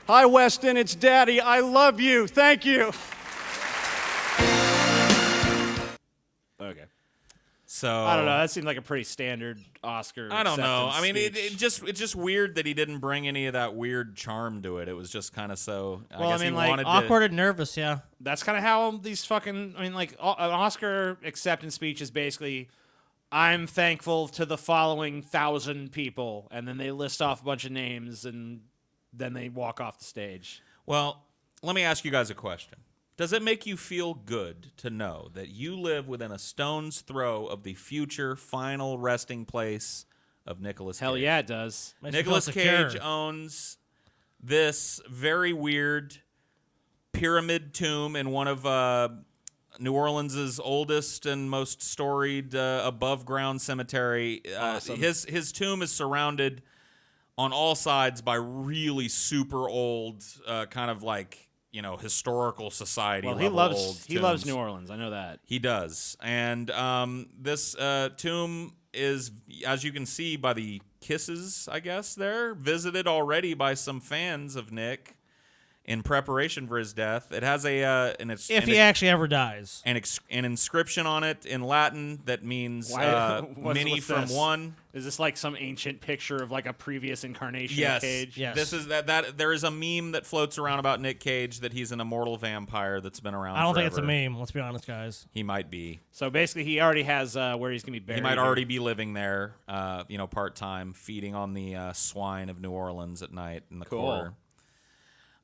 hi Weston, it's Daddy, I love you, thank you. Okay. So I don't know. That seemed like a pretty standard Oscar. I don't know. I mean, acceptance it's just weird that he didn't bring any of that weird charm to it. It was just kind of so. Well, I guess I mean, he like, wanted Awkward to. and nervous, yeah. That's kind of how these fucking. I mean, like an Oscar acceptance speech is basically, I'm thankful to the following 1,000 people, and then they list off a bunch of names, and then they walk off the stage. Well, let me ask you guys a question. Does it make you feel good to know that you live within a stone's throw of the future final resting place of Nicolas Cage? Hell yeah, it does. Nicolas Cage owns this very weird pyramid tomb in one of New Orleans' oldest and most storied above-ground cemetery. Awesome. His tomb is surrounded on all sides by really super old, kind of like, you know, historical society. Well, level old he loves tombs. New Orleans. I know that. He does. And this tomb is, as you can see by the kisses, I guess, there, visited already by some fans of Nick in preparation for his death. It has if he actually ever dies. An inscription on it in Latin that means many from this? one. Is this like some ancient picture of like a previous incarnation Yes. of Cage? Yes. This is that there is a meme that floats around about Nick Cage that he's an immortal vampire that's been around I don't think forever. it's a meme. Let's be honest, guys. He might be. So basically, he already has where he's gonna be buried. He might already be living there, part-time, feeding on the swine of New Orleans at night in the quarter.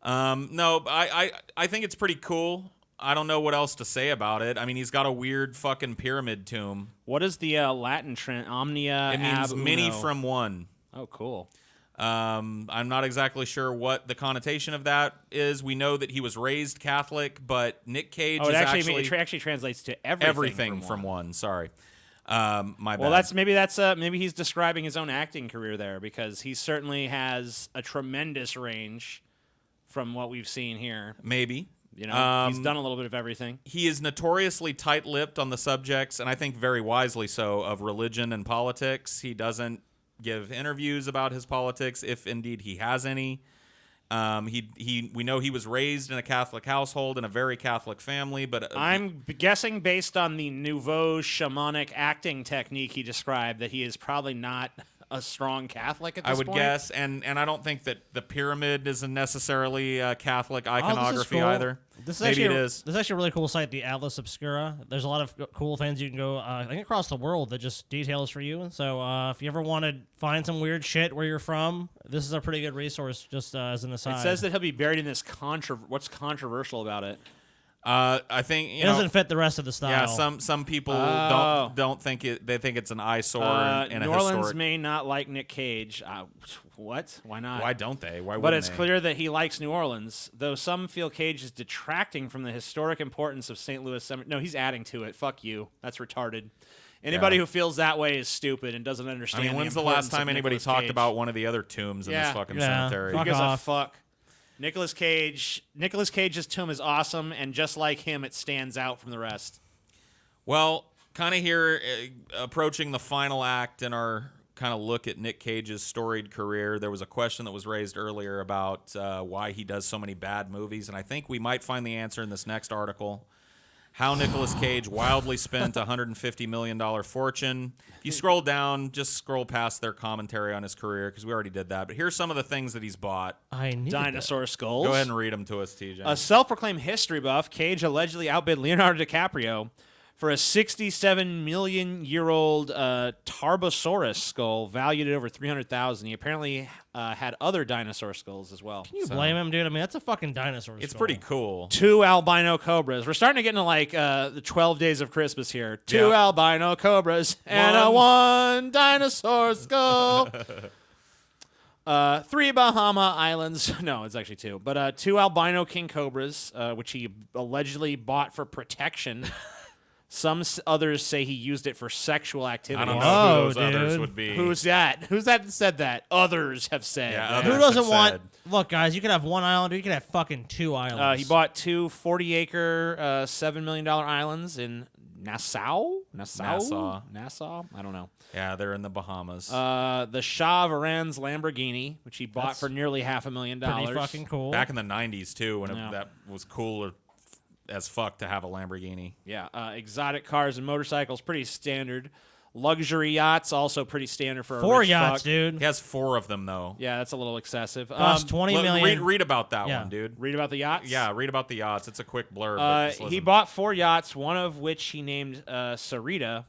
No, I think it's pretty cool. I don't know what else to say about it. I mean, he's got a weird fucking pyramid tomb. What is the Latin omnia? It means ab many uno? from one. Oh, cool. I'm not exactly sure what the connotation of that is. We know that he was raised Catholic, but Nick Cage it is actually translates to everything from one. Sorry, my bad. Well, maybe he's describing his own acting career there, because he certainly has a tremendous range from what we've seen here. Maybe. You know, he's done a little bit of everything. He is notoriously tight-lipped on the subjects, and I think very wisely so, of religion and politics. He doesn't give interviews about his politics, if indeed he has any. We know he was raised in a Catholic household in a very Catholic family, but I'm guessing, based on the nouveau shamanic acting technique he described, that he is probably not a strong Catholic at this point. I would guess, and I don't think that the pyramid is necessarily Catholic iconography cool. either. This is Maybe actually it is. This is actually a really cool site, the Atlas Obscura. There's a lot of cool things you can go, I think, across the world that just details for you. So if you ever want to find some weird shit where you're from, this is a pretty good resource, just as an aside. It says that he'll be buried in this what's controversial about it? I think it doesn't fit the rest of the style. Yeah, some people don't think it. They think it's an eyesore and New a Orleans historic. may not like Nick Cage. What? Why not? Why don't they? Why? But it's they? clear that he likes New Orleans, though some feel Cage is detracting from the historic importance of St. Louis Cemetery. No, he's adding to it. Fuck you. That's retarded. Anybody who feels that way is stupid and doesn't understand. I mean, when's the importance last time of anybody Nicolas talked Cage. about one of the other tombs in this fucking cemetery? Who gives a fuck? Nicolas Cage's tomb is awesome, and just like him, it stands out from the rest. Well, kind of here, approaching the final act in our kind of look at Nick Cage's storied career, there was a question that was raised earlier about why he does so many bad movies, and I think we might find the answer in this next article. How Nicolas Cage wildly spent a $150 million fortune. If you scroll down, just scroll past their commentary on his career, because we already did that. But here's some of the things that he's bought. Dinosaur skulls. Go ahead and read them to us, TJ. A self-proclaimed history buff, Cage allegedly outbid Leonardo DiCaprio for a 67-million-year-old Tarbosaurus skull valued at over $300,000. He apparently had other dinosaur skulls as well. Can you blame him, dude? I mean, that's a fucking dinosaur It's skull. pretty cool. 2 albino cobras. We're starting to get into like the 12 Days of Christmas here. 2 albino cobras and a 1 dinosaur skull. 3 Bahama Islands. No, it's actually 2. But 2 albino king cobras, which he allegedly bought for protection. Some others say he used it for sexual activity. I don't know who those others would be. Who's that? Who's that said that? Others have said. Yeah, Who doesn't want... Look, guys, you could have 1 island or you could have fucking 2 islands. He bought 2 40-acre, $7 million islands in Nassau? Nassau. I don't know. Yeah, they're in the Bahamas. The Shah of Iran's Lamborghini, which he bought for nearly $500,000. Pretty fucking cool. Back in the 90s, too, when that was cool as fuck to have a Lamborghini. Yeah, exotic cars and motorcycles, pretty standard. Luxury yachts, also pretty standard for a 4 rich yachts, fuck. dude. He has 4 of them, though. Yeah, that's a little excessive. Cost $20 million. Read about that one, dude. Read about the yachts? Yeah, read about the yachts. It's a quick blurb. But just He listen. bought 4 yachts, one of which he named Sarita.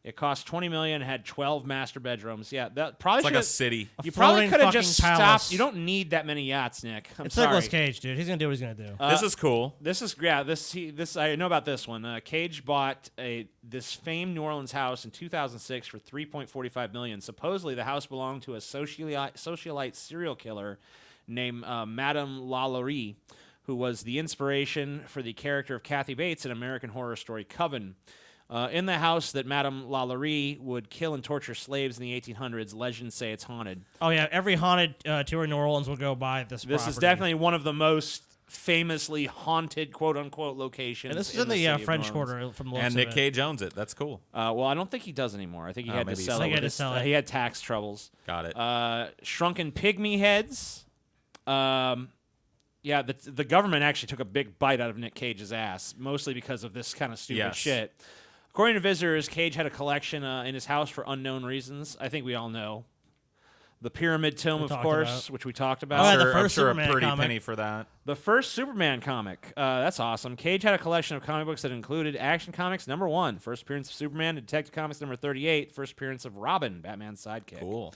It cost $20 million, had 12 master bedrooms. Yeah, that probably It's like a should've- city. You A probably floating could have fucking just palace. stopped. You don't need that many yachts, Nick. I'm It's sorry. Nicolas Cage, dude. He's gonna do what he's gonna do. This is cool. This is This I know about this one. Cage bought this famed New Orleans house in 2006 for $3.45 million. Supposedly, the house belonged to a socialite serial killer named Madame Lalaurie, who was the inspiration for the character of Kathy Bates in American Horror Story Coven. In the house that Madame Lalaurie would kill and torture slaves in the 1800s, legends say it's haunted. Oh yeah, every haunted tour in New Orleans will go by this. This is definitely one of the most famously haunted, quote unquote, locations. And this is in in the the city of French New Orleans. Quarter from the looks And of Nick it. Cage owns it. That's cool. Well, I don't think he does anymore. I think he had to maybe sell so. it. He had to with sell his- it. He had tax troubles. Got it. Shrunken pygmy heads. Yeah, the government actually took a big bite out of Nick Cage's ass, mostly because of this kind of stupid Yes. shit. According to visitors, Cage had a collection in his house for unknown reasons. I think we all know. The Pyramid Tomb, We of talked course, about. which we talked about. Oh, yeah, the I'm first sure Superman a pretty comic. penny for that. The first Superman comic. That's awesome. Cage had a collection of comic books that included Action Comics #1, first appearance of Superman, Detective Comics #38, first appearance of Robin, Batman's sidekick. Cool.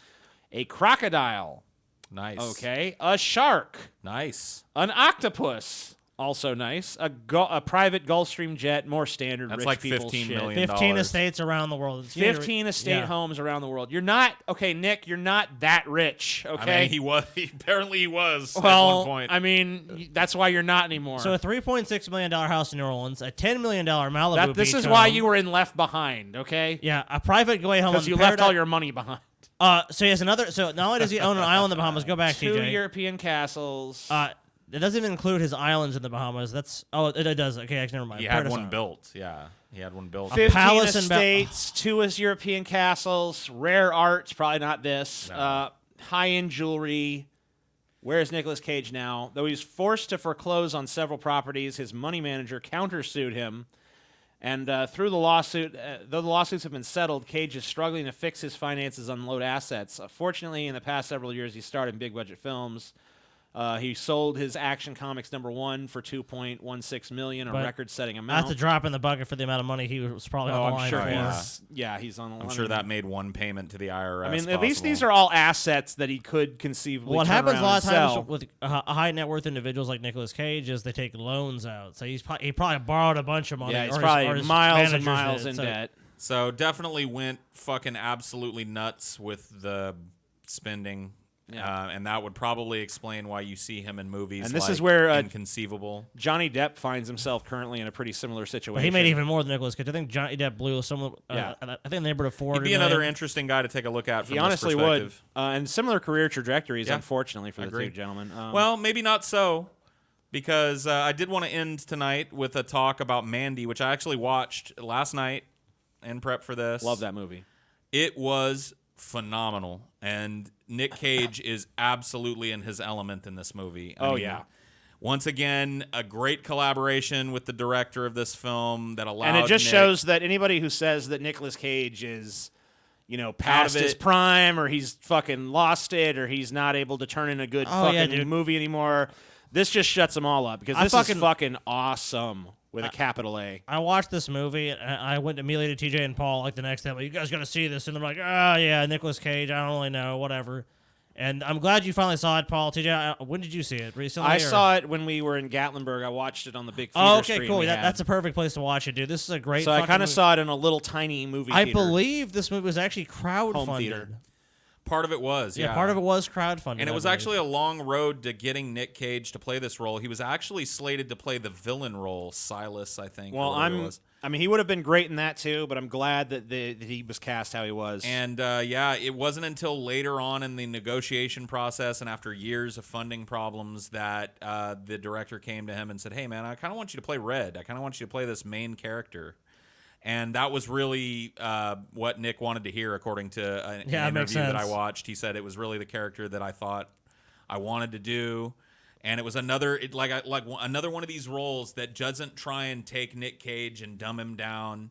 A crocodile. Nice. Okay. A shark. Nice. An octopus. Also nice. A private Gulfstream jet, more standard That's rich like people's $15 shit. million. 15 estates around the world. 15 estate homes around the world. You're not, okay, Nick, you're not that rich, okay? I mean, he was. Apparently, he was well, at one point. I mean, that's why you're not anymore. So a $3.6 million house in New Orleans, a $10 million Malibu This beach is why home. you were in Left Behind, okay? Yeah, a private getaway home. Because in you left all Paradise- your money behind. So he has another. So not only does he own an island in the Bahamas, go back, 2 TJ. European castles. It doesn't even include his islands in the Bahamas. It does. Okay, actually, never mind. He had Paradise one Island. built. Yeah, he had one built. 15 palace in estates, 2 European castles, rare arts, probably not this, No. high-end jewelry. Where's Nicolas Cage now? Though he's forced to foreclose on several properties, his money manager countersued him. And through the lawsuit, though the lawsuits have been settled, Cage is struggling to fix his finances, unload assets. Fortunately, in the past several years, he starred in big-budget films. He sold his Action Comics #1 for $2.16 million, a But record-setting amount. That's a drop in the bucket for the amount of money he was probably on the line sure for. he's on the line. I'm sure that made one payment to the IRS. I mean, at possible. least these are all assets that he could conceivably What turn happens around a lot of and times sell. with high net worth individuals like Nicolas Cage is they take loans out. So he probably borrowed a bunch of money. Yeah, he's or probably his miles and managers miles did. in So debt. So definitely went fucking absolutely nuts with the spending. Yeah. And that would probably explain why you see him in movies And this like is where Inconceivable. Johnny Depp finds himself currently in a pretty similar situation. But he made even more than Nicolas Cage. I think Johnny Depp blew some. I think in the neighborhood of 400 He'd be another million. interesting guy to take a look at from He this honestly would. perspective. And similar career trajectories, Yeah. unfortunately, for the Agreed. two gentlemen. Well, maybe not so, because I did want to end tonight with a talk about Mandy, which I actually watched last night in prep for this. Love that movie. It was phenomenal, and Nick Cage is absolutely in his element in this movie. I mean, yeah. Once again, a great collaboration with the director of this film that allowed And it just Nick- shows that anybody who says that Nicolas Cage is, past his it. prime, or he's fucking lost it, or he's not able to turn in a good fucking movie anymore, this just shuts them all up, because this is fucking awesome with a capital A. I watched this movie, and I went immediately to TJ and Paul like the next day. Like, you guys got to see this. And they're like, oh, yeah, Nicolas Cage. I don't really know, whatever. And I'm glad you finally saw it, Paul. TJ, when did you see it? Recently? I saw it when we were in Gatlinburg. I watched it on the big theater Oh, okay, screen cool. we had. That's a perfect place to watch it, dude. This is a great So I fucking kind of movie. saw it in a little tiny movie I theater. believe this movie was actually crowdfunded. theater. Part of it was, yeah. Part of it was crowdfunded. And it I was believe. actually a long road to getting Nick Cage to play this role. He was actually slated to play the villain role, Silas, I think. Well, or whatever it was. I mean, he would have been great in that too, but I'm glad that he was cast how he was. And it wasn't until later on in the negotiation process and after years of funding problems that the director came to him and said, hey, man, I kind of want you to play Red. I kind of want you to play this main character. And that was really what Nick wanted to hear, according to an interview that I watched. He said it was really the character that I thought I wanted to do. And it was another another one of these roles that doesn't try and take Nick Cage and dumb him down.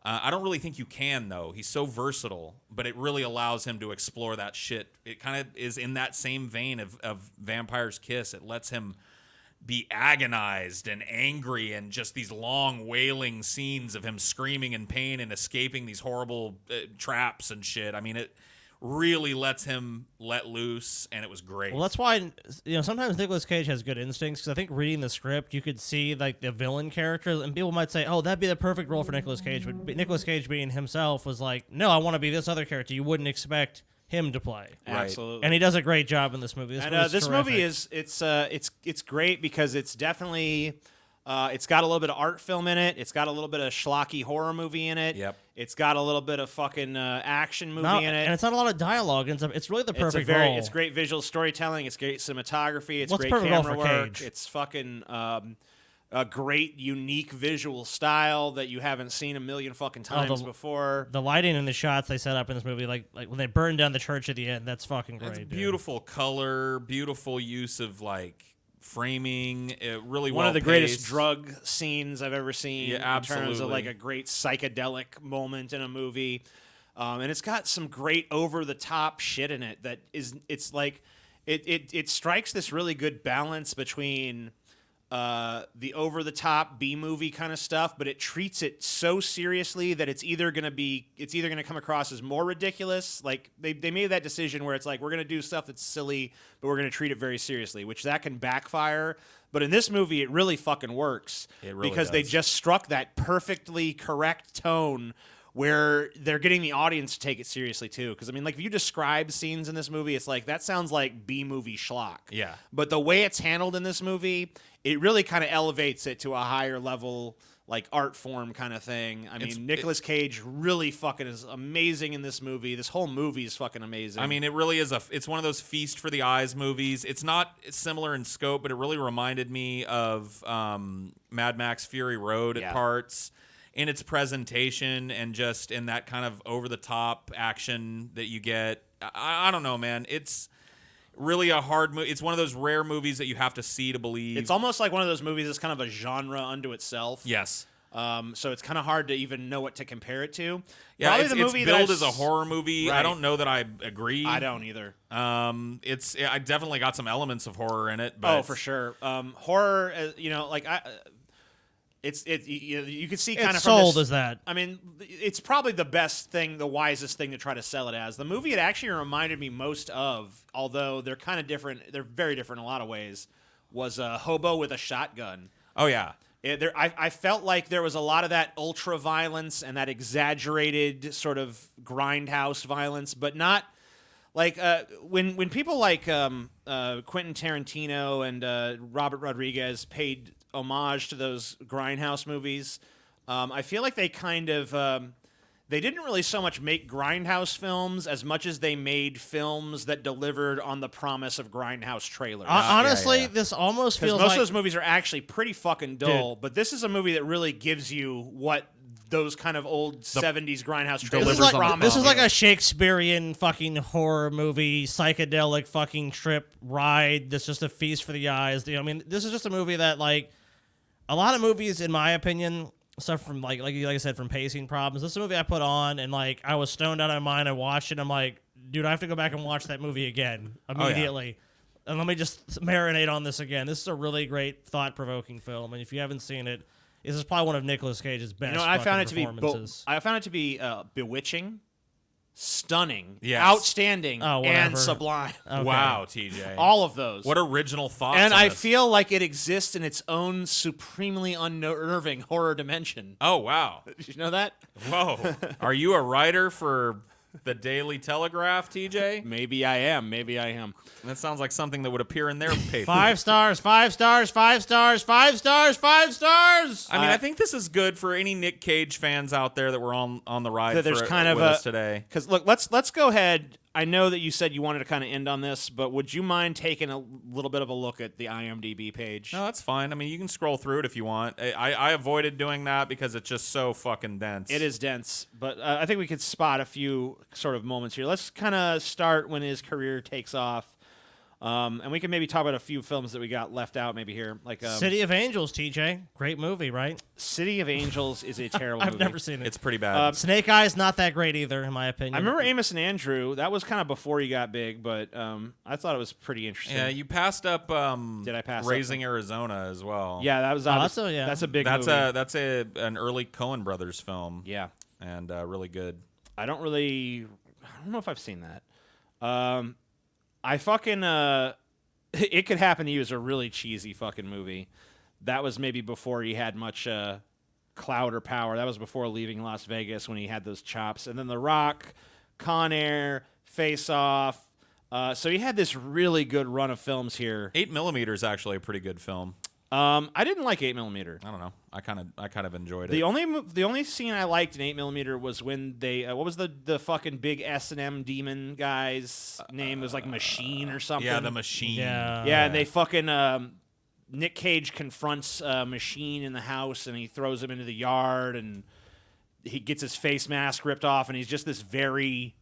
I don't really think you can, though. He's so versatile, but it really allows him to explore that shit. It kind of is in that same vein of Vampire's Kiss. It lets him be agonized and angry, and just these long wailing scenes of him screaming in pain and escaping these horrible traps and shit. I mean, it really lets him let loose, and it was great. Well, that's why sometimes Nicolas Cage has good instincts, because I think reading the script, you could see like the villain characters, and people might say, "Oh, that'd be the perfect role for Nicolas Cage." But Nicolas Cage, being himself, was like, "No, I want to be this other character you wouldn't expect him to play." Absolutely. And he does a great job in this movie. This movie is it's great because it's definitely it's got a little bit of art film in it. It's got a little bit of schlocky horror movie in it. Yep. It's got a little bit of fucking action movie in it. And it's not a lot of dialogue. It's really the perfect role. It's great visual storytelling. It's great cinematography. It's What's great perfect role camera for work. Cage? It's fucking a great, unique visual style that you haven't seen a million fucking times before. The lighting and the shots they set up in this movie, like when they burn down the church at the end, that's fucking great. It's dude. beautiful color, beautiful use of framing. Really One of the greatest well-paced. drug scenes I've ever seen. Yeah, In terms of absolutely. like a great psychedelic moment in a movie. And it's got some great over the top shit in it that is, it's like, it strikes this really good balance between the over the top B movie kind of stuff, but it treats it so seriously that it's either going to come across as more ridiculous. Like they made that decision where it's like, we're going to do stuff that's silly, but we're going to treat it very seriously, which that can backfire. But in this movie, it really fucking works. It really because they does. just struck that perfectly correct tone where they're getting the audience to take it seriously too. Because I mean, like if you describe scenes in this movie, it's like that sounds like B movie schlock. Yeah. But the way it's handled in this movie, it really kind of elevates it to a higher level, like art form kind of thing. I mean, Nicolas Cage really fucking is amazing in this movie. This whole movie is fucking amazing. I mean, it really is it's one of those feast for the eyes movies. It's not similar in scope, but it really reminded me of Mad Max Fury Road at parts, in its presentation and just in that kind of over the top action that you get. I don't know, man. It's really a hard movie. It's one of those rare movies that you have to see to believe. It's almost like one of those movies that's kind of a genre unto itself. Yes. So it's kind of hard to even know what to compare it to. Yeah, Probably it's the movie billed that as a horror movie. Right. I don't know that I agree. I don't either. I definitely got some elements of horror in it. But For sure. Horror, like you could see kind It's of from sold this, as that. I mean, it's probably the best thing, the wisest thing to try to sell it as. The movie it actually reminded me most of, although they're kind of different. They're very different in a lot of ways. Was a Hobo with a Shotgun. Oh yeah. I felt like there was a lot of that ultra violence and that exaggerated sort of grindhouse violence, but not like when people like Quentin Tarantino and Robert Rodriguez paid homage to those grindhouse movies. I feel like they kind of they didn't really so much make grindhouse films as much as they made films that delivered on the promise of grindhouse trailers. Honestly, this almost feels most like of those movies are actually pretty fucking dull, but this is a movie that really gives you what those kind of old 70s grindhouse trailers promise. This is like a Shakespearean fucking horror movie, psychedelic fucking trip ride that's just a feast for the eyes. I mean, this is just a movie that, like, a lot of movies, in my opinion, suffer from like I said, from pacing problems. This is a movie I put on and like I was stoned out of my mind. I watched it. I'm like, dude, I have to go back and watch that movie again immediately. And let me just marinate on this again. This is a really great, thought-provoking film, and if you haven't seen it, this is probably one of Nicolas Cage's best. I found it performances. I found it to be bewitching, stunning, Yes. outstanding, Oh, and whatever. sublime. Okay. Wow, TJ. All of those. What original thoughts. And on I this. feel like it exists in its own supremely unnerving horror dimension. Oh wow. Did you know that? Whoa. Are you a writer for the Daily Telegraph, TJ? Maybe I am. Maybe I am. That sounds like something that would appear in their paper. 5 stars, 5 stars, 5 stars, 5 stars, 5 stars. I mean, I think this is good for any Nick Cage fans out there that were on the ride There's for, kind of with us today. Because look, let's go ahead. I know that you said you wanted to kind of end on this, but would you mind taking a little bit of a look at the IMDb page? No, that's fine. I mean, you can scroll through it if you want. I avoided doing that because it's just so fucking dense. It is dense, but I think we could spot a few sort of moments here. Let's kind of start when his career takes off. And we can maybe talk about a few films that we got left out maybe here. Like City of Angels, TJ. Great movie, right? City of Angels is a terrible I've movie. never seen it. It's pretty bad. Snake Eyes, not that great either, in my opinion. I remember Amos and Andrew. That was kind of before he got big, but I thought it was pretty interesting. Yeah, you passed up Did I pass Raising Arizona as well. Yeah, that was that's a big movie. That's an early Coen Brothers film. Yeah. And really good. I don't know if I've seen that. I fucking It Could Happen to You is a really cheesy fucking movie. That was maybe before he had much clout or power. That was before leaving Las Vegas when he had those chops. And then The Rock, Con Air, Face Off. So he had this really good run of films here. 8mm is actually a pretty good film. I didn't like 8mm. I don't know. I kind of enjoyed it. The only scene I liked in 8mm was when they what was the fucking big S&M demon guy's name? It was like Machine or something. Yeah, the Machine. Yeah, and they fucking Nick Cage confronts Machine in the house and he throws him into the yard and he gets his face mask ripped off and he's just this very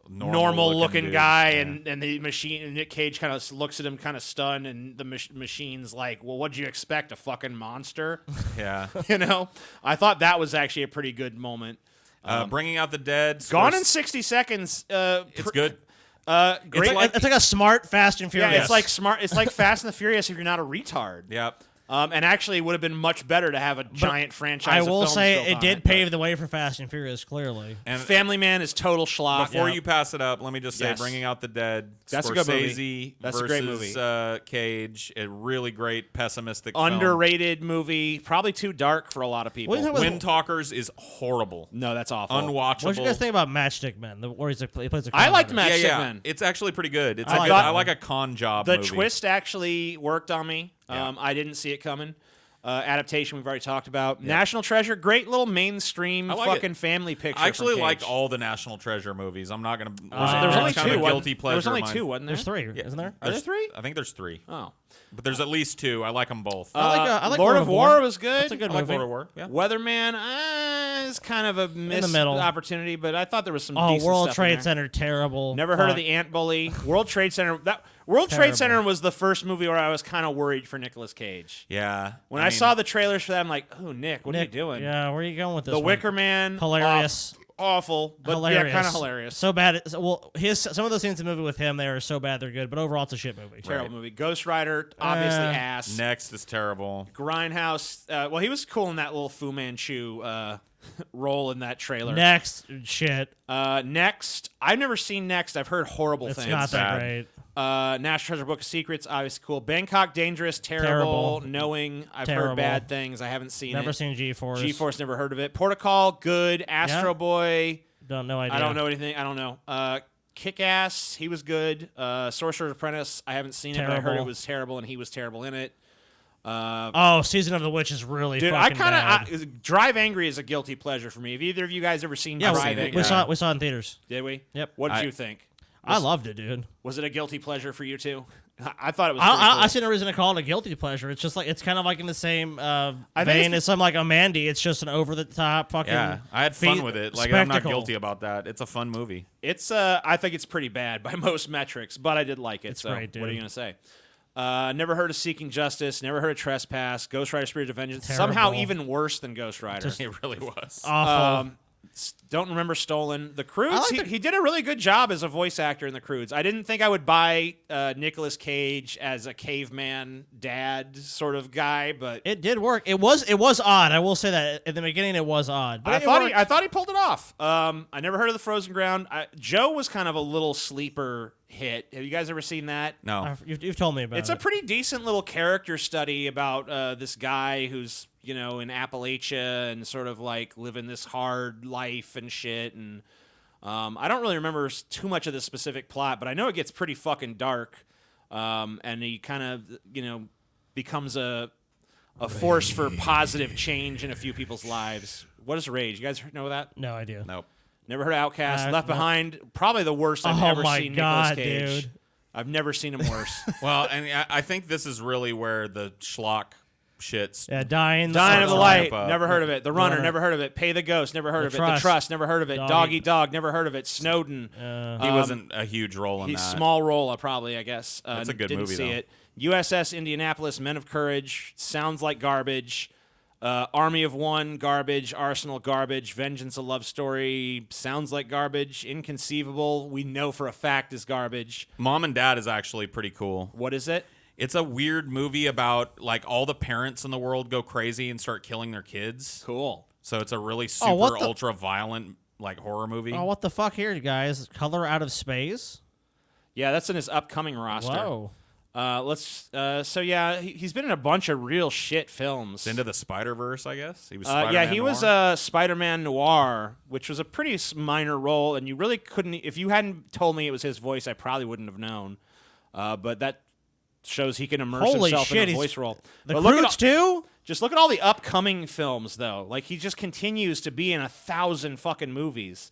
normal looking dude. guy, and the Machine and Nick Cage kind of looks at him kind of stunned, and the Machine's like, well, what'd you expect, a fucking monster? Yeah. I thought that was actually a pretty good moment. Bringing Out the Dead. Gone in 60 Seconds. It's good. Great. It's like a smart Fast and Furious. Yeah, it's like smart. It's like Fast and the Furious if you're not a retard. Yep. And actually, it would have been much better to have a giant franchise. I of will films say built it on did pave the way for Fast and Furious, clearly. And Family Man is total schlock. Before you pass it up, let me just say, Yes. Bringing Out the Dead. That's a Scorsese good movie. That's a great movie. Cage, a really great pessimistic film. Underrated movie, probably too dark for a lot of people. Wind Talkers is horrible. No, that's awful. Unwatchable. What did you guys think about Matchstick Men? Where he plays a I liked con artist? Matchstick Men. It's actually pretty good. It's I I like a con job The movie. twist actually worked on me. Yeah. I didn't see it coming. Adaptation we've already talked about. Yeah. National Treasure, great little mainstream fucking family picture. I actually from like Cage. all the National Treasure movies. I'm not gonna. There's only kind two. of a guilty pleasure. There was only of mine. two, wasn't there? There's three, isn't there? Are there three? I think there's three. Oh, but there's at least two. I like them both. I like Lord of War was good. That's a good I like movie. Lord of War. Yeah. Weatherman is kind of a missed middle. opportunity, but I thought there was some. Oh, decent World stuff in Trade there. Center, terrible. Never heard of the Ant Bully. World Trade Center. World Trade Terrible. Center was the first movie where I was kind of worried for Nicolas Cage. Yeah. When I saw the trailers for that, I'm like, oh, Nick, what are you doing? Yeah, where are you going with this? The one? Wicker Man. Hilarious. Awful, but hilarious. yeah, kind of hilarious. So bad. Well, some of those scenes in the movie with him, they are so bad they're good, but overall it's a shit movie. Terrible movie. Ghost Rider, obviously ass. Next is terrible. Grindhouse. Well, he was cool in that little Fu Manchu role in that trailer. Next, shit. Next, I've never seen Next. I've heard horrible It's things. not that great. National Treasure Book of Secrets, obviously cool. Bangkok Dangerous, terrible. Knowing I've heard Terrible. bad things. I haven't seen it. Never seen G-Force. G-Force, never heard of it. Protocol, good. Astro Boy. Don't know idea. I don't know anything. I don't know. Kick-Ass, he was good. Sorcerer's Apprentice, I haven't seen it, but I heard Terrible. it was terrible, and he was terrible in it. Season of the Witch is really Dude, fucking bad. Drive Angry is a guilty pleasure for me. Have either of you guys ever seen Yeah, Drive Angry? we saw it in theaters. Did we? Yep. What did you think? I loved it, dude. Was it a guilty pleasure for you too? I thought it was. I see no reason to call it a guilty pleasure. It's just like it's kind of like in the same vein as some like a Mandy. It's just an over the top fucking. Yeah, I had fun with it. Like I'm not guilty about that. It's a fun movie. It's I think it's pretty bad by most metrics, but I did like it. It's so great, dude. What are you gonna say? Never heard of Seeking Justice. Never heard of Trespass. Ghost Rider: Spirit of Vengeance. Terrible. Somehow even worse than Ghost Rider. It really was awful. Don't remember Stolen. The Croods, he did a really good job as a voice actor in The Croods. I didn't think I would buy Nicolas Cage as a caveman dad sort of guy, but it did work. It was odd. I will say that at the beginning it was odd. But I thought he pulled it off. I never heard of The Frozen Ground. Joe was kind of a little sleeper hit. Have you guys ever seen that? No. You've told me about it. It's a pretty decent little character study about this guy who's, in Appalachia and sort of like living this hard life and shit. And I don't really remember too much of the specific plot, but I know it gets pretty fucking dark. And he kind of, becomes a force for positive change in a few people's lives. What is Rage? You guys know that? No idea. Nope. Never heard of Outcast. Left no. Behind, probably the worst I've ever seen God, Nicolas Cage. dude. I've never seen him worse. Well, and I think this is really where the schlock shits. Yeah, Dying of the Light, up. never heard of it. The Runner, never heard of it. Pay the Ghost, never heard of it. The Trust, never heard of it. Dog Eat Dog, never heard of it. Snowden. He wasn't a huge role in he's that. Small role, probably, I guess. That's a good didn't movie, see though. it. USS Indianapolis, Men of Courage, sounds like garbage. Army of One, garbage. Arsenal, garbage. Vengeance, a love story, sounds like garbage. Inconceivable, we know for a fact is garbage. Mom and Dad is actually pretty cool. What is it? It's a weird movie about like all the parents in the world go crazy and start killing their kids. Cool. So it's a really super what the- ultra violent like horror movie. Oh, what the fuck here, guys? Color Out of Space? Yeah, that's in his upcoming roster. Whoa. He's been in a bunch of real shit films. Into the Spider-Verse, I guess. He was he was Spider-Man Noir, which was a pretty minor role, and you really couldn't. If you hadn't told me it was his voice, I probably wouldn't have known. But that shows he can immerse Holy himself shit, in a voice role. The But look at Croods too? Just look at all the upcoming films, though. Like, he just continues to be in 1,000 fucking movies.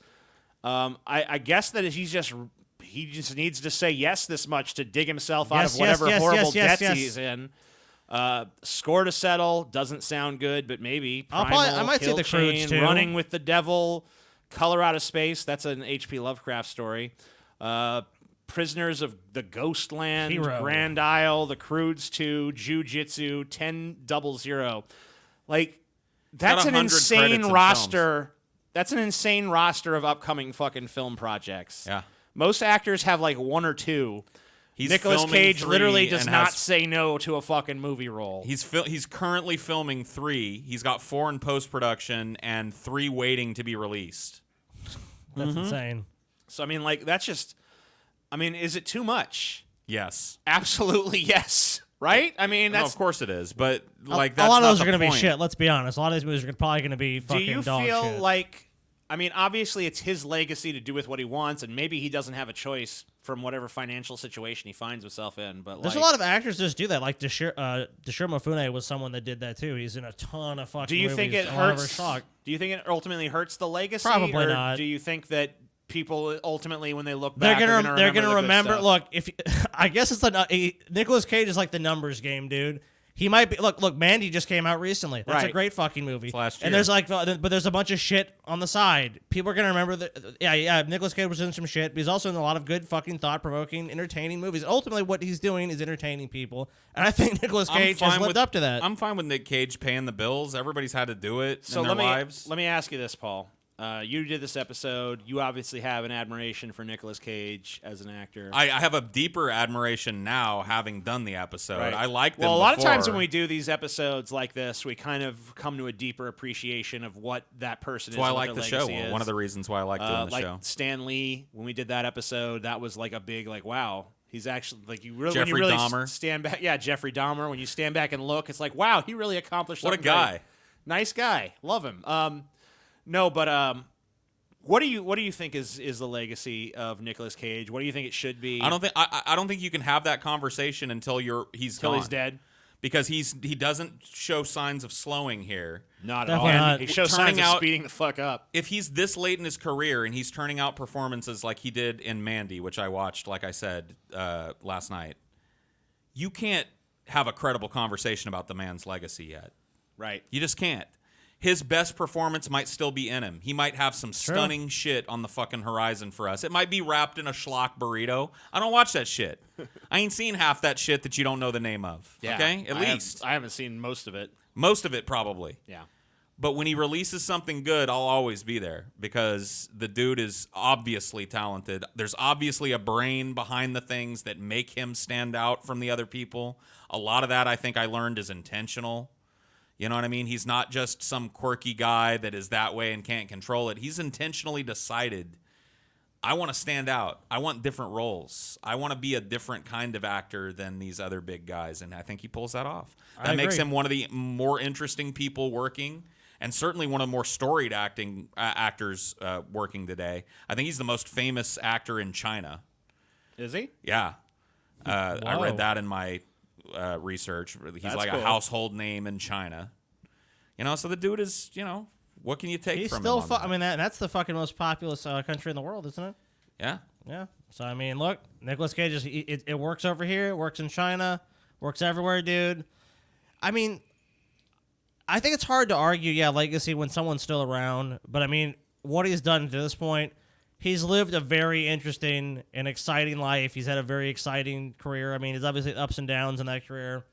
I guess that he just needs to say yes this much to dig himself out of whatever horrible debts he's in. Score to Settle doesn't sound good, but maybe. Primal, I might see Kill The Croods, Chain, too. Running with the Devil, Color Out of Space. That's an H.P. Lovecraft story. Prisoners of the Ghostland, Hero. Grand Isle, The Croods 2, Jiu-Jitsu, 10-0. Like, that's an 100 insane credits in roster. That's an insane roster of upcoming fucking film projects. Yeah. Most actors have like one or two. Nicolas filming Cage 3 literally does and not has- say no to a fucking movie role. He's currently filming 3. He's got 4 in post-production and 3 waiting to be released. That's insane. So, I mean, like, that's just... I mean, is it too much? Yes. Absolutely yes. Right? I mean, No, that's... of course it is, but like that's a lot of not those the are going to be point. shit. Let's be honest. A lot of these movies are probably going to be Do fucking you dog feel shit. like... I mean, obviously, it's his legacy to do with what he wants, and maybe he doesn't have a choice from whatever financial situation he finds himself in. But There's a lot of actors that just do that. Like Dashir Mifune was someone that did that too. He's in a ton of fucking do you movies. think it A lot of hurts? shock. Do you think it ultimately hurts the legacy? Probably or not. Do you think that people ultimately, when they look They're back, gonna are gonna remember. the good stuff? Look, if I guess it's Nicolas Cage is like the numbers game, dude. He might be. Look. Mandy just came out recently. That's a Right. great fucking movie. last year. And there's like, but there's a bunch of shit on the side. People are gonna remember that. Yeah. Nicolas Cage was in some shit, but he's also in a lot of good, fucking, thought-provoking, entertaining movies. Ultimately, what he's doing is entertaining people, and I think Nicolas Cage has lived up to that. I'm fine with Nick Cage paying the bills. Everybody's had to do it So in their let lives. me ask you this, Paul. You did this episode. You obviously have an admiration for Nicolas Cage as an actor. I have a deeper admiration now, having done the episode. Right. I liked him Well, a lot of times before. when we do these episodes like this, we kind of come to a deeper appreciation of what that person That's is. why I and what like the their show. legacy is. One of the reasons why I like doing the like show. Stan Lee, when we did that episode, that was like a big wow. He's actually like you really Jeffrey when you really Dahmer. stand back. Yeah, Jeffrey Dahmer. When you stand back and look, it's like wow, he really accomplished. What a something guy! great. Nice guy, love him. No, but what do you think is the legacy of Nicolas Cage? What do you think it should be? I don't think you can have that conversation until he's Till gone. he's dead. Because he doesn't show signs of slowing here. Not at Definitely all. not. He shows signs of speeding the fuck up. If he's this late in his career and he's turning out performances like he did in Mandy, which I watched, like I said, last night, you can't have a credible conversation about the man's legacy yet. Right. You just can't. His best performance might still be in him. He might have some stunning shit on the fucking horizon for us. It might be wrapped in a schlock burrito. I don't watch that shit. I ain't seen half that shit that you don't know the name of. Yeah. Okay? At least. I haven't seen most of it. Most of it, probably. Yeah. But when he releases something good, I'll always be there because the dude is obviously talented. There's obviously a brain behind the things that make him stand out from the other people. A lot of that, I think I learned, is intentional. You know what I mean? He's not just some quirky guy that is that way and can't control it. He's intentionally decided, I want to stand out. I want different roles. I want to be a different kind of actor than these other big guys, and I think he pulls that off. That makes him one of the more interesting people working, and certainly one of the more storied actors working today. I think he's the most famous actor in China. Is he? Yeah. I read that in my research. He's That's like cool. a household name in China. You know, so the dude is, what can you take He's from still. him? on that? I mean, that's the fucking most populous country in the world, isn't it? Yeah. Yeah. So I mean, look, Nicolas Cage is it works over here, it works in China, works everywhere, dude. I mean, I think it's hard to argue, legacy when someone's still around. But I mean, what he's done to this point, he's lived a very interesting and exciting life. He's had a very exciting career. I mean, there's obviously ups and downs in that career.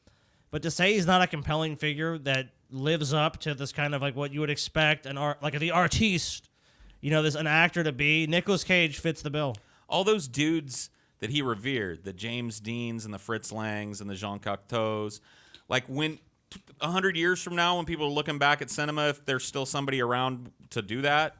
But to say he's not a compelling figure that lives up to this kind of like what you would expect the artiste, an actor to be, Nicolas Cage fits the bill. All those dudes that he revered, the James Deans and the Fritz Langs and the Jean Cocteaus, like when 100 years from now, when people are looking back at cinema, if there's still somebody around to do that,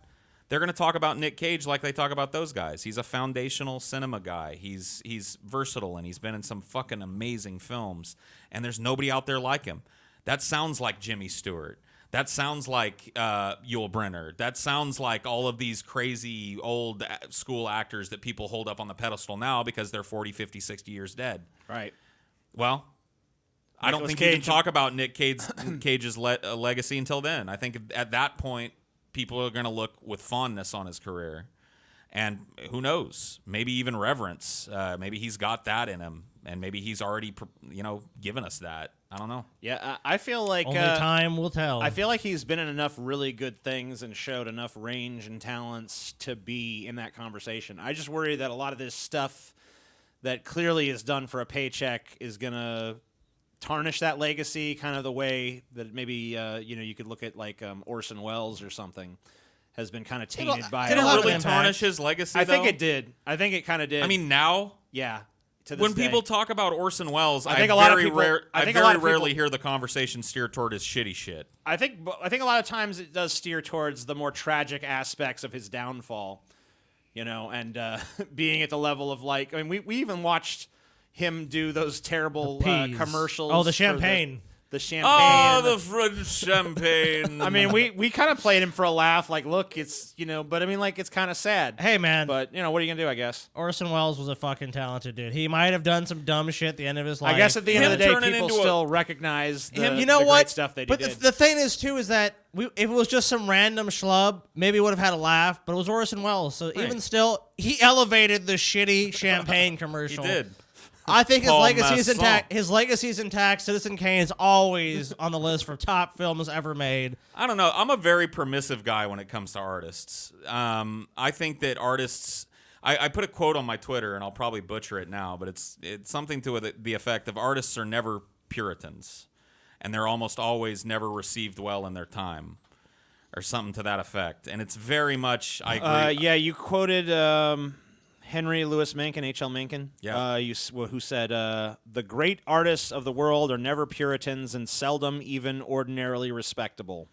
they're going to talk about Nick Cage like they talk about those guys. He's a foundational cinema guy. He's versatile, and he's been in some fucking amazing films, and there's nobody out there like him. That sounds like Jimmy Stewart. That sounds like Yul Brynner. That sounds like all of these crazy old school actors that people hold up on the pedestal now because they're 40, 50, 60 years dead. Right. Well, I don't Nicolas think you can Cage- talk about Nick Cage's legacy until then. I think at that point, people are going to look with fondness on his career. And who knows? Maybe even reverence. Maybe he's got that in him. And maybe he's already, given us that. I don't know. Yeah, I feel like Only time will tell. I feel like he's been in enough really good things and showed enough range and talents to be in that conversation. I just worry that a lot of this stuff that clearly is done for a paycheck is gonna tarnish that legacy, kind of the way that maybe you could look at like Orson Welles or something has been kind of tainted by. Did it a lot of really impact. tarnish his legacy? I think though? it did. I think it kind of did. I mean, now. Yeah. To this When day. people talk about Orson Welles, I think a lot of very people- I think a very lot of rarely people- hear the conversation steer toward his shitty shit. I think a lot of times it does steer towards the more tragic aspects of his downfall, and being at the level of like, I mean, we even watched him do those terrible peas. commercials. Oh, the for champagne. The champagne. Oh, the French champagne. I mean, we kind of played him for a laugh, like, look, it's, but I mean, like, it's kind of sad. Hey, man. But, what are you going to do, I guess? Orson Welles was a fucking talented dude. He might have done some dumb shit at the end of his life. I guess at the end of the day, turning people into a- still recognize the, you know the what? great stuff that he But did. the thing is, too, is that if it was just some random schlub, maybe we would have had a laugh, but it was Orson Welles. So even still, he elevated the shitty champagne commercial. He did. I think his Paul legacy is Masson. intact. His legacy is intact. Citizen Kane is always on the list for top films ever made. I don't know. I'm a very permissive guy when it comes to artists. I think that artists. I put a quote on my Twitter, and I'll probably butcher it now, but it's something to the effect of artists are never Puritans, and they're almost always never received well in their time, or something to that effect. And it's very much. I agree. Yeah, you quoted Henry Louis Mencken, H.L. Mencken. Yeah. Who said, "The great artists of the world are never Puritans and seldom even ordinarily respectable."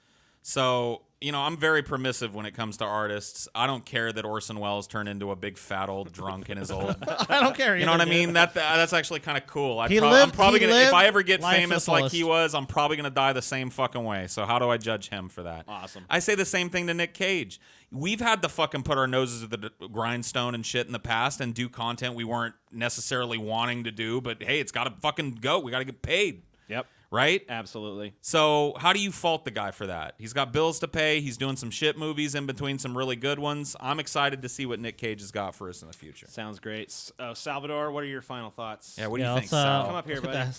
So, I'm very permissive when it comes to artists. I don't care that Orson Welles turned into a big fat old drunk in his old. I don't care. You know what I mean? That's actually kind of cool. I'm probably gonna, if I ever get famous like he was, I'm probably gonna die the same fucking way. So how do I judge him for that? Awesome. I say the same thing to Nick Cage. We've had to fucking put our noses to the grindstone and shit in the past and do content we weren't necessarily wanting to do, but hey, it's got to fucking go. We got to get paid. Yep. Right? Absolutely. So how do you fault the guy for that? He's got bills to pay. He's doing some shit movies in between some really good ones. I'm excited to see what Nick Cage has got for us in the future. Sounds great. Salvador, what are your final thoughts? Yeah, what do you think, Sal? Come up here, buddy.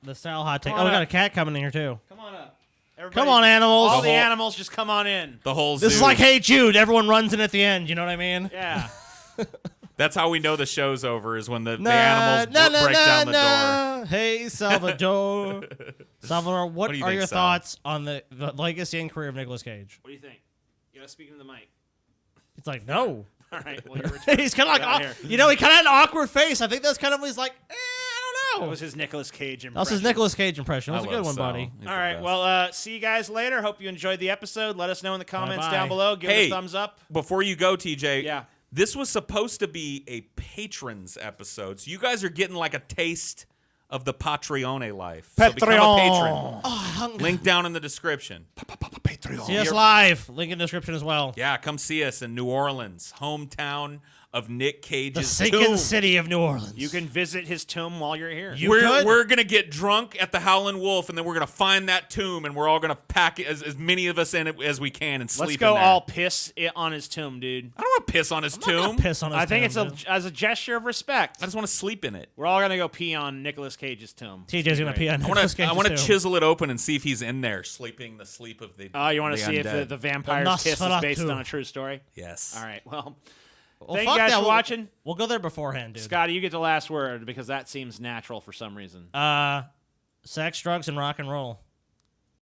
The Sal hot take. Come Oh, on we got up. a cat coming in here, too. Come on up. Everybody, Come on, animals. All the animals, just come on in. The whole zoo. This is like Hey Jude. Everyone runs in at the end. You know what I mean? Yeah. That's how we know the show's over, is when the animals break down the door. Hey, Salvador. Salvador, what do you are think, your Sal? thoughts on the legacy and career of Nicolas Cage? What do you think? You gotta speak into the mic. It's like, no. All right. Well, you're He's kind of Get out like, here. he kind of had an awkward face. I think that's kind of he's like, I don't That know. was his Nicolas Cage impression. That was his Nicolas Cage impression. That was a good one, buddy. All right. Well, see you guys later. Hope you enjoyed the episode. Let us know in the comments Bye-bye. down below. Give it a thumbs up. Before you go, TJ. Yeah. This was supposed to be a patrons episode, so you guys are getting like a taste of the Patreon life. So become a Patreon. patron. Link down in the description. See us live. Link in the description as well. Yeah, come see us in New Orleans, hometown of Nick The Cage's sinking tomb. city of New Orleans. You can visit his tomb while you're here. We're gonna get drunk at the Howlin' Wolf, and then we're gonna find that tomb, and we're all gonna pack as many of us in it as we can and sleep. Let's go in there. all piss on his tomb, dude. I don't want to piss on his tomb. Piss on his I think tomb, it's as a gesture of respect. I just want to sleep in it. We're all gonna go pee on Nicolas Cage's tomb. TJ's gonna pee on I Nicolas Cage's want to tomb. chisel it open and see if he's in there sleeping the sleep of the. Oh, you want the to see undead. if the vampire's kiss is Nosferatu. based on a true story? Yes. All right. Well, Well, thank fuck you guys that. for watching. We'll go there beforehand, dude. Scotty, you get the last word because that seems natural for some reason. Sex, drugs, and rock and roll.